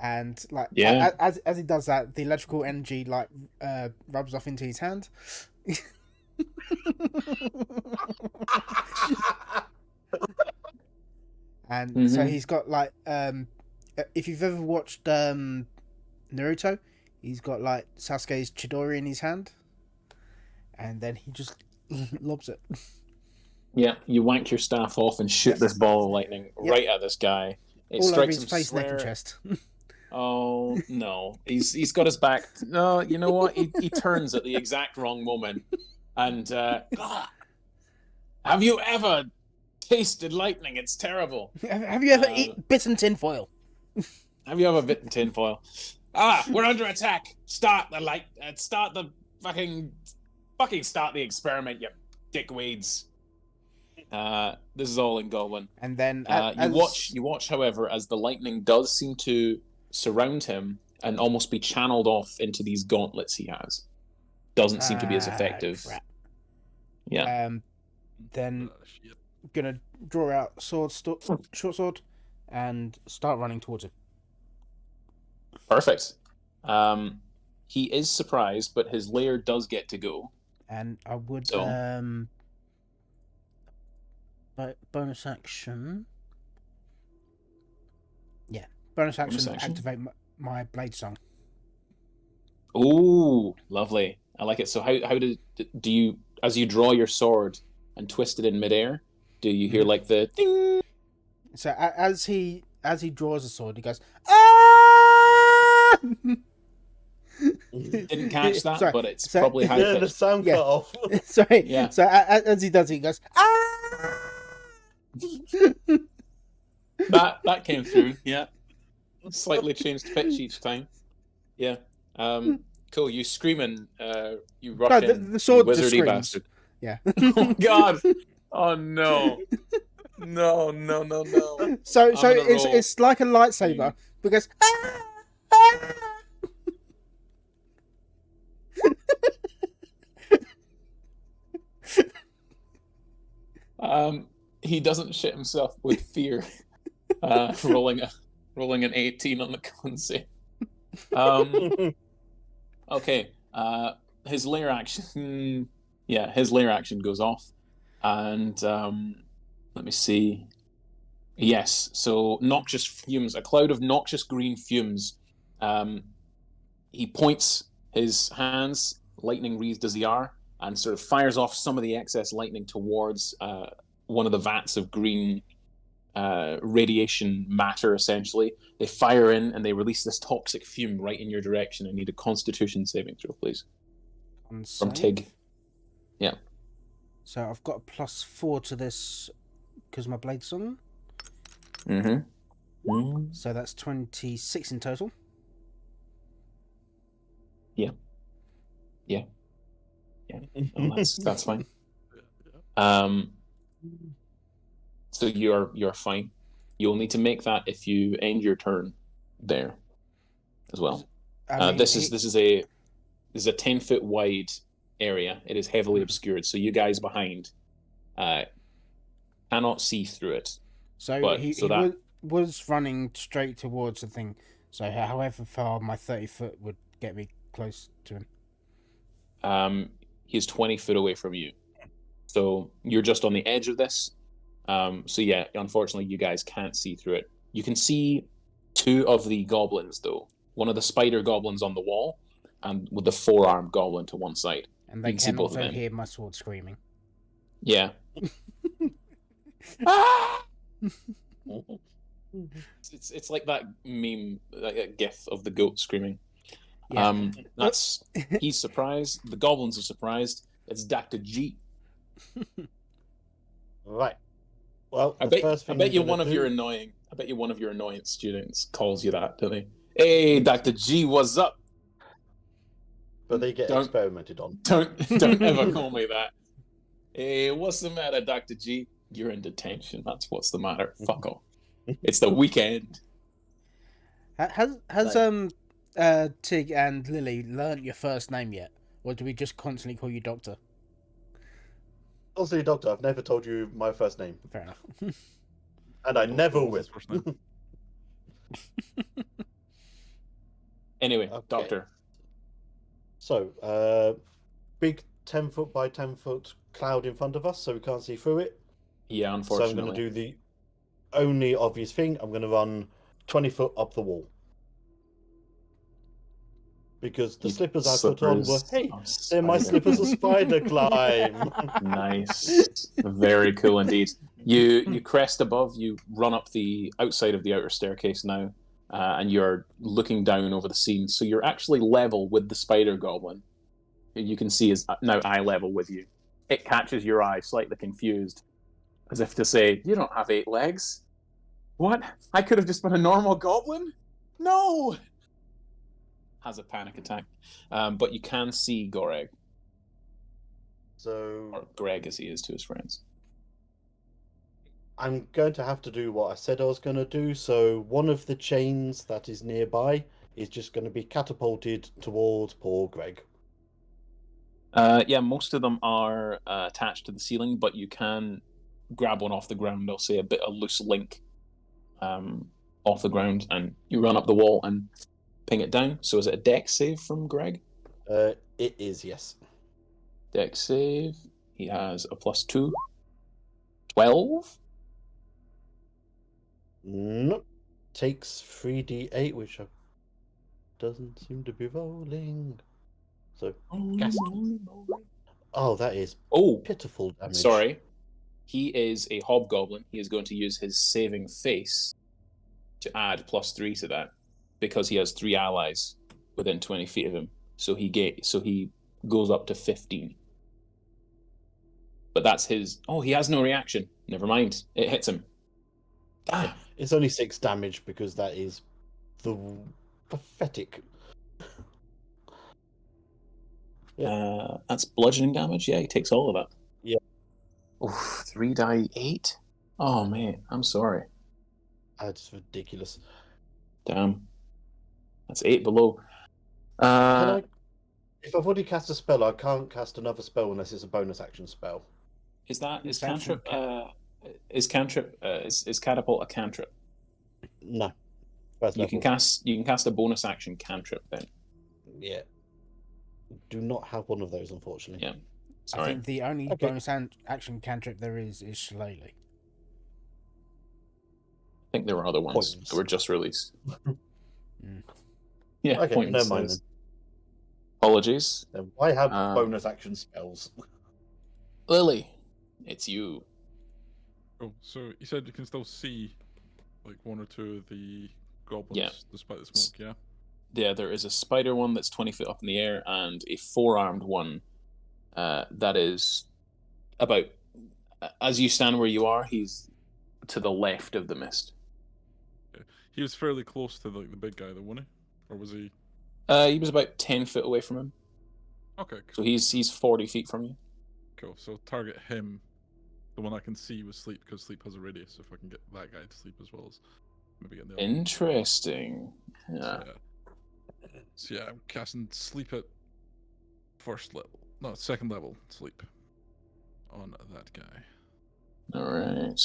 Speaker 1: And like as he does that, the electrical energy like rubs off into his hand. And so
Speaker 2: Mhm.
Speaker 1: he's got like if you've ever watched Naruto, he's got like Sasuke's Chidori in his hand, and then he just lobs it.
Speaker 2: Yeah, you wank your staff off and shoot
Speaker 1: Yep.
Speaker 2: this ball of lightning
Speaker 1: Yep.
Speaker 2: right at this guy. It
Speaker 1: All over
Speaker 2: strikes
Speaker 1: his
Speaker 2: him
Speaker 1: face, neck, and
Speaker 2: square.
Speaker 1: chest.
Speaker 2: Oh no, he's got his back. No, you know what? He turns at the exact wrong moment, and have you ever tasted lightning? It's terrible.
Speaker 1: Have you ever bitten tinfoil?
Speaker 2: Have you ever bitten tinfoil? We're under attack. Start the fucking start the experiment, you dickweeds. This is all in Goblin.
Speaker 1: And then
Speaker 2: You watch, however, as the lightning does seem to surround him and almost be channeled off into these gauntlets he has. Doesn't seem to be as effective.
Speaker 1: Crap.
Speaker 2: Yeah.
Speaker 1: Then
Speaker 4: Shit.
Speaker 1: gonna draw out short sword, and start running towards him.
Speaker 2: Perfect. He is surprised, but his lair does get to go.
Speaker 1: And I would
Speaker 2: So?
Speaker 1: bonus action. Yeah, bonus action. Activate my blade song.
Speaker 2: Ooh, lovely. I like it. So how do you, as you draw your sword and twist it in midair, do you hear like the ding?
Speaker 1: So as he draws the sword, he goes, "Ah!"
Speaker 2: Didn't catch that,
Speaker 1: Sorry,
Speaker 2: but it's
Speaker 1: so-
Speaker 2: probably high
Speaker 3: Yeah, the
Speaker 2: pitched.
Speaker 3: sound
Speaker 1: Yeah.
Speaker 3: cut off.
Speaker 1: Sorry.
Speaker 2: Yeah.
Speaker 1: So as he does it, he goes, "Ah!"
Speaker 2: That came through. Yeah, slightly changed pitch each time. Yeah. Cool. You screaming. You rush
Speaker 1: No,
Speaker 2: in.
Speaker 1: the sword
Speaker 2: you
Speaker 1: just
Speaker 2: wizardy
Speaker 1: screams.
Speaker 2: bastard.
Speaker 1: Yeah.
Speaker 2: Oh God. Oh no. No.
Speaker 1: So
Speaker 2: I'm gonna roll.
Speaker 1: it's like a lightsaber because. "Ah! Ah!"
Speaker 2: He doesn't shit himself with fear. Rolling an 18 on the con save. Okay. His lair action. Yeah, his lair action goes off, and let me see. Yes, so noxious fumes, a cloud of noxious green fumes. He points his hands, lightning wreathed as they are, and sort of fires off some of the excess lightning towards one of the vats of green radiation matter, essentially. They fire in and they release this toxic fume right in your direction. I need a Constitution saving throw, please. From Tig. Yeah.
Speaker 1: So I've got a +4 to this because my blade's on.
Speaker 2: Mm-hmm.
Speaker 1: So that's 26 in total.
Speaker 2: Yeah. Oh, that's fine. So you're fine. You'll need to make that if you end your turn there as well.
Speaker 1: I mean,
Speaker 2: This is a 10-foot wide area. It is heavily obscured, so you guys behind cannot see through it.
Speaker 1: So he was running straight towards the thing. So however far my 30-foot would get me close to him.
Speaker 2: He's 20 foot away from you. So you're just on the edge of this. So yeah, unfortunately, you guys can't see through it. You can see two of the goblins, though. One of the spider goblins on the wall, and with the four-armed goblin to one side.
Speaker 1: And they
Speaker 2: You can see
Speaker 1: can
Speaker 2: both of
Speaker 1: also
Speaker 2: them.
Speaker 1: hear my sword screaming.
Speaker 2: Yeah. Ah! It's like that meme, like a gif of the goat screaming.
Speaker 1: Yeah.
Speaker 2: He's surprised. The goblins are surprised. It's Dr. G.
Speaker 3: Right. Well,
Speaker 2: I bet you one of your annoying students calls you that, don't they? Hey, Dr. G, what's up?
Speaker 3: But they get
Speaker 2: Don't-
Speaker 3: experimented on.
Speaker 2: Don't ever call me that. Hey, what's the matter, Dr. G? You're in detention. That's what's the matter. Fuck off. It's the weekend.
Speaker 1: Has Tig and Lily learnt your first name yet, or do we just constantly call you Doctor?
Speaker 3: Also, Doctor, I've never told you my first name,
Speaker 1: Fair enough.
Speaker 3: and I never
Speaker 4: What
Speaker 3: will.
Speaker 4: was his first name?
Speaker 2: Anyway,
Speaker 3: Okay.
Speaker 2: Doctor.
Speaker 3: So, big 10-foot by 10-foot cloud in front of us, so we can't see through it.
Speaker 2: Yeah,
Speaker 3: So I'm
Speaker 2: unfortunately.
Speaker 3: going to do the only obvious thing, I'm going to run 20 foot up the wall. Because the slippers I put on were, hey,
Speaker 2: of
Speaker 3: they're my
Speaker 2: spider.
Speaker 3: slippers of spider climb.
Speaker 2: Nice. Very cool indeed. You crest above, you run up the outside of the outer staircase now, and you're looking down over the scene. So you're actually level with the spider goblin. You can see is now eye level with you. It catches your eye, slightly confused, as if to say, "You don't have 8 legs. What? I could have just been a normal goblin? No!" Has a panic attack. But you can see Goreg,
Speaker 3: So
Speaker 2: or Greg as he is to his friends.
Speaker 3: I'm going to have to do what I said I was going to do. So one of the chains that is nearby is just going to be catapulted towards poor Greg.
Speaker 2: Yeah, most of them are attached to the ceiling, but you can grab one off the ground. I'll say a loose link off the ground, and you run up the wall and ping it down. So is it a dex save from Greg?
Speaker 3: It is, yes.
Speaker 2: Dex save. He has a +2. 12?
Speaker 3: Nope. Takes 3d8, which doesn't seem to be rolling. So, cast. Oh, that is
Speaker 2: Oh,
Speaker 3: pitiful damage.
Speaker 2: sorry. He is a hobgoblin. He is going to use his saving face to add +3 to that because he has 3 allies within 20 feet of him. So he goes up to 15. But that's his. Oh, he has no reaction. Never mind. It hits him. Damn.
Speaker 3: It's only 6 damage because that is the pathetic.
Speaker 2: That's bludgeoning damage. Yeah, he takes all of that.
Speaker 3: Yeah.
Speaker 2: Oof, 3 die 8. Oh mate, I'm sorry.
Speaker 3: That's ridiculous.
Speaker 2: Damn. That's 8 below.
Speaker 3: If I've already cast a spell, I can't cast another spell unless it's a bonus action spell.
Speaker 2: Is
Speaker 1: It's
Speaker 2: cantrip is catapult a cantrip?
Speaker 3: No. First
Speaker 2: You
Speaker 3: level.
Speaker 2: can cast a bonus action cantrip then.
Speaker 3: Yeah. Do not have one of those, unfortunately.
Speaker 2: Yeah.
Speaker 1: I
Speaker 2: Sorry.
Speaker 1: think the only
Speaker 3: Okay.
Speaker 1: bonus action cantrip there is Shillelagh.
Speaker 2: I think there were other ones
Speaker 3: Points.
Speaker 2: that were just released.
Speaker 1: Mm.
Speaker 2: Yeah,
Speaker 3: Okay,
Speaker 2: points.
Speaker 3: never mind
Speaker 2: Says. Apologies.
Speaker 3: then. Why have
Speaker 2: Uh,
Speaker 3: bonus action spells?
Speaker 2: Lily, it's you.
Speaker 4: Oh, so you said you can still see like 1 or 2 of the goblins
Speaker 2: Yeah.
Speaker 4: despite the smoke, yeah?
Speaker 2: Yeah, there is a spider one that's 20 feet up in the air and a 4-armed one that is about, as you stand where you are, he's to the left of the mist.
Speaker 4: Okay. He was fairly close to like the big guy though, wasn't he? Or was he?
Speaker 2: He was about 10 foot away from him,
Speaker 4: Okay,
Speaker 2: so
Speaker 4: cool.
Speaker 2: he's 40 feet from you.
Speaker 4: Cool. So target him, the one I can see with sleep, because sleep has a radius. If I can get that guy to sleep as well as maybe get the other one.
Speaker 2: Interesting. Yeah.
Speaker 4: So yeah, I'm casting sleep at first level. No, second level sleep on that guy.
Speaker 2: All right.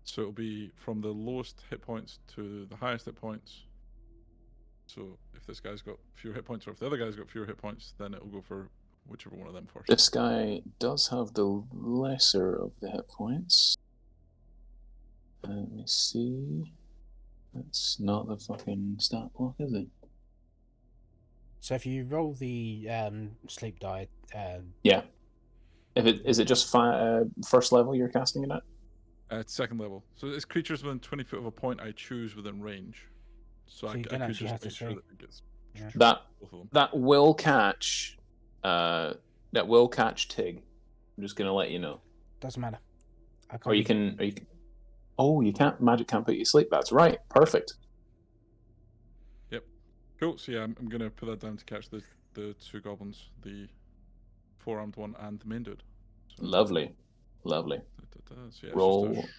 Speaker 4: So it'll be from the lowest hit points to the highest hit points. So if this guy's got fewer hit points, or if the other guy's got fewer hit points, then it'll go for whichever one of them first.
Speaker 2: This guy does have the lesser of the hit points. Let me see. That's not the fucking stat block, is it?
Speaker 1: So if you roll the sleep die,
Speaker 2: Yeah. Is it just first level you're casting it at?
Speaker 4: It's second level. So it's creatures within 20 foot of a point I choose within range. So
Speaker 1: So
Speaker 4: I
Speaker 1: you don't
Speaker 4: could
Speaker 1: actually
Speaker 4: just
Speaker 1: have to
Speaker 4: make sure
Speaker 1: see.
Speaker 4: that it gets
Speaker 1: Yeah.
Speaker 4: both of them.
Speaker 2: That will catch. That will catch Tig. I'm just gonna let you know.
Speaker 1: doesn't matter. I can't
Speaker 2: Or you can. Oh, you can't. Magic can't put you to sleep. That's right. Perfect.
Speaker 4: Cool. So yeah, I'm gonna put that down to catch the 2 goblins, the 4-armed one and the main dude. So,
Speaker 2: Lovely. Lovely.
Speaker 4: So yeah,
Speaker 2: Roll.
Speaker 4: It's just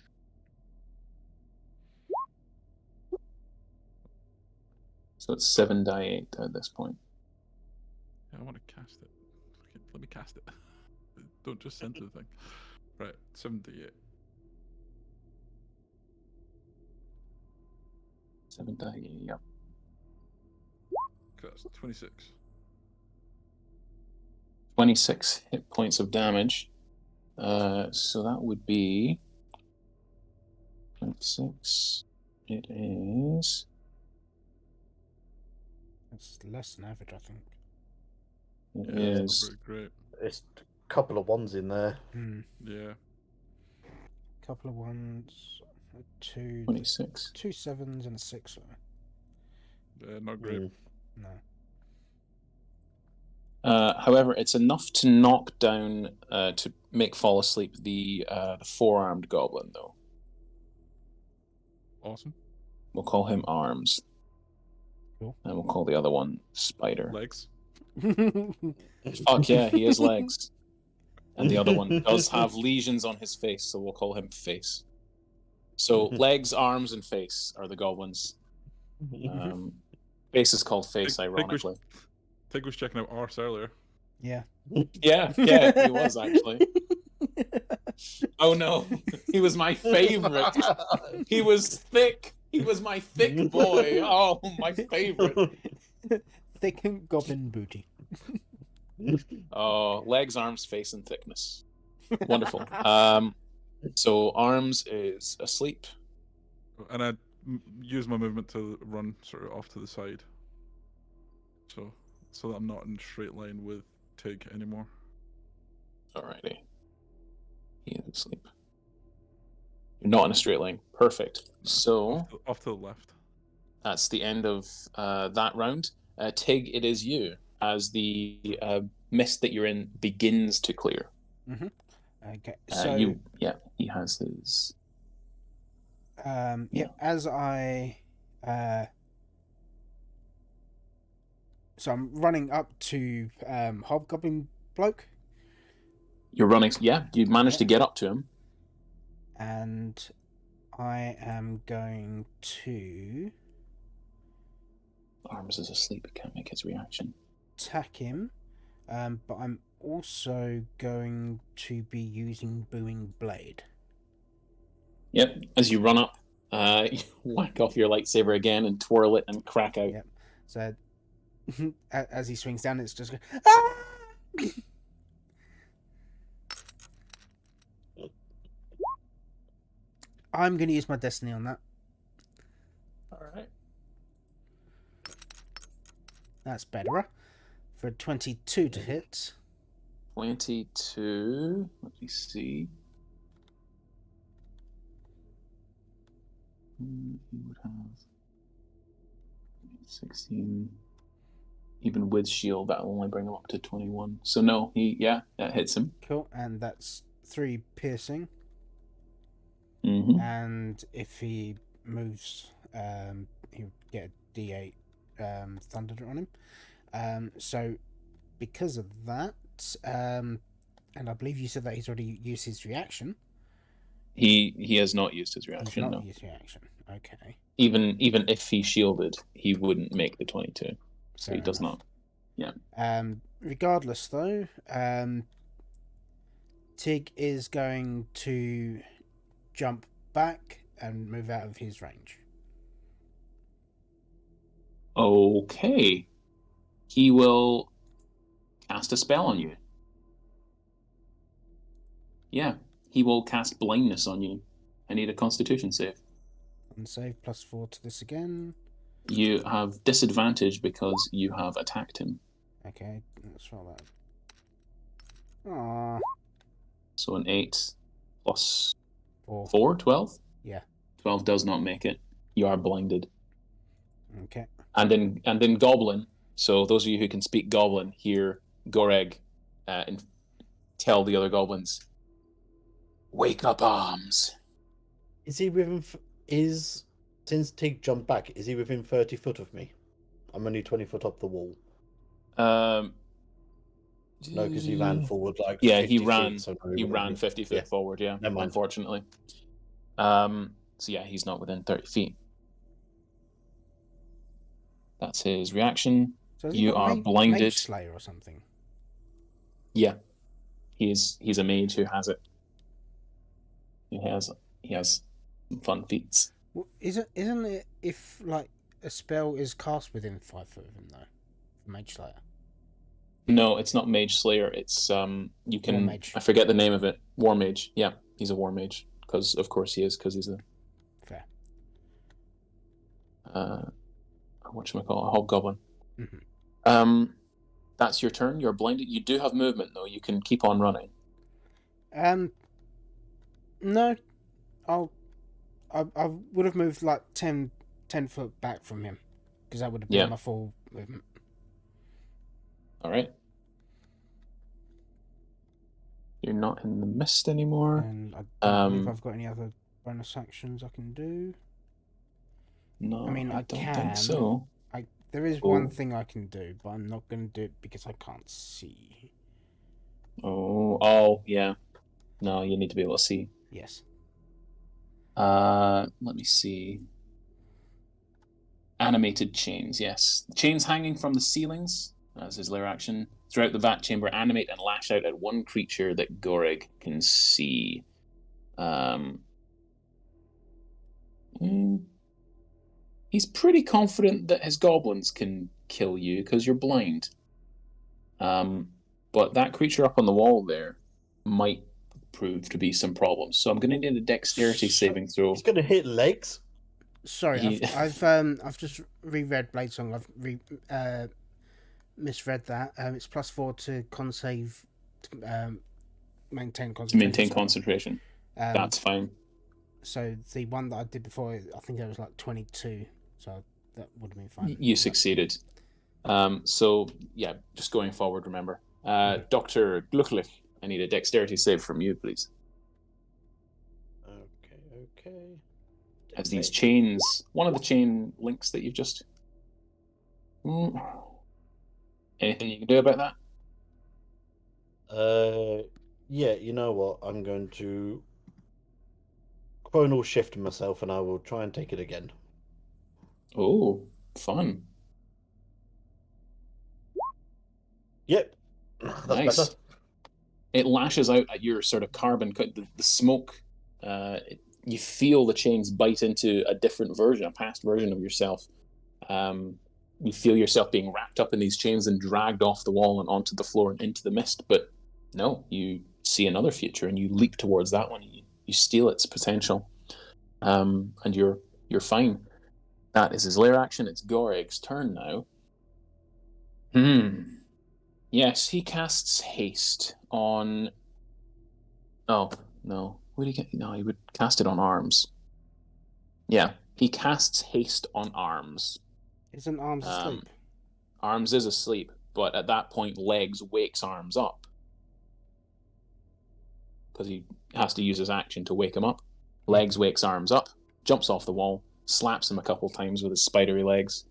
Speaker 2: So it's 7 die 8 at this point.
Speaker 4: yeah, I want to cast it. Okay, let me cast it. Don't just center the thing. Right, 78.
Speaker 2: 7 die 8. Yep.
Speaker 4: Okay, that's 26.
Speaker 2: 26 hit points of damage. So that would be 6. It is.
Speaker 1: It's less than average, I think.
Speaker 2: It
Speaker 4: Yeah, it's
Speaker 2: is.
Speaker 4: not very great.
Speaker 3: It's a couple of ones in there.
Speaker 4: Yeah.
Speaker 1: Couple of ones, two,
Speaker 2: 26.
Speaker 1: 2 7s and a 6.
Speaker 4: Not great.
Speaker 1: No.
Speaker 2: However, it's enough to knock down, to make fall asleep the 4-armed goblin, though.
Speaker 4: Awesome.
Speaker 2: We'll call him Arms.
Speaker 1: Cool.
Speaker 2: And we'll call the other one Spider.
Speaker 4: Legs.
Speaker 2: Fuck yeah, he has legs. And the other one does have lesions on his face, so we'll call him Face. So legs, arms, and face are the goblins. Face is called Face, ironically.
Speaker 4: Tig was checking out arse earlier.
Speaker 1: Yeah.
Speaker 2: Yeah, he was actually. Oh no, he was my favorite. He was thick. He was my thick boy. Oh, my favorite.
Speaker 1: Thick goblin booty.
Speaker 2: Oh, legs, arms, face, and thickness. Wonderful. So Arms is asleep.
Speaker 4: And I use my movement to run sort of off to the side. So that I'm not in straight line with Tig anymore.
Speaker 2: Alrighty. He is asleep. You're not in a straight line. Perfect. So
Speaker 4: Off to the left.
Speaker 2: that's the end of that round. Tig, it is you, as the mist that you're in begins to clear.
Speaker 1: Mm-hmm. Okay. So
Speaker 2: he has his.
Speaker 1: as I so I'm running up to Hobgoblin bloke,
Speaker 2: You're running. Yeah, you managed to get up to him.
Speaker 1: and I am going to
Speaker 2: Arms is asleep. He can't make his reaction.
Speaker 1: attack him, but I'm also going to be using Booming Blade.
Speaker 2: Yep. As you run up, you whack off your lightsaber again and twirl it and crack out.
Speaker 1: Yep. So as he swings down, it's just ah! I'm going to use my destiny on that.
Speaker 2: All right.
Speaker 1: That's better. For 22 to hit.
Speaker 2: 22. Let me see. He would have 16. Even with shield, that'll only bring him up to 21. So no, that hits him.
Speaker 1: Cool, and that's 3 piercing.
Speaker 2: Mm-hmm.
Speaker 1: And if he moves, he would get a D8 thunder on him. So because of that, and I believe you said that he's already used his reaction.
Speaker 2: He has not used his
Speaker 1: He's
Speaker 2: reaction.
Speaker 1: not
Speaker 2: No.
Speaker 1: used reaction. Okay.
Speaker 2: Even if he shielded, he wouldn't make the 22. So
Speaker 1: Fair
Speaker 2: he does
Speaker 1: enough.
Speaker 2: not. Yeah.
Speaker 1: Regardless, though, Tig is going to jump back and move out of his range.
Speaker 2: Okay. He will cast a spell on you. Yeah. He will cast blindness on you. I need a Constitution save.
Speaker 1: And save +4 to this again.
Speaker 2: You have disadvantage because you have attacked him.
Speaker 1: Okay, let's roll that. Aww.
Speaker 2: So an 8 plus
Speaker 1: 4.
Speaker 2: 4, 12?
Speaker 1: Yeah.
Speaker 2: 12 does not make it. You are blinded.
Speaker 1: Okay.
Speaker 2: And in Goblin, so those of you who can speak Goblin hear Goreg and tell the other goblins, "Wake up, Arms."
Speaker 3: Is he within? Since Tig jumped back, is he within 30 foot of me? I'm only 20 foot up the wall.
Speaker 2: No,
Speaker 3: because he ran forward like.
Speaker 2: Yeah,
Speaker 3: 50
Speaker 2: he ran.
Speaker 3: Feet, so
Speaker 2: He ran 50 feet forward. Yeah,
Speaker 3: Never mind.
Speaker 2: unfortunately. So yeah, he's not within 30 feet. That's his reaction.
Speaker 1: So has he
Speaker 2: You
Speaker 1: got
Speaker 2: are blinded.
Speaker 1: Mage Slayer or something.
Speaker 2: Yeah, he's a mage who has it. He has some fun feats.
Speaker 1: Well, isn't it if like a spell is cast within 5 foot of him though? Mage Slayer.
Speaker 2: No, it's not Mage Slayer. It's you can.
Speaker 1: War Mage.
Speaker 2: I forget the name of it. War Mage. Yeah, he's a War Mage because of course he is because he's a whatchamacallit, a hobgoblin.
Speaker 1: Mhm.
Speaker 2: That's your turn. You're blinded. You do have movement, though. You can keep on running.
Speaker 1: No, I would have moved like 10 foot back from him, because that would have been
Speaker 2: Yeah.
Speaker 1: my full movement.
Speaker 2: All right. You're not in the mist anymore.
Speaker 1: And I don't believe I've got any other bonus actions I can do.
Speaker 2: No,
Speaker 1: I mean, I
Speaker 2: don't
Speaker 1: can.
Speaker 2: think so.
Speaker 1: There is one thing I can do, but I'm not going to do it because I can't see.
Speaker 2: Oh, yeah. No, you need to be able to see.
Speaker 1: Yes.
Speaker 2: Let me see. Animated chains, yes. Chains hanging from the ceilings, as his lair action, throughout the vat chamber, animate and lash out at one creature that Gorig can see. He's pretty confident that his goblins can kill you because you're blind. But that creature up on the wall there might prove to be some problems. So I'm going to need a dexterity saving throw.
Speaker 3: He's going to hit legs.
Speaker 1: Sorry, I've just reread Bladesong. I've misread that. It's +4 to con save to maintain concentration.
Speaker 2: To maintain concentration. That's fine.
Speaker 1: So the one that I did before, I think that was like 22. So that would have been fine.
Speaker 2: You succeeded. So yeah, just going forward, remember. Dr. Glucklich, I need a dexterity save from you, please.
Speaker 3: Okay.
Speaker 2: As these chains, one of the chain links that you've just... Anything you can do about that?
Speaker 3: Yeah, you know what? I'm going to chronal shift myself and I will try and take it again.
Speaker 2: Oh, fun.
Speaker 3: Yep. That's
Speaker 2: Nice.
Speaker 3: better.
Speaker 2: It lashes out at your sort of carbon, the smoke. You feel the chains bite into a different version, a past version of yourself. You feel yourself being wrapped up in these chains and dragged off the wall and onto the floor and into the mist. But no, you see another future and you leap towards that one. You steal its potential, and you're fine. That is his lair action. It's Gorig's turn now. Yes, he casts haste on... Oh, no. Would he get... No, he would cast it on arms. Yeah, he casts haste on arms.
Speaker 1: Isn't arms asleep?
Speaker 2: Arms is asleep, but at that point, legs wakes arms up. Because he has to use his action to wake him up. Legs wakes arms up, jumps off the wall, slaps him a couple times with his spidery legs.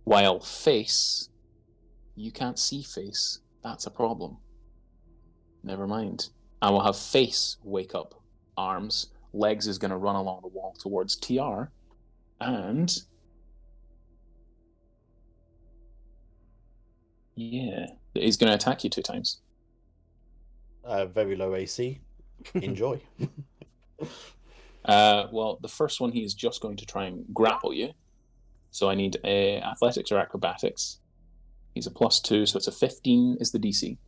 Speaker 2: While face... You can't see face. That's a problem. Never mind. I will have face wake up arms. Legs is going to run along the wall towards TR. And... yeah. He's going to attack you 2 times.
Speaker 3: Very low AC. Enjoy.
Speaker 2: Well, the first one, he's just going to try and grapple you. So I need athletics or acrobatics. He's a +2, so it's a 15 is the DC.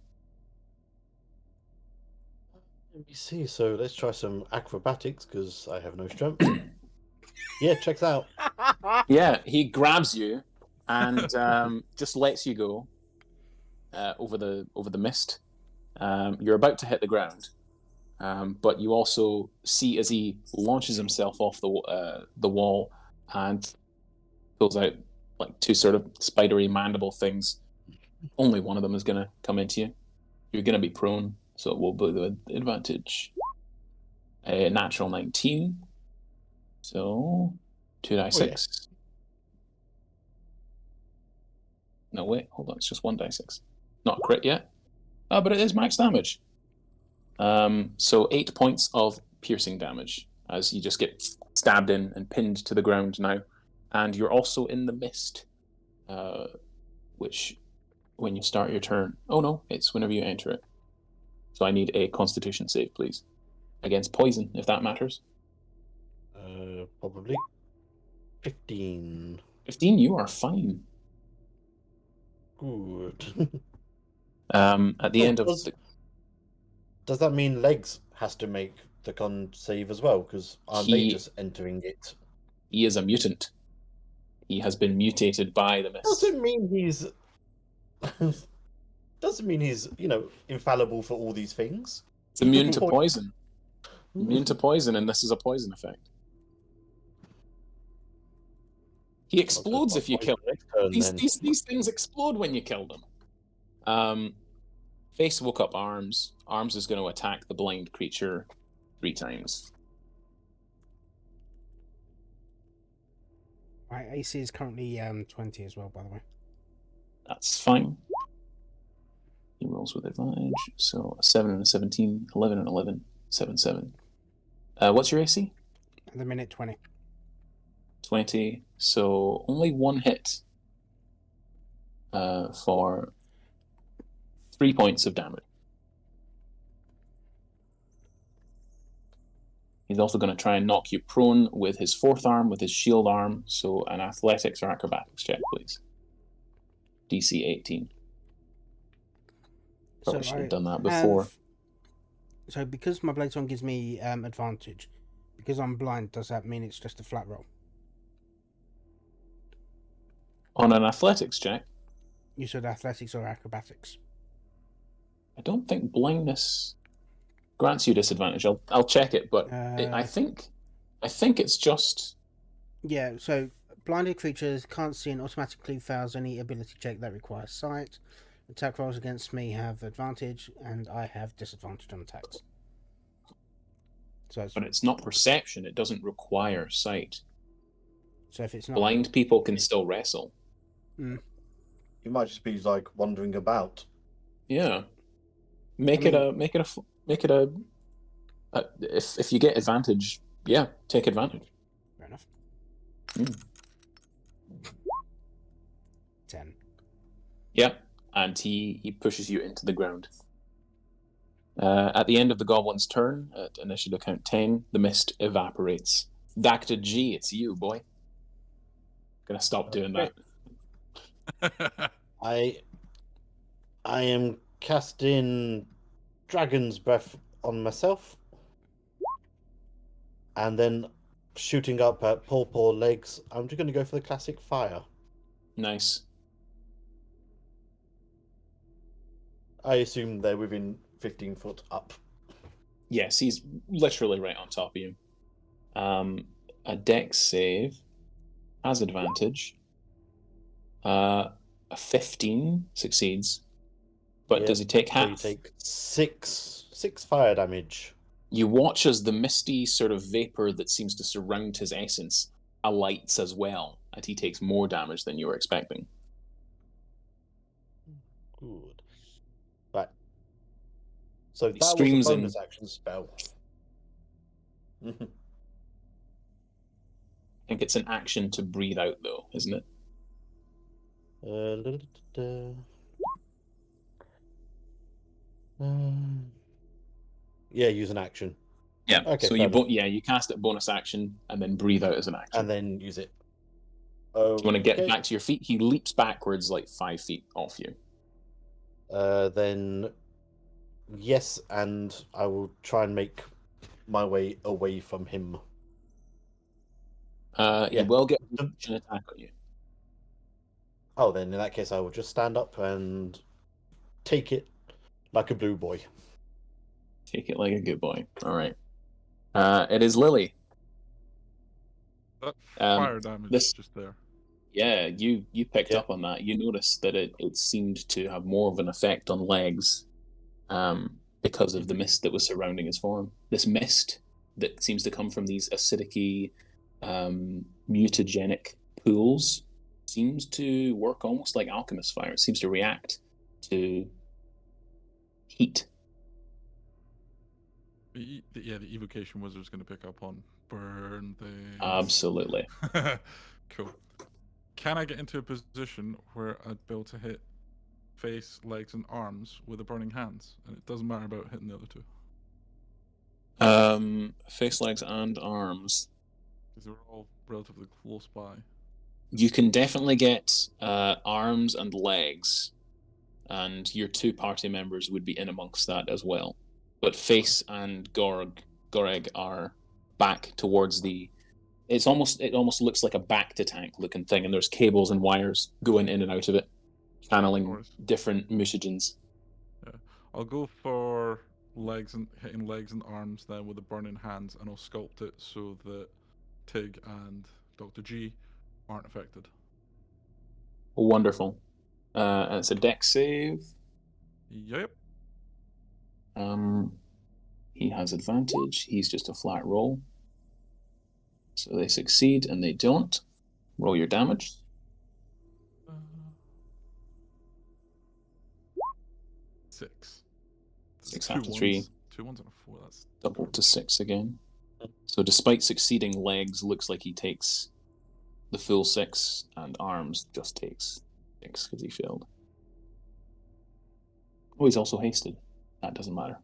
Speaker 3: Let me see. So let's try some acrobatics because I have no strength. Yeah, checks out.
Speaker 2: Yeah, he grabs you and just lets you go over the mist. You're about to hit the ground, but you also see as he launches himself off the wall and pulls out like 2 sort of spidery mandible things. Only one of them is going to come into you. You're going to be prone, so it will be the advantage. A natural 19. So 2d6. No, wait, hold on, it's just 1d6. Not a crit yet. But it is max damage. So 8 points of piercing damage as you just get stabbed in and pinned to the ground now. And you're also in the mist, which, when you start your turn... Oh no, it's whenever you enter it. So I need a Constitution save, please. Against poison, if that matters.
Speaker 3: Probably. 15.
Speaker 2: 15, you are fine.
Speaker 3: Good.
Speaker 2: At the end of...
Speaker 3: Does that mean legs has to make the con save as well? Because aren't they just entering it?
Speaker 2: He is a mutant. He has been mutated by the mist.
Speaker 3: Doesn't mean he's infallible for all these things.
Speaker 2: It's immune to poison. Immune to poison, and this is a poison effect. He explodes if you kill him. These things explode when you kill them. Face woke up Arms. Arms is going to attack the blind creature 3 times.
Speaker 1: My AC is currently 20 as well, by the way.
Speaker 2: That's fine. He rolls with advantage. So a 7 and a 17, 11 and 11, 7, 7. What's your AC?
Speaker 1: At the minute, 20.
Speaker 2: 20. So only 1 hit for 3 points of damage. He's also going to try and knock you prone with his 4th arm, with his shield arm. So an athletics or acrobatics check, please. DC 18. Probably should have done that before.
Speaker 1: So because my Blades on gives me advantage, because I'm blind, does that mean it's just a flat roll?
Speaker 2: On an athletics check?
Speaker 1: You said athletics or acrobatics.
Speaker 2: I don't think blindness grants you disadvantage. I'll check it, but I think it's just...
Speaker 1: Yeah, so blinded creatures can't see and automatically fails any ability check that requires sight. Attack rolls against me have advantage, and I have disadvantage on attacks. So
Speaker 2: but it's not perception. It doesn't require sight.
Speaker 1: So if it's not
Speaker 2: blind people can still wrestle.
Speaker 3: You might just be like wandering about.
Speaker 2: Yeah. Make it a. If you get advantage, yeah, take advantage.
Speaker 1: Fair enough. 10.
Speaker 2: Yeah, and he pushes you into the ground. At the end of the goblin's turn, at initiative count 10, the mist evaporates. Dr. G, it's you, boy. Gonna stop doing that.
Speaker 3: I am casting Dragon's Breath on myself, and then shooting up at Paw legs. I'm just going to go for the classic fire.
Speaker 2: Nice.
Speaker 3: I assume they're within 15 foot up.
Speaker 2: Yes, he's literally right on top of you. A dex save has advantage. A 15 succeeds. But does he take half?
Speaker 3: So you take six fire damage.
Speaker 2: You watch as the misty sort of vapor that seems to surround his essence alights as well, and he takes more damage than you were expecting.
Speaker 3: Good. Right. So
Speaker 2: He
Speaker 3: that
Speaker 2: streams
Speaker 3: was a bonus
Speaker 2: in...
Speaker 3: action spell.
Speaker 2: I think it's an action to breathe out, though, isn't it? Yeah,
Speaker 3: use an action.
Speaker 2: Yeah.
Speaker 3: Okay.
Speaker 2: So you cast it bonus action and then breathe out as an action,
Speaker 3: and then use it.
Speaker 2: Do you want to get back to your feet? He leaps backwards like 5 feet off you.
Speaker 3: Then yes, and I will try and make my way away from him.
Speaker 2: He will get an attack on you.
Speaker 3: Oh, then in that case, I will just stand up and take it like a blue boy.
Speaker 2: Take it like a good boy. All right. It is Lily.
Speaker 4: That fire damage is just there.
Speaker 2: Yeah, you picked up on that. You noticed that it seemed to have more of an effect on legs because of the mist that was surrounding his form. This mist that seems to come from these acidic-y, mutagenic pools seems to work almost like alchemist fire. It seems to react to heat.
Speaker 4: The evocation wizard's going to pick up on burn things.
Speaker 2: Absolutely.
Speaker 4: Cool. Can I get into a position where I'd be able to hit face, legs, and arms with the burning hands? And it doesn't matter about hitting the other two.
Speaker 2: Face, legs, and arms.
Speaker 4: Because they're all relatively close by.
Speaker 2: You can definitely get arms and legs, and your 2 party members would be in amongst that as well. But Face and Goreg are back towards the it almost looks like a back to tank looking thing, and there's cables and wires going in and out of it, channeling
Speaker 4: course.
Speaker 2: different mutagens.
Speaker 4: I'll go for hitting legs and arms then with the burning hands, and I'll sculpt it so that Tig and Dr. G aren't affected.
Speaker 2: Wonderful. And it's a dex save.
Speaker 4: Yep.
Speaker 2: He has advantage. He's just a flat roll. So they succeed and they don't. Roll your damage.
Speaker 4: 6.
Speaker 2: 6 after 3.
Speaker 4: 2 ones and a 4. That's
Speaker 2: Double to 6 again. So despite succeeding legs, looks like he takes the full 6, and arms just takes 6 because he failed. Oh, he's also hasted. That doesn't matter.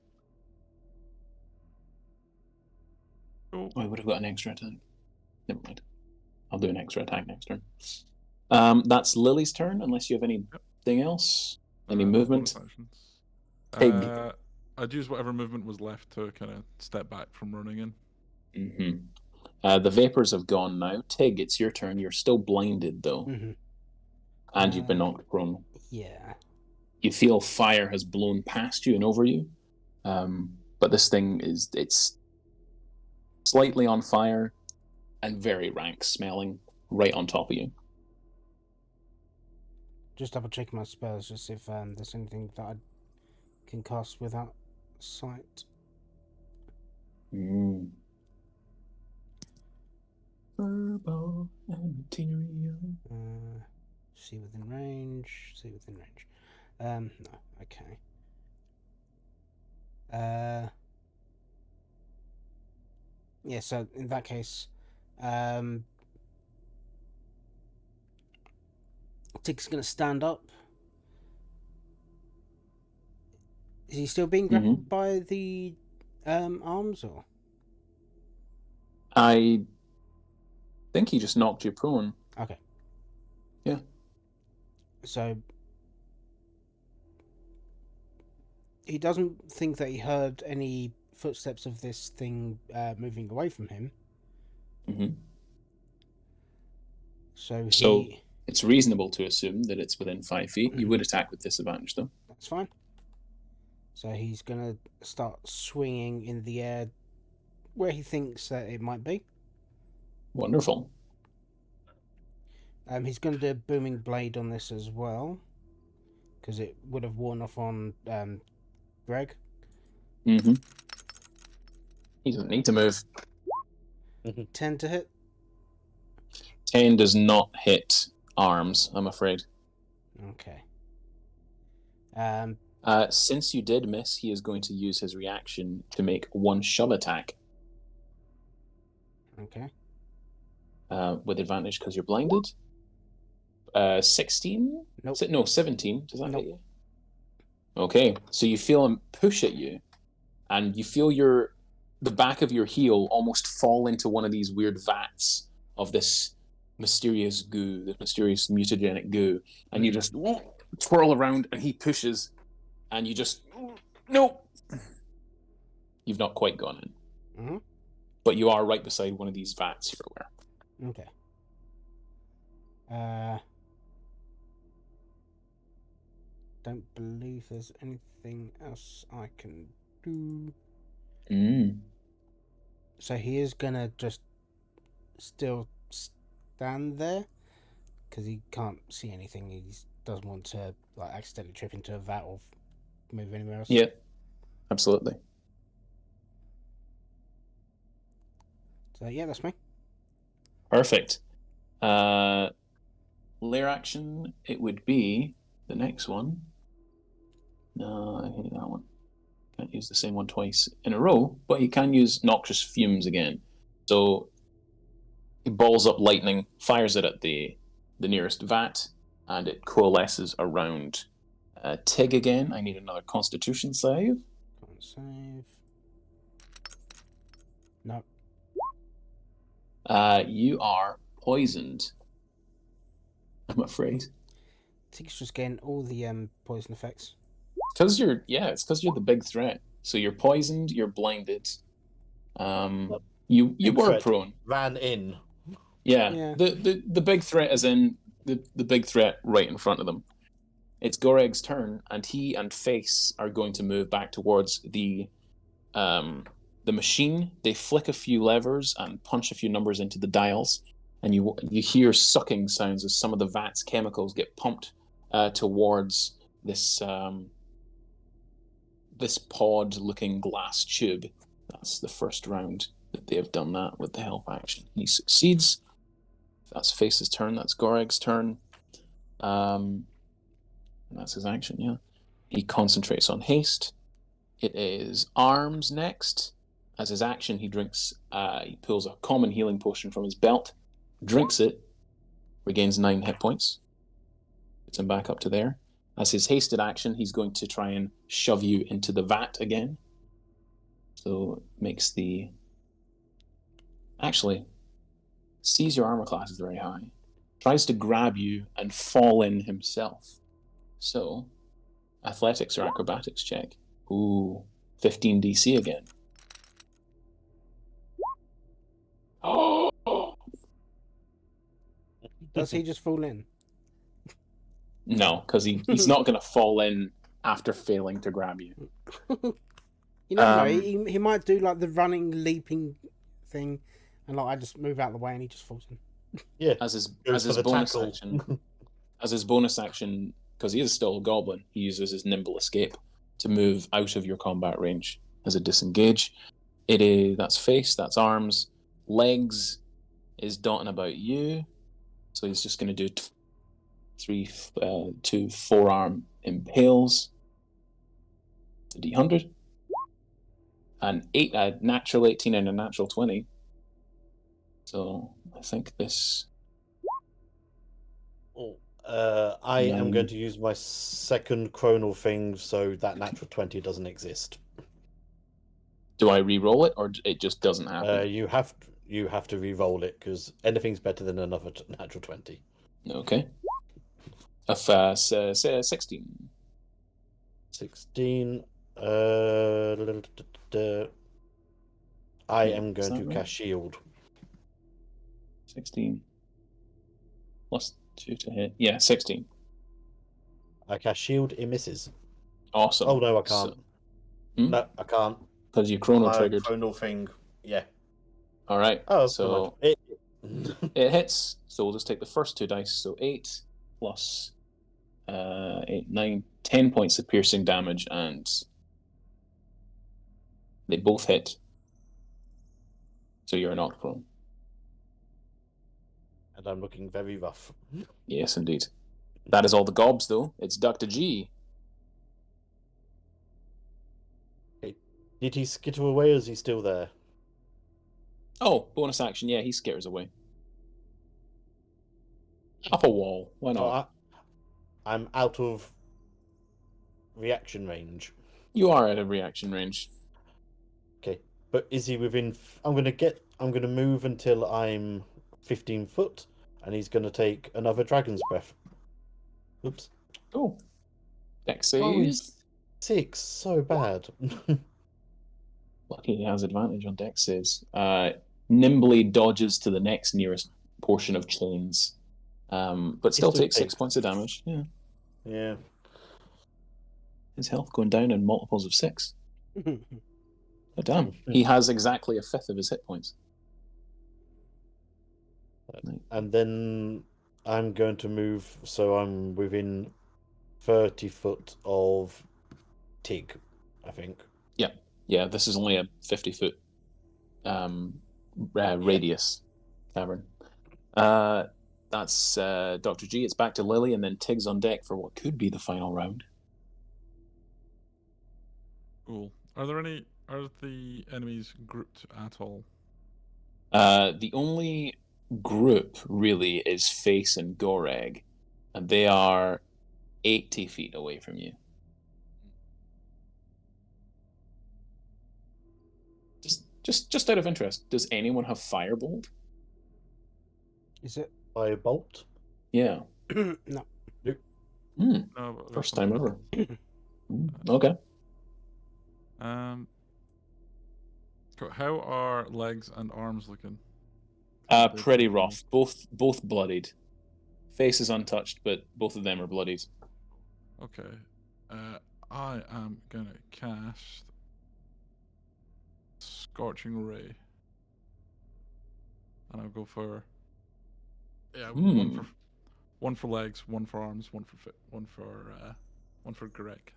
Speaker 4: cool.
Speaker 2: Oh, I would have got an extra attack. Never mind. I'll do an extra attack next turn. That's Lily's turn, unless you have anything else. Any movement?
Speaker 4: Bonus actions.
Speaker 2: Tig.
Speaker 4: I'd use whatever movement was left to kind of step back from running in.
Speaker 2: The vapors have gone now. Tig, it's your turn. You're still blinded, though. And you've been knocked prone.
Speaker 1: Yeah.
Speaker 2: You feel fire has blown past you and over you. But this thing it's slightly on fire and very rank smelling right on top of you.
Speaker 1: Just double checking my spells, just if there's anything that I can cast without sight.
Speaker 2: Verbal and material.
Speaker 1: See within range. See within range. No. Okay. Yeah. So in that case, Tig's gonna stand up. Is he still being grappled by the arms, or?
Speaker 2: I think he just knocked you prone.
Speaker 1: Okay.
Speaker 2: Yeah.
Speaker 1: So he doesn't think that he heard any footsteps of this thing moving away from him. So
Speaker 2: it's reasonable to assume that it's within 5 feet. You would attack with disadvantage, though.
Speaker 1: That's fine. So he's gonna start swinging in the air where he thinks that it might be.
Speaker 2: Wonderful.
Speaker 1: He's gonna do a booming blade on this as well, because it would have worn off on Greg.
Speaker 2: He doesn't need to move.
Speaker 1: 10 to hit.
Speaker 2: 10 does not hit arms, I'm afraid.
Speaker 1: Okay.
Speaker 2: Since you did miss, he is going to use his reaction to make one shove attack.
Speaker 1: Okay.
Speaker 2: With advantage because you're blinded. 16?
Speaker 1: Nope.
Speaker 2: No, 17. Does that
Speaker 1: Nope.
Speaker 2: hit you? Okay, so you feel him push at you, and you feel the back of your heel almost fall into one of these weird vats of this mysterious goo, this mysterious mutagenic goo, and you just twirl around, and he pushes, and you just nope. You've not quite gone in, but you are right beside one of these vats you're aware.
Speaker 1: Okay. Don't believe there's anything else I can do. So he is gonna just still stand there because he can't see anything. He doesn't want to accidentally trip into a vat or move anywhere else.
Speaker 2: Yeah, absolutely.
Speaker 1: So yeah, that's me.
Speaker 2: Perfect. Lair action, it would be the next one. No, I hate that one. Can't use the same one twice in a row, but he can use noxious fumes again. So he balls up lightning, fires it at the nearest vat, and it coalesces around Tig again. I need another Constitution save.
Speaker 1: Can't save. No.
Speaker 2: You are poisoned, I'm afraid.
Speaker 1: Tig's just getting all the poison effects.
Speaker 2: It's because you're the big threat. So you're poisoned, you're blinded. You
Speaker 3: Big
Speaker 2: were
Speaker 3: threat.
Speaker 2: prone.
Speaker 3: Ran in
Speaker 2: Yeah.
Speaker 6: Yeah.
Speaker 2: The big threat is in the big threat right in front of them. It's Goreg's turn, and he and Face are going to move back towards the machine. They flick a few levers and punch a few numbers into the dials, and you hear sucking sounds as some of the vat's chemicals get pumped towards this this pod-looking glass tube. That's the first round that they have done that with the help action. He succeeds. That's Face's turn. That's Goreg's turn. And that's his action, yeah. He concentrates on haste. It is Arms next. As his action, he pulls a common healing potion from his belt, drinks it, regains 9 hit points. Puts him back up to there. As his hasted action, he's going to try and shove you into the vat again. So it makes the... Actually, sees your armor class is very high. Tries to grab you and fall in himself. So, athletics or acrobatics check. Ooh, 15 DC again. Oh!
Speaker 6: Does he just fall in?
Speaker 2: No, because he's not going to fall in after failing to grab you.
Speaker 6: You never know. He might do like the running, leaping thing, and like I just move out of the way and he just falls in.
Speaker 3: Yeah.
Speaker 2: As his bonus action, because he is still a goblin, he uses his nimble escape to move out of your combat range as a disengage. That's face, that's arms, legs is dotting about you, so he's just going to do 2 forearm impales. The D100, a natural 18 and a natural 20. So I think this.
Speaker 3: I am going to use my second chronal thing so that natural 20 doesn't exist.
Speaker 2: Do I re-roll it, or it just doesn't happen?
Speaker 3: You have to re-roll it because anything's better than another natural 20.
Speaker 2: Okay. 16.
Speaker 3: 16. I am going to cast shield.
Speaker 2: 16. Plus 2 to hit. Yeah, 16.
Speaker 3: I cast shield. It misses.
Speaker 2: Awesome.
Speaker 3: Oh no, I can't. No, I can't.
Speaker 2: Because you chrono triggered.
Speaker 3: Chronal thing. Yeah.
Speaker 2: All right.
Speaker 3: Oh,
Speaker 2: so
Speaker 3: it
Speaker 2: hits. So we'll just take the first 2 dice. So 8 plus 8, 9, 10 points of piercing damage, and they both hit. So you're not prone.
Speaker 3: And I'm looking very rough.
Speaker 2: Yes, indeed. That is all the gobs, though. It's Dr. G.
Speaker 3: Did he skitter away, or is he still there?
Speaker 2: Oh, bonus action. Yeah, he scares away. Up a wall. Why not?
Speaker 3: So I'm out of reaction range.
Speaker 2: You are at a reaction range.
Speaker 3: Okay, but is he within? I'm gonna move until I'm 15 foot, and he's gonna take another dragon's breath. Oops.
Speaker 2: Oh. Dex
Speaker 3: Oh,
Speaker 2: save.
Speaker 3: he's 6. So bad.
Speaker 2: Lucky he has advantage on dex saves. Nimbly dodges to the next nearest portion of chains. But still takes 6 points of damage. Yeah.
Speaker 3: Yeah.
Speaker 2: His health going down in multiples of 6. Oh, damn. He has exactly a fifth of his hit points.
Speaker 3: And then I'm going to move so I'm within 30 foot of Tig, I think.
Speaker 2: Yeah, this is only a 50-foot radius cavern. That's Dr. G. It's back to Lily, and then Tig's on deck for what could be the final round.
Speaker 4: Cool. Are the enemies grouped at all?
Speaker 2: The only group really is Face and Goreg, and they are 80 feet away from you. Just out of interest, does anyone have Firebolt?
Speaker 6: Is it
Speaker 3: Firebolt?
Speaker 2: Yeah.
Speaker 6: no?
Speaker 4: No,
Speaker 2: First time ever. Okay.
Speaker 4: How are legs and arms looking?
Speaker 2: Pretty rough. Both bloodied. Face is untouched, but both of them are bloodied.
Speaker 4: Okay. I am gonna cast Scorching Ray. And I'll go for one for legs, one for arms, one for Greg.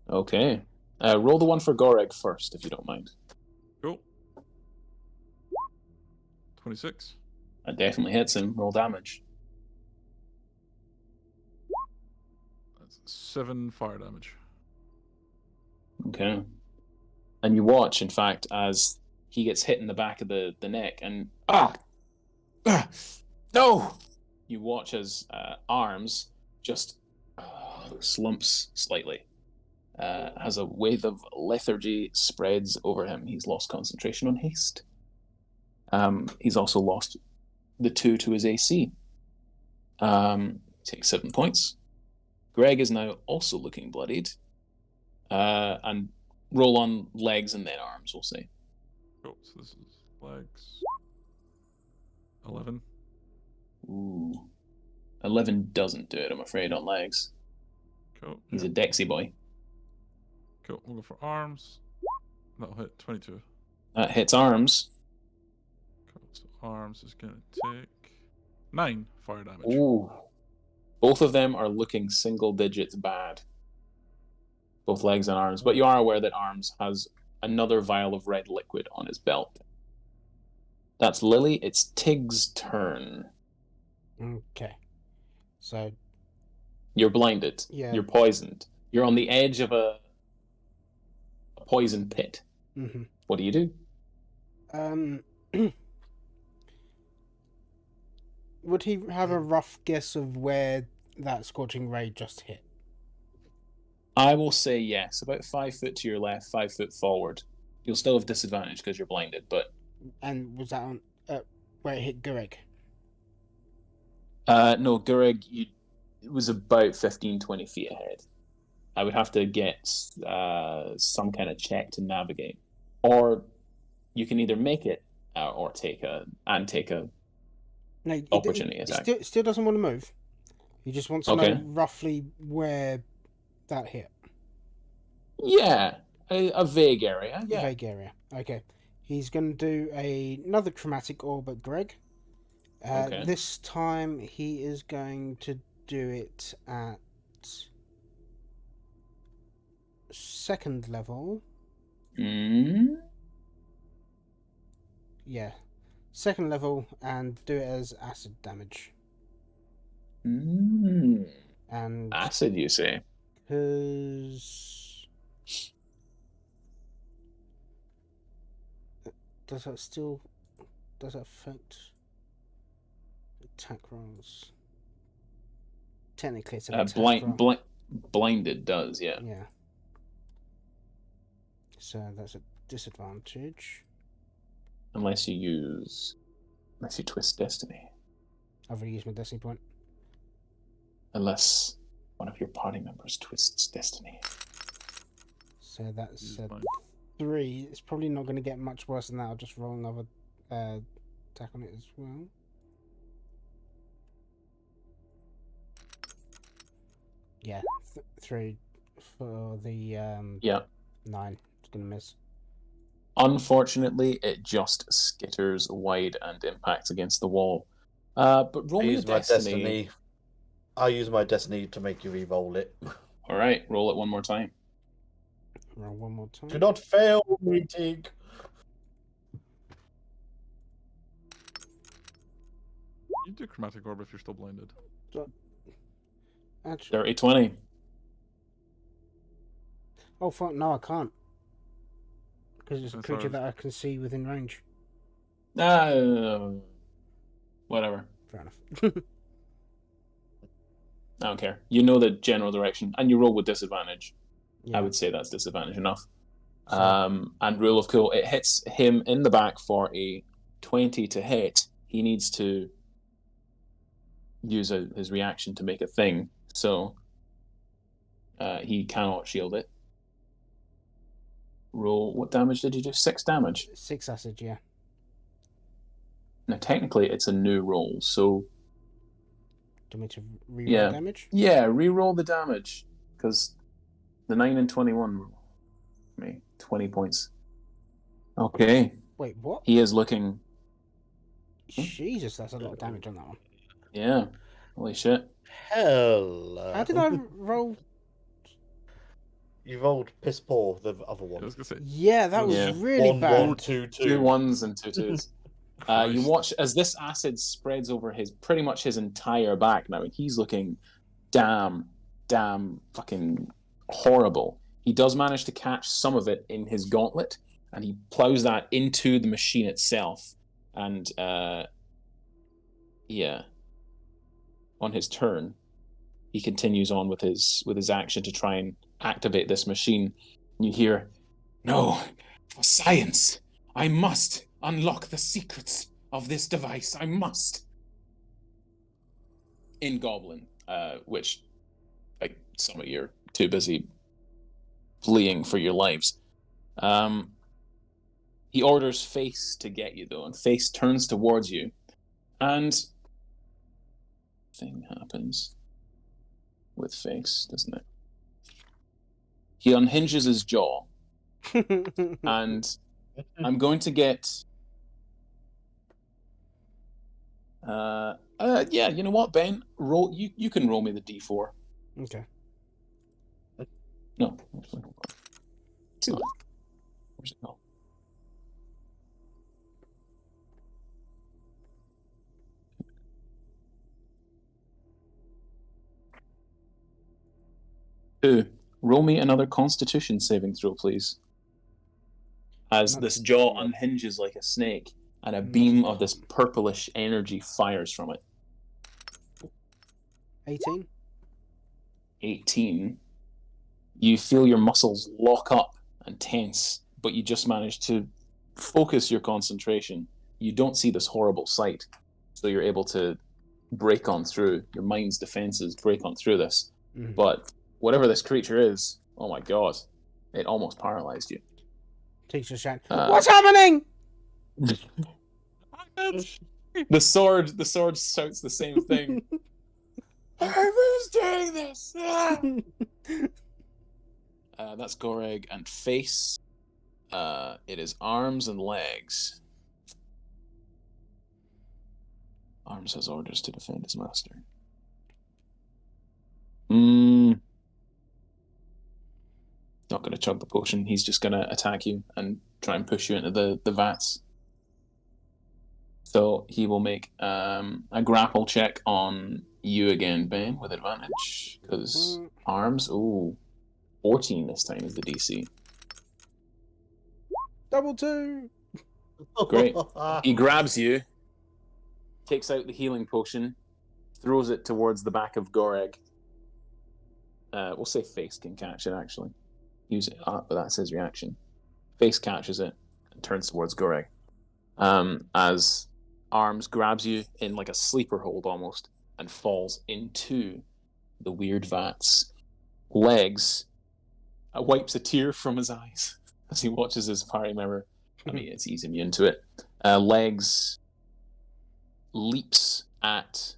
Speaker 2: Okay. Roll the one for Goreg first, if you don't mind.
Speaker 4: Cool. 26.
Speaker 2: That definitely hits him. Roll damage.
Speaker 4: That's 7 fire damage.
Speaker 2: Okay. And you watch, in fact, as he gets hit in the back of the neck, and no! You watch as Arms just slumps slightly. As a wave of lethargy spreads over him. He's lost concentration on haste. He's also lost the 2 to his AC. Takes 7 points. Greg is now also looking bloodied. And roll on legs and then arms, we'll say.
Speaker 4: Cool, so this is legs. 11.
Speaker 2: Ooh. 11 doesn't do it, I'm afraid, on legs.
Speaker 4: Cool.
Speaker 2: He's a Dexy boy.
Speaker 4: Cool, we'll go for arms. That'll hit 22.
Speaker 2: That hits arms.
Speaker 4: Cool, so arms is going to take 9 fire damage.
Speaker 2: Ooh. Both of them are looking single digits bad. Both legs and arms. But you are aware that arms has another vial of red liquid on his belt. That's Lily. It's Tig's turn.
Speaker 6: Okay. So.
Speaker 2: You're blinded.
Speaker 6: Yeah.
Speaker 2: You're poisoned. You're on the edge of a poison pit.
Speaker 6: Mm-hmm.
Speaker 2: What do you do?
Speaker 6: Would he have a rough guess of where that scorching ray just hit?
Speaker 2: I will say yes. About 5 foot to your left, 5 foot forward. You'll still have disadvantage because you're blinded, but...
Speaker 6: And was that on where it hit Gureg?
Speaker 2: No, Gureg, it was about 15, 20 feet ahead. I would have to get some kind of check to navigate. Or you can either make it or take a opportunity attack.
Speaker 6: Still doesn't want to move. He just wants to know roughly where that hit.
Speaker 2: Yeah, a vague area. Yeah.
Speaker 6: Vague area. Okay. He's going to do another chromatic orb at Greg.
Speaker 2: Okay.
Speaker 6: This time he is going to do it at second level. Yeah. Second level and do it as acid damage. And
Speaker 2: acid, you say?
Speaker 6: Because does that affect attack rolls? Technically, it's an attack roll.
Speaker 2: Blinded does, yeah.
Speaker 6: Yeah. So that's a disadvantage.
Speaker 2: Unless you twist destiny.
Speaker 6: I've already used my destiny point.
Speaker 2: Unless one of your party members twists destiny.
Speaker 6: So that's 3. It's probably not going to get much worse than that. I'll just roll another attack on it as well. Yeah, 3 for the 9. It's going to miss.
Speaker 2: Unfortunately, it just skitters wide and impacts against the wall. But roll your destiny.
Speaker 3: I'll use my destiny to make you re-roll it.
Speaker 2: All right, roll it one more time.
Speaker 6: Roll one more time.
Speaker 3: Do not fail me, Tig.
Speaker 4: You do chromatic orb if you're still blinded.
Speaker 6: Actually,
Speaker 2: Dirty 20.
Speaker 6: oh fuck! No, I can't. Because it's a creature that I can see within range.
Speaker 2: Whatever.
Speaker 6: Fair enough.
Speaker 2: I don't care. You know the general direction, and you roll with disadvantage.
Speaker 6: Yeah.
Speaker 2: I would say that's disadvantage enough. And rule of cool, it hits him in the back for a 20 to hit. He needs to use his reaction to make a thing, so he cannot shield it. Roll, what damage did you do? 6 damage?
Speaker 6: 6 acid, yeah.
Speaker 2: Now, technically, it's a new roll, so
Speaker 6: Do you want me to reroll
Speaker 2: yeah,
Speaker 6: damage?
Speaker 2: yeah, re-roll the damage because the 9 and 21 me 20 points. Okay,
Speaker 6: Wait, what?
Speaker 2: he is looking.
Speaker 6: Jesus, that's a lot of damage on that one.
Speaker 2: Yeah, holy shit.
Speaker 3: Hello.
Speaker 6: How did I roll?
Speaker 3: You rolled piss poor, the other
Speaker 4: I
Speaker 3: one.
Speaker 4: was gonna say.
Speaker 6: Yeah, that was
Speaker 2: Yeah.
Speaker 6: really
Speaker 3: 1,
Speaker 6: bad.
Speaker 3: 1, 2, 2.
Speaker 2: 2 1s and 2 2s. You
Speaker 4: Christ.
Speaker 2: watch as this acid spreads over pretty much his entire back now, and he's looking damn fucking horrible. He does manage to catch some of it in his gauntlet, and he plows that into the machine itself. And yeah, on his turn, he continues on with his action to try and activate this machine. And you hear, "No, for science, I must unlock the secrets of this device. I must." In Goblin, which, like, some of you are too busy fleeing for your lives. He orders Face to get you, though, and Face turns towards you, and thing happens with Face, doesn't it? He unhinges his jaw, and I'm going to get. Yeah, you know what, Ben? Roll. You can roll me the d4.
Speaker 6: Okay.
Speaker 2: No, actually, hold on. It's not. Where's it go? Two. Roll me another Constitution saving throw, please. As
Speaker 6: Not-
Speaker 2: this jaw unhinges like a snake, and a beam of this purplish energy fires from it.
Speaker 6: 18.
Speaker 2: 18. You feel your muscles lock up and tense, but you just manage to focus your concentration. You don't see this horrible sight, so you're able to break on through. Your mind's defenses break on through this.
Speaker 6: Mhm.
Speaker 2: But whatever this creature is, oh my god, it almost paralyzed you.
Speaker 6: Teacher shout, "What's happening?"
Speaker 2: The sword shouts the same thing. Who's doing this? That's Goreg, and Face. It is arms and legs. Arms has orders to defend his master. Not going to chug the potion. He's just going to attack you and try and push you into the vats. So he will make a grapple check on you again, Ben, with advantage. Because arms, 14 this time is the DC.
Speaker 6: Double 2.
Speaker 2: Great. He grabs you, takes out the healing potion, throws it towards the back of Goreg. We'll say Face can catch it, actually. Use it, but that's his reaction. Face catches it and turns towards Goreg. As Arms grabs you in like a sleeper hold almost and falls into the weird vats. Legs wipes a tear from his eyes as he watches his party member. I mean, he's immune to it. Legs leaps at.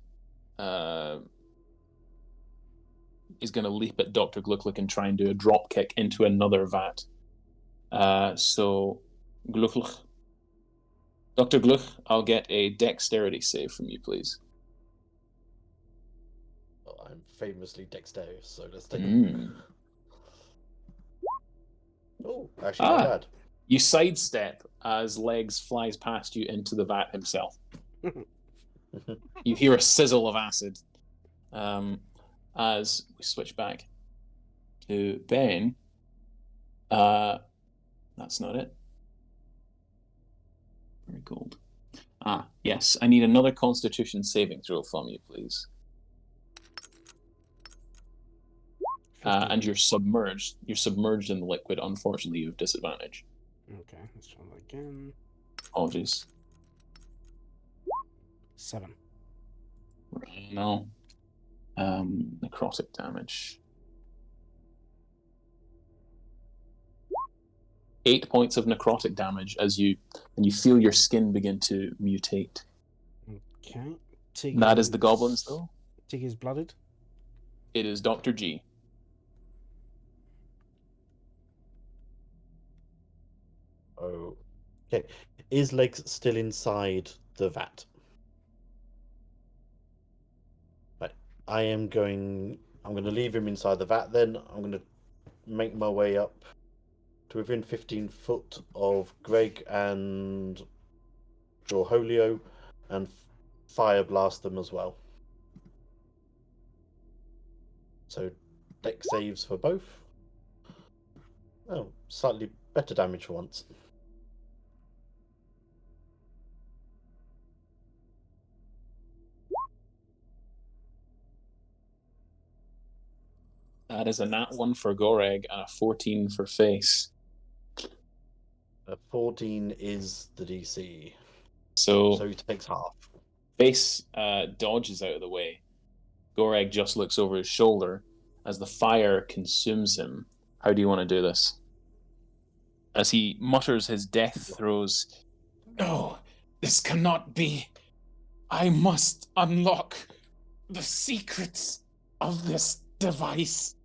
Speaker 2: He's going to leap at Dr. Glucklick and try and do a drop kick into another vat. So, Glucklick. Dr. Gluck, I'll get a dexterity save from you, please.
Speaker 3: Well, I'm famously dexterous, so let's take it. Oh, actually not bad.
Speaker 2: You sidestep as Legs flies past you into the vat himself. You hear a sizzle of acid. As we switch back to Ben. That's not it. Very gold. Yes. I need another Constitution saving throw from you, please. And you're submerged. You're submerged in the liquid. Unfortunately, you have disadvantage.
Speaker 6: Okay, let's try that again.
Speaker 2: Apologies.
Speaker 6: 7.
Speaker 2: No. Necrotic damage. 8 points of necrotic damage as you feel your skin begin to mutate
Speaker 6: Okay. Tig
Speaker 2: That is the goblins, though.
Speaker 6: Tig is blooded.
Speaker 2: It is Dr. G.
Speaker 3: Oh. Okay. Is Legs still inside the vat? Right. I'm going to leave him inside the vat then. I'm going to make my way up to within 15 foot of Greg and Jorholio and fire blast them as well. So deck saves for both. Oh, slightly better damage for once.
Speaker 2: That is a nat 1 for Goreg and a 14 for Face.
Speaker 3: A 14 is the DC.
Speaker 2: So
Speaker 3: So he takes half.
Speaker 2: Face dodges out of the way. Goreg just looks over his shoulder as the fire consumes him. How do you want to do this? As he mutters his death throes, "No, this cannot be. I must unlock the secrets of this device."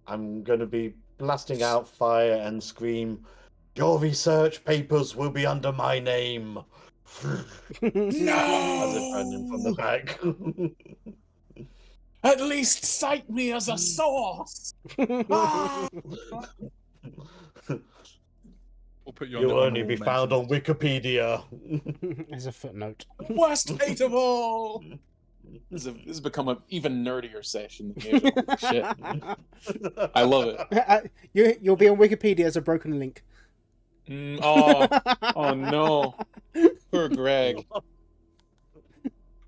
Speaker 3: I'm going to be blasting out fire and scream, "Your research papers will be under my name." As I burn him from the
Speaker 2: No!
Speaker 3: back.
Speaker 2: At least cite me as a source! Ah!
Speaker 4: We'll put you on
Speaker 3: You'll
Speaker 4: the
Speaker 3: only
Speaker 4: honorable
Speaker 3: be found on
Speaker 4: mentions.
Speaker 3: Wikipedia.
Speaker 6: As a footnote.
Speaker 2: Worst fate of all! This has become an even nerdier session than usual. Shit. I love it.
Speaker 6: You'll be on Wikipedia as a broken link.
Speaker 2: Oh no. Poor Greg.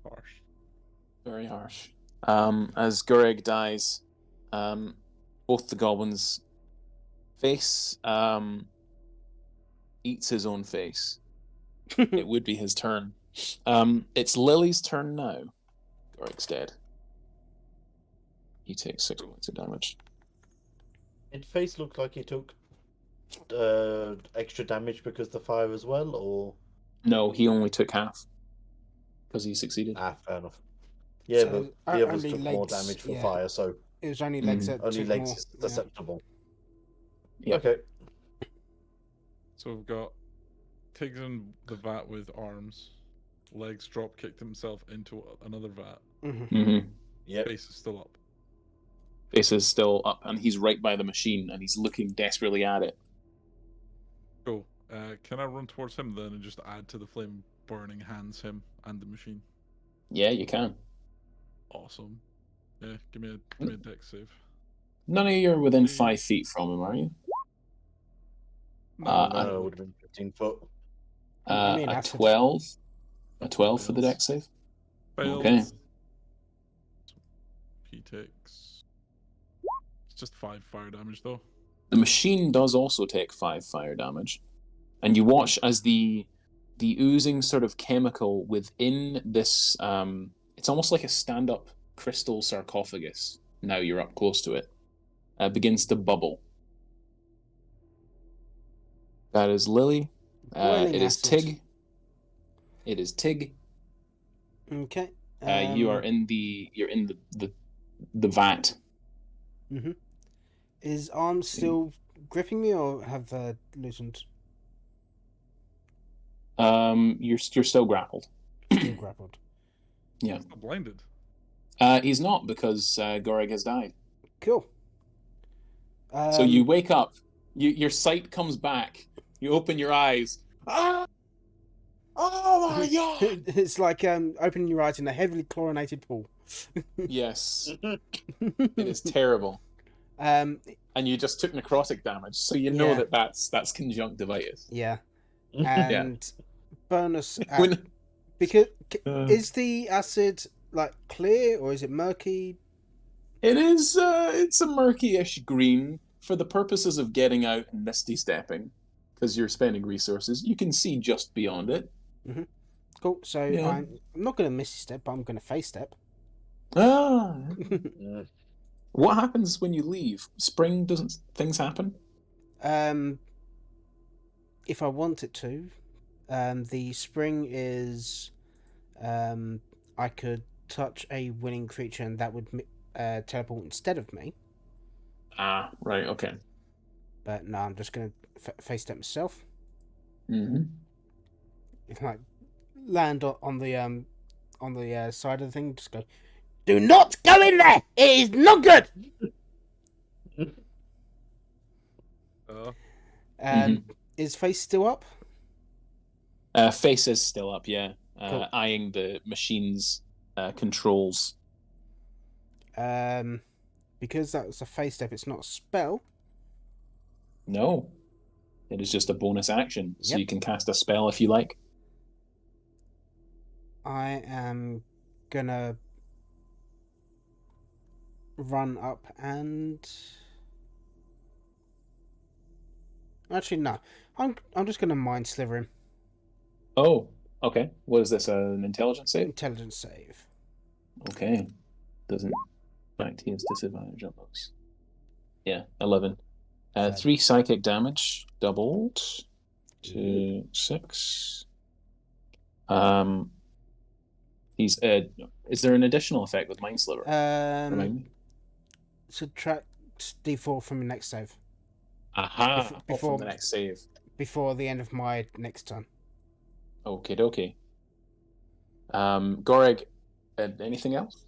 Speaker 4: Harsh.
Speaker 2: Very harsh. As Greg dies, both the goblins' face eats his own face. It would be his turn. It's Lily's turn now. Greg's dead. He takes 6 points of damage.
Speaker 3: Did Face look like he took extra damage because of the fire as well, or?
Speaker 2: No, he only took half because he succeeded.
Speaker 3: Fair enough. Yeah,
Speaker 6: So,
Speaker 3: but the others
Speaker 6: only
Speaker 3: took more
Speaker 6: Legs,
Speaker 3: damage for
Speaker 6: yeah.
Speaker 3: fire, so
Speaker 6: It was only Legs that
Speaker 3: only
Speaker 6: took
Speaker 3: Legs
Speaker 6: more.
Speaker 3: is susceptible.
Speaker 2: Yeah.
Speaker 3: Okay.
Speaker 4: So we've got Tiggs in the vat with arms. Legs drop kicked himself into another vat.
Speaker 2: Mm-hmm.
Speaker 3: Yep.
Speaker 4: Face is still up.
Speaker 2: Face is still up, and he's right by the machine, and he's looking desperately at it.
Speaker 4: Cool. Can I run towards him then and just add to the flame burning hands him and the machine?
Speaker 2: Yeah, you can.
Speaker 4: Awesome. Yeah, give me a deck save.
Speaker 2: None of you are within 5 feet from him, are you?
Speaker 3: No, it would have been 15 foot.
Speaker 6: I mean,
Speaker 2: A
Speaker 6: acid.
Speaker 2: 12. A 12 for the deck save.
Speaker 4: Fails.
Speaker 2: Okay.
Speaker 4: He takes. It's just 5 fire damage though.
Speaker 2: The machine does also take 5 fire damage, and you watch as the oozing sort of chemical within this. It's almost like a stand-up crystal sarcophagus. Now you're up close to it. Begins to bubble. That is Lily.
Speaker 6: Boiling
Speaker 2: It is
Speaker 6: acid.
Speaker 2: Tig. It is Tig.
Speaker 6: Okay.
Speaker 2: You are in the vat.
Speaker 6: Mm-hmm. Is arms still gripping me or have loosened?
Speaker 2: You're still grappled.
Speaker 6: Still grappled.
Speaker 2: Yeah.
Speaker 4: Still blinded.
Speaker 2: He's not because Goreg has died.
Speaker 6: Cool.
Speaker 2: So you wake up. Your sight comes back. You open your eyes. Ah! Oh my god!
Speaker 6: It's like opening your eyes in a heavily chlorinated pool.
Speaker 2: Yes. It is terrible. And you just took necrotic damage, so you know
Speaker 6: Yeah.
Speaker 2: that's conjunctivitis.
Speaker 6: Yeah. And bonus
Speaker 2: When-
Speaker 6: because is the acid like clear or is it murky?
Speaker 2: It is it's a murky-ish green for the purposes of getting out and misty stepping, because you're spending resources. You can see just beyond it.
Speaker 6: Mm-hmm. Cool. So
Speaker 2: Yeah.
Speaker 6: I'm not going to misty step, but I'm going to face step.
Speaker 2: Ah. What happens when you leave? Spring doesn't things happen?
Speaker 6: If I want it to, The spring is I could touch a winning creature and that would teleport instead of me.
Speaker 2: Ah, right, okay.
Speaker 6: But no, I'm just going to face step myself.
Speaker 2: Mm-hmm.
Speaker 6: Like land on the side of the thing. Just go. Do not go in there. It is not good. Is face still up?
Speaker 2: Face is still up, yeah.
Speaker 6: Cool.
Speaker 2: Eyeing the machine's controls.
Speaker 6: Because that was a face step, it's not a spell.
Speaker 2: No. It is just a bonus action, so
Speaker 6: Yep.
Speaker 2: you can cast a spell if you like.
Speaker 6: I am gonna run up and actually no. I'm just gonna mind sliver him.
Speaker 2: Oh, okay. What is this? An intelligence save?
Speaker 6: Intelligence save.
Speaker 2: Okay. Doesn't. In fact, he has disadvantage on those. Yeah, 11. 3 psychic damage, doubled to 6. He's. Is there an additional effect with Mind Sliver? Remind me.
Speaker 6: Subtract D4 from your next save.
Speaker 2: Aha! From the next save.
Speaker 6: Before the end of my next turn.
Speaker 2: Okie dokie. Goreg, anything else?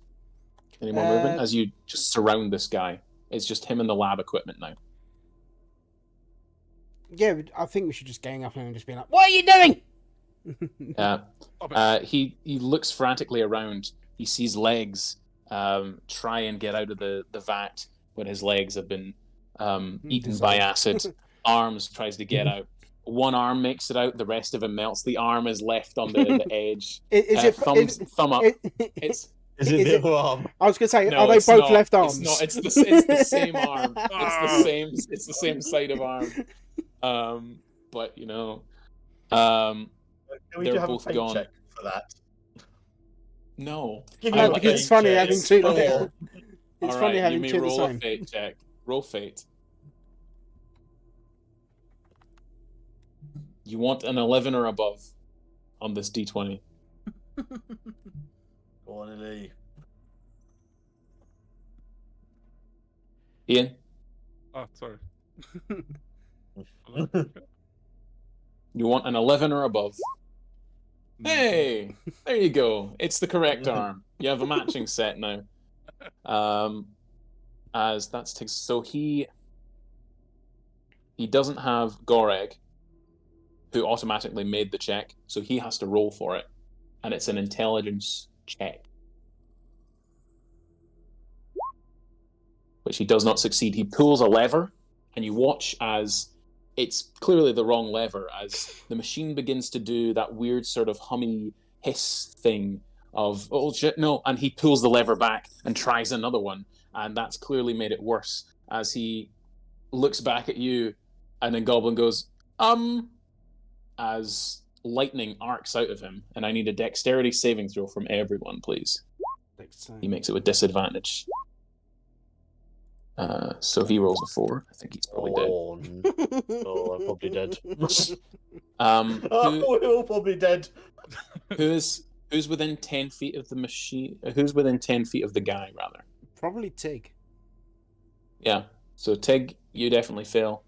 Speaker 2: Any more movement? As you just surround this guy. It's just him and the lab equipment now.
Speaker 6: Yeah, I think we should just gang up and just be like, "What are you doing?"
Speaker 2: He looks frantically around. He sees legs try and get out of the vat, but his legs have been eaten by acid. Arms tries to get out. One arm makes it out, the rest of him melts. The arm is left on the edge. Thumb up.
Speaker 3: Is it the other arm?
Speaker 6: I was gonna say,
Speaker 2: no,
Speaker 6: are they both
Speaker 2: not.
Speaker 6: left arms?
Speaker 2: It's the same arm. It's the same side of arm. But you know,
Speaker 3: Can we
Speaker 2: they're
Speaker 3: have
Speaker 2: both
Speaker 3: a fate
Speaker 2: gone.
Speaker 3: check for that?
Speaker 2: No,
Speaker 6: No, because it's funny having two. It's
Speaker 2: All
Speaker 6: funny
Speaker 2: right,
Speaker 6: having
Speaker 2: you may
Speaker 6: two the
Speaker 2: roll a
Speaker 6: same.
Speaker 2: fate check. Roll fate. You want an 11 or above on this D20.
Speaker 3: Go on, Ellie.
Speaker 2: Ian?
Speaker 4: Oh, sorry.
Speaker 2: You want an 11 or above. Hey! There you go. It's the correct arm. You have a matching set now. As that's so he doesn't have Goreg, who automatically made the check, so he has to roll for it. And it's an intelligence check. Which he does not succeed. He pulls a lever, and you watch as it's clearly the wrong lever, as the machine begins to do that weird sort of hummy hiss thing of, oh shit, no, and he pulls the lever back and tries another one, and that's clearly made it worse, as he looks back at you, and then Goblin goes, as lightning arcs out of him, and I need a dexterity saving throw from everyone, please. He makes it with disadvantage. So he rolls a 4. I think he's probably dead.
Speaker 3: Oh, I'm probably dead.
Speaker 2: We're
Speaker 3: all probably dead.
Speaker 2: Who's within 10 feet of the machine? Who's within 10 feet of the guy, rather?
Speaker 6: Probably Tig.
Speaker 2: Yeah. So Tig, you definitely fail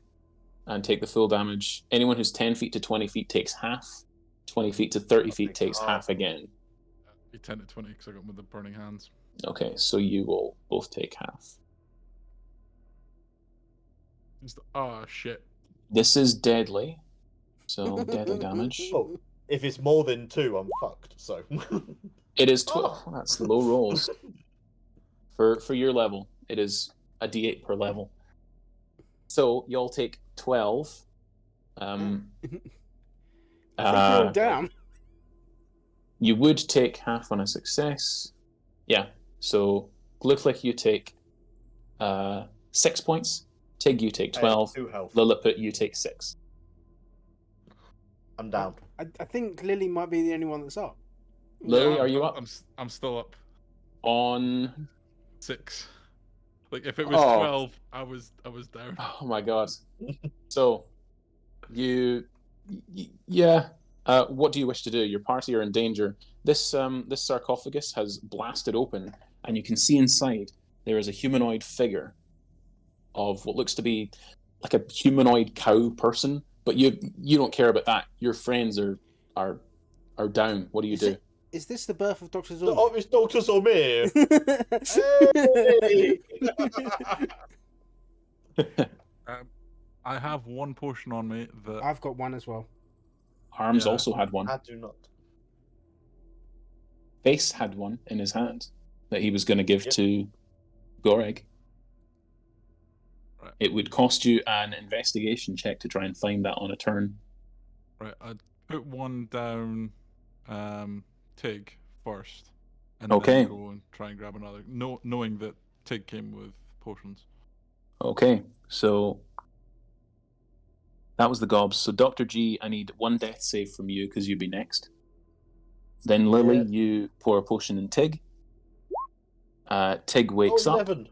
Speaker 2: and take the full damage. Anyone who's 10 feet to 20 feet takes half. 20 feet to 30 feet takes half again.
Speaker 4: Be 10 to 20 because I got him with the burning hands.
Speaker 2: Okay, so you will both take half.
Speaker 4: Oh, shit.
Speaker 2: This is deadly. So, deadly damage.
Speaker 3: Oh, if it's more than 2, I'm fucked, so.
Speaker 2: It is 12. Oh. That's low rolls. For your level, it is a d8 per level. So, y'all take 12.
Speaker 6: I think you're down.
Speaker 2: You would take half on a success. Yeah. So, Glucklick, you take 6 points. Tig, you take 12. Lilliput, you take 6.
Speaker 3: I'm down.
Speaker 6: I think Lily might be the only one that's up.
Speaker 2: Lily, are you up?
Speaker 4: I'm still up.
Speaker 2: On
Speaker 4: 6. Like if it was 12, I was down.
Speaker 2: Oh my god. So, yeah. What do you wish to do? Your party are in danger. This sarcophagus has blasted open, and you can see inside there is a humanoid figure of what looks to be like a humanoid cow person. But you don't care about that. Your friends are down. What do you do?
Speaker 6: Is this the birth of Dr.
Speaker 3: The
Speaker 6: Zorn?
Speaker 3: obvious Dr. Zormir. Hey!
Speaker 4: I have one potion on me that
Speaker 6: I've got one as well.
Speaker 2: Arms
Speaker 4: Yeah.
Speaker 2: also had one.
Speaker 3: I do not.
Speaker 2: Face had one in his hand that he was going to give to Goreg.
Speaker 4: Right.
Speaker 2: It would cost you an investigation check to try and find that on a turn.
Speaker 4: Right, I'd put one down Tig first, and
Speaker 2: Okay.
Speaker 4: then go and try and grab another, knowing that Tig came with potions.
Speaker 2: Okay, so that was the gobs. So Dr. G, I need one death save from you because you'd be next. Then Lily,
Speaker 3: Yeah.
Speaker 2: you pour a potion in Tig. Tig wakes up.
Speaker 3: 11.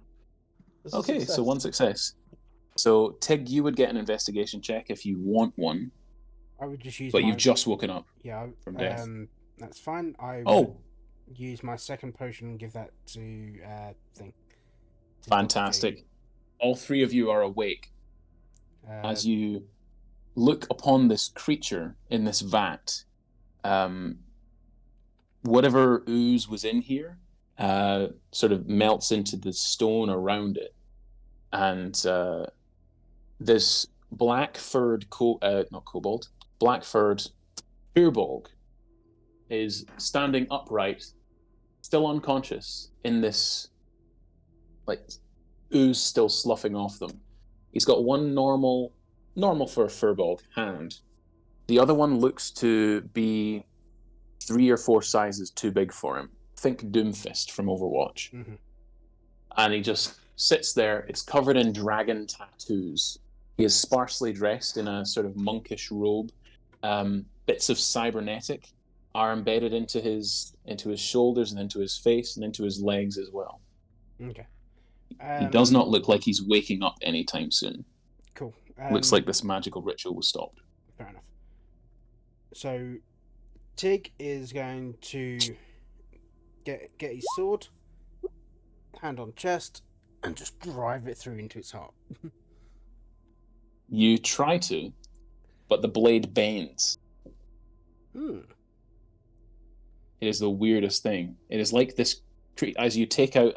Speaker 3: That's a
Speaker 2: Okay, so
Speaker 3: success.
Speaker 2: one success. So Tig, you would get an investigation check if you want one,
Speaker 6: I would just use
Speaker 2: but
Speaker 6: my...
Speaker 2: you've just woken up
Speaker 6: Yeah,
Speaker 2: from death.
Speaker 6: that's fine. I
Speaker 2: Oh,
Speaker 6: would use my second potion and give that to thing. to
Speaker 2: fantastic. All three of you are awake
Speaker 6: Dr. J.
Speaker 2: as you look upon this creature in this vat. Whatever ooze was in here sort of melts into the stone around it. And this black-furred, black-furred Firbolg is standing upright, still unconscious, in this ooze still sloughing off them. He's got one normal for a Firbolg hand. The other one looks to be 3 or 4 sizes too big for him. Think Doomfist from Overwatch.
Speaker 6: Mm-hmm.
Speaker 2: And he just sits there. It's covered in dragon tattoos. He is sparsely dressed in a sort of monkish robe. Bits of cybernetic are embedded into his shoulders and into his face and into his legs as well.
Speaker 6: Okay.
Speaker 2: He does not look like he's waking up anytime soon.
Speaker 6: Cool.
Speaker 2: Looks like this magical ritual was stopped.
Speaker 6: Fair enough. So, Tig is going to get his sword, hand on chest, and just drive it through into its heart.
Speaker 2: You try to, but the blade bends.
Speaker 6: Hmm.
Speaker 2: It is the weirdest thing. It is like this, as you take out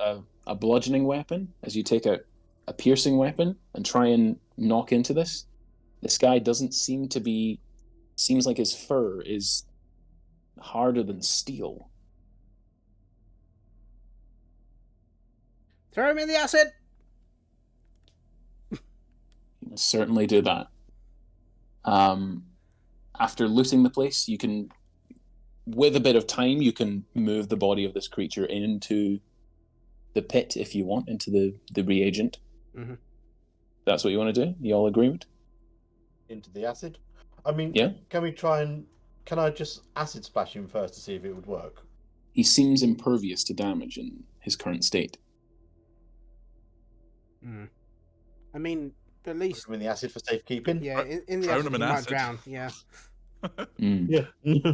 Speaker 2: a bludgeoning weapon, as you take out a piercing weapon and try and knock into this guy doesn't seem to be, seems like his fur is harder than steel.
Speaker 6: Throw him in the acid!
Speaker 2: You must certainly do that. After looting the place, you can, with a bit of time, you can move the body of this creature into the pit if you want, into the reagent.
Speaker 6: Mm-hmm.
Speaker 2: That's what you want to do? You all agreement?
Speaker 3: Into the acid. I mean,
Speaker 2: Yeah.
Speaker 3: Can I just acid splash him first to see if it would work?
Speaker 2: He seems impervious to damage in his current state.
Speaker 6: Mm. I mean, at least...
Speaker 3: Put him in the acid for safekeeping?
Speaker 6: Yeah, in the
Speaker 4: Drown
Speaker 6: acid,
Speaker 4: him
Speaker 6: he
Speaker 4: in
Speaker 6: might
Speaker 4: acid.
Speaker 6: drown, yeah.
Speaker 2: Mm.
Speaker 3: Yeah.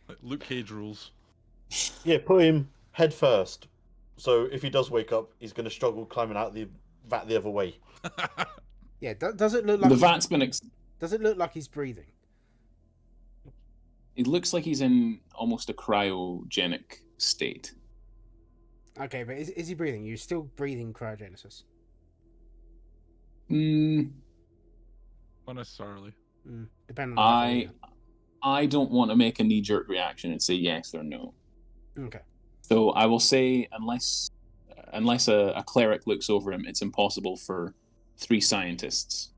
Speaker 4: Like Luke Cage rules.
Speaker 3: Yeah, put him head first. So if he does wake up, he's going to struggle climbing out the vat the other way.
Speaker 6: Yeah, does it look like...
Speaker 2: The vat's been...
Speaker 6: Does it look like he's breathing?
Speaker 2: It looks like he's in almost a cryogenic state.
Speaker 6: Okay, but is he breathing? You're still breathing cryogenesis.
Speaker 2: Mm,
Speaker 4: Not necessarily.
Speaker 6: Depending on the level,
Speaker 2: I don't want to make a knee-jerk reaction and say yes or no.
Speaker 6: yeah. Okay.
Speaker 2: So I will say, unless a cleric looks over him, it's impossible for 3 scientists,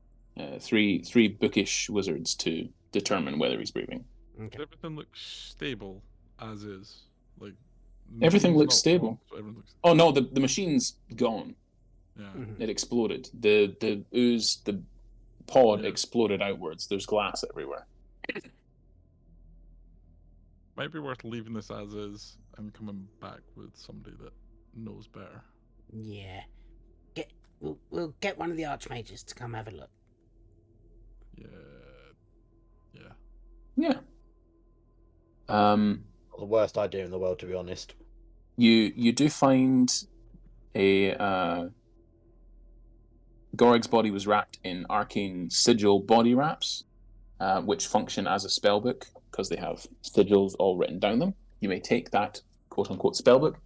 Speaker 2: three bookish wizards to determine whether he's breathing.
Speaker 6: Okay.
Speaker 4: Everything looks stable as is. Like
Speaker 2: Everything
Speaker 4: machine's
Speaker 2: looks
Speaker 4: not
Speaker 2: stable.
Speaker 4: wrong, so everything looks.
Speaker 2: Oh no, the machine's gone.
Speaker 4: Yeah.
Speaker 6: Mhm.
Speaker 2: It exploded. The ooze, the pod
Speaker 4: Yeah.
Speaker 2: exploded outwards. There's glass everywhere.
Speaker 4: Might be worth leaving this as is and coming back with somebody that knows better.
Speaker 5: Yeah. We'll get one of the archmages to come have a look.
Speaker 4: Yeah. Yeah.
Speaker 2: Yeah. Um,
Speaker 3: Not the worst idea in the world, to be honest.
Speaker 2: you do find a Gorig's body was wrapped in arcane sigil body wraps, which function as a spellbook because they have sigils all written down them. You may take that quote-unquote spellbook.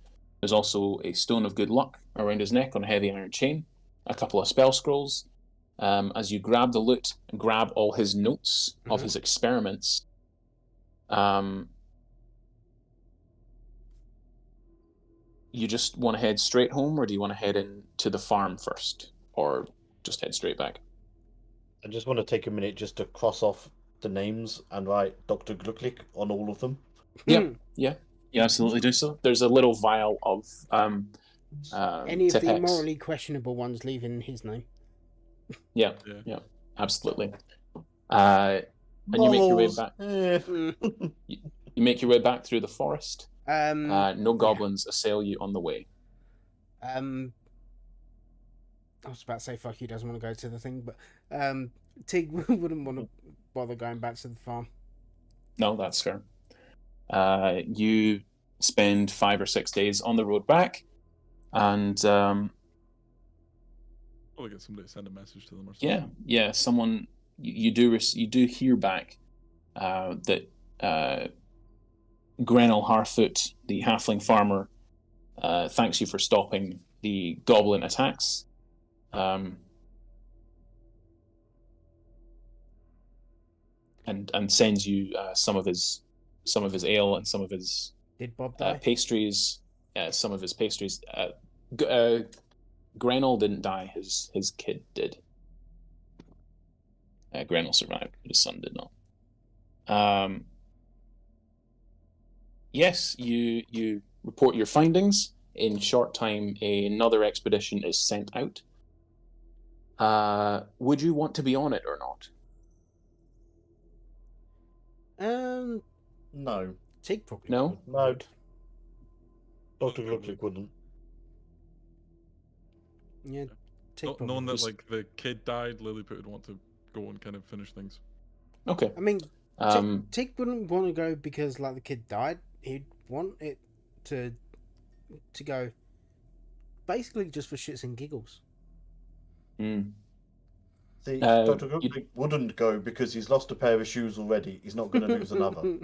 Speaker 2: There's also a stone of good luck around his neck on a heavy iron chain, a couple of spell scrolls. As you grab the loot and grab all his notes of his experiments, you just want to head straight home, or do you want to head into the farm first, or just head straight back?
Speaker 3: I just want to take a minute just to cross off the names and write Dr. Glucklick on all of them.
Speaker 2: Yeah, you absolutely do so. There's a little vial of
Speaker 6: Any of the
Speaker 2: Tipex.
Speaker 6: morally questionable ones leaving his name.
Speaker 2: Yeah, absolutely. And you make your way back. You make your way back through the forest. No goblins assail you on the way.
Speaker 6: I was about to say fuck, he doesn't want to go to the thing, but Tig wouldn't want to bother going back to the farm.
Speaker 2: No, that's fair. You spend 5 or 6 days on the road back, and
Speaker 4: Probably get somebody to send a message to them or something.
Speaker 2: yeah, someone you do hear back that Grenell Harfoot, the halfling farmer, thanks you for stopping the goblin attacks. And sends you some of his ale and some of his
Speaker 6: Did Bob die?
Speaker 2: pastries. Some of his pastries. Grenell didn't die. His kid did. Grenell survived, but his son did not. Yes, you report your findings. In short time, another expedition is sent out. Would you want to be on it or not?
Speaker 3: No.
Speaker 6: Tig probably
Speaker 2: No?
Speaker 6: would.
Speaker 3: No. Dr. Glucklick wouldn't.
Speaker 6: Yeah, Tig probably
Speaker 4: Knowing
Speaker 6: would.
Speaker 4: that like the kid died, Lilliput would want to go and kind of finish things.
Speaker 2: Okay.
Speaker 6: I mean, Tig wouldn't want to go because like the kid died. He'd want it to go basically just for shits and giggles.
Speaker 3: See, Dr. Glucklick wouldn't go because he's lost a pair of shoes already. He's not going to lose another.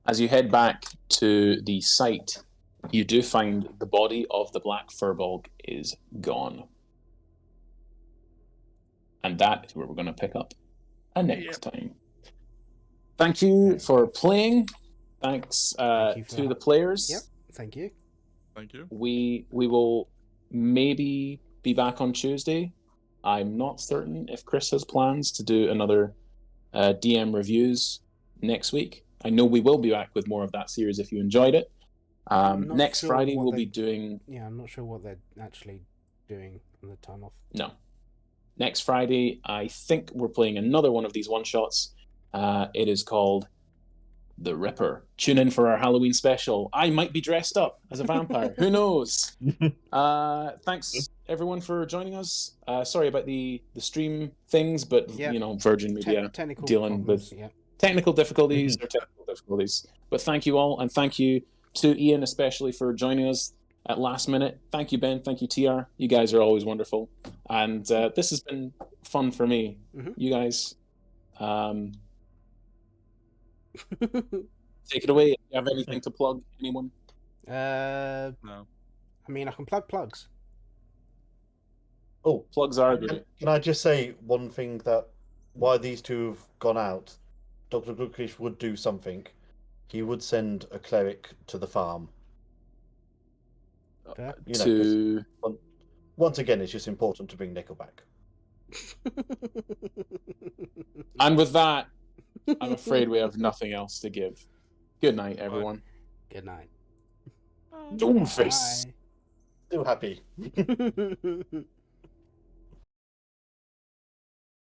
Speaker 2: As you head back to the site, you do find the body of the black furbog is gone. And that is where we're going to pick up next time. Thank you for playing. Thanks to the players.
Speaker 6: Yep, thank you.
Speaker 4: Thank you.
Speaker 2: We will maybe be back on Tuesday. I'm not certain if Chris has plans to do another DM reviews next week. I know we will be back with more of that series if you enjoyed it. Next Friday we'll be doing...
Speaker 6: Yeah, I'm not sure what they're actually doing on the time off.
Speaker 2: No. Next Friday, I think we're playing another one of these one-shots. It is called The Ripper. Tune in for our Halloween special. I might be dressed up as a vampire. Who knows? Thanks, everyone, for joining us. Sorry about the stream things, but, Virgin Media dealing with technical difficulties or technical difficulties. But thank you all, and thank you to Ian especially for joining us at last minute. Thank you, Ben. Thank you, TR. You guys are always wonderful. And this has been fun for me. You guys... take it away. If you have anything to plug, anyone?
Speaker 4: No.
Speaker 6: I mean, I can plug plugs.
Speaker 3: Oh,
Speaker 2: plugs are good.
Speaker 3: Can I just say one thing that why these two have gone out? Dr. Glucklick would do something. He would send a cleric to the farm. Once again, it's just important to bring Nickel back.
Speaker 2: And with that, I'm afraid we have nothing else to give. Good night, everyone.
Speaker 6: Good night.
Speaker 2: Doomfist.
Speaker 3: Still happy.